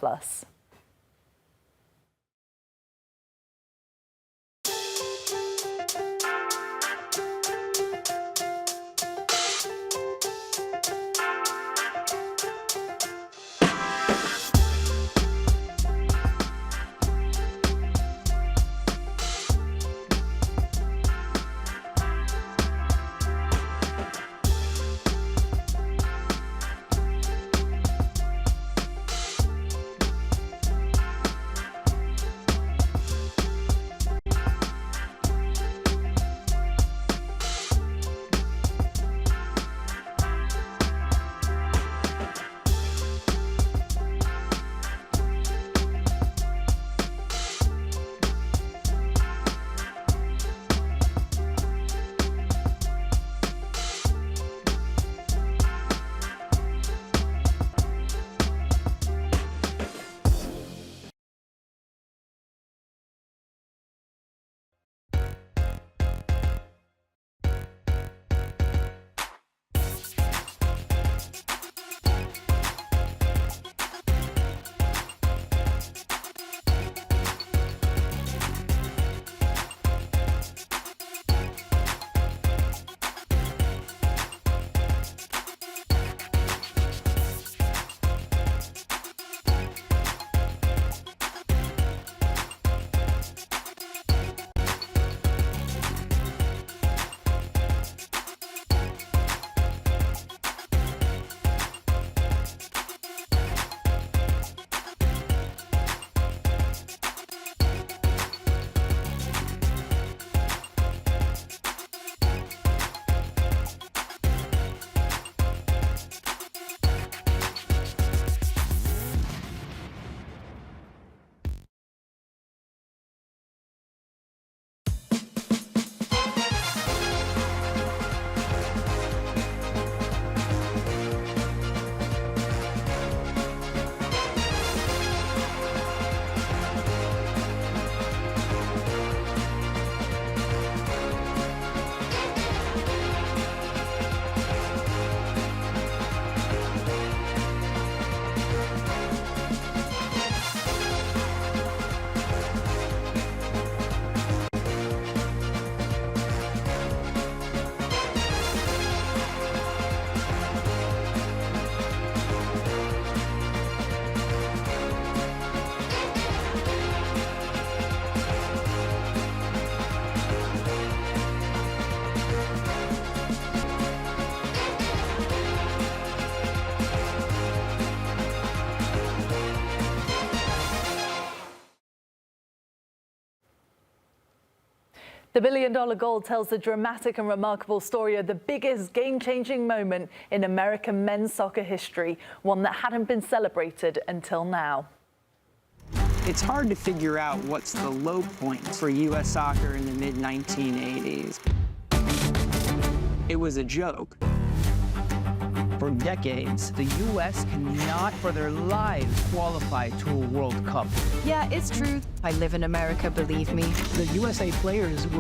The $1 billion goal tells the dramatic and remarkable story of the biggest game-changing moment in American men's soccer history, one that hadn't been celebrated until now. It's hard to figure out what's the low point for U.S. soccer in the mid-1980s. It was a joke. For decades, the U.S. cannot for their lives qualify to a World Cup. Yeah, it's true. I live in America, believe me. The USA players were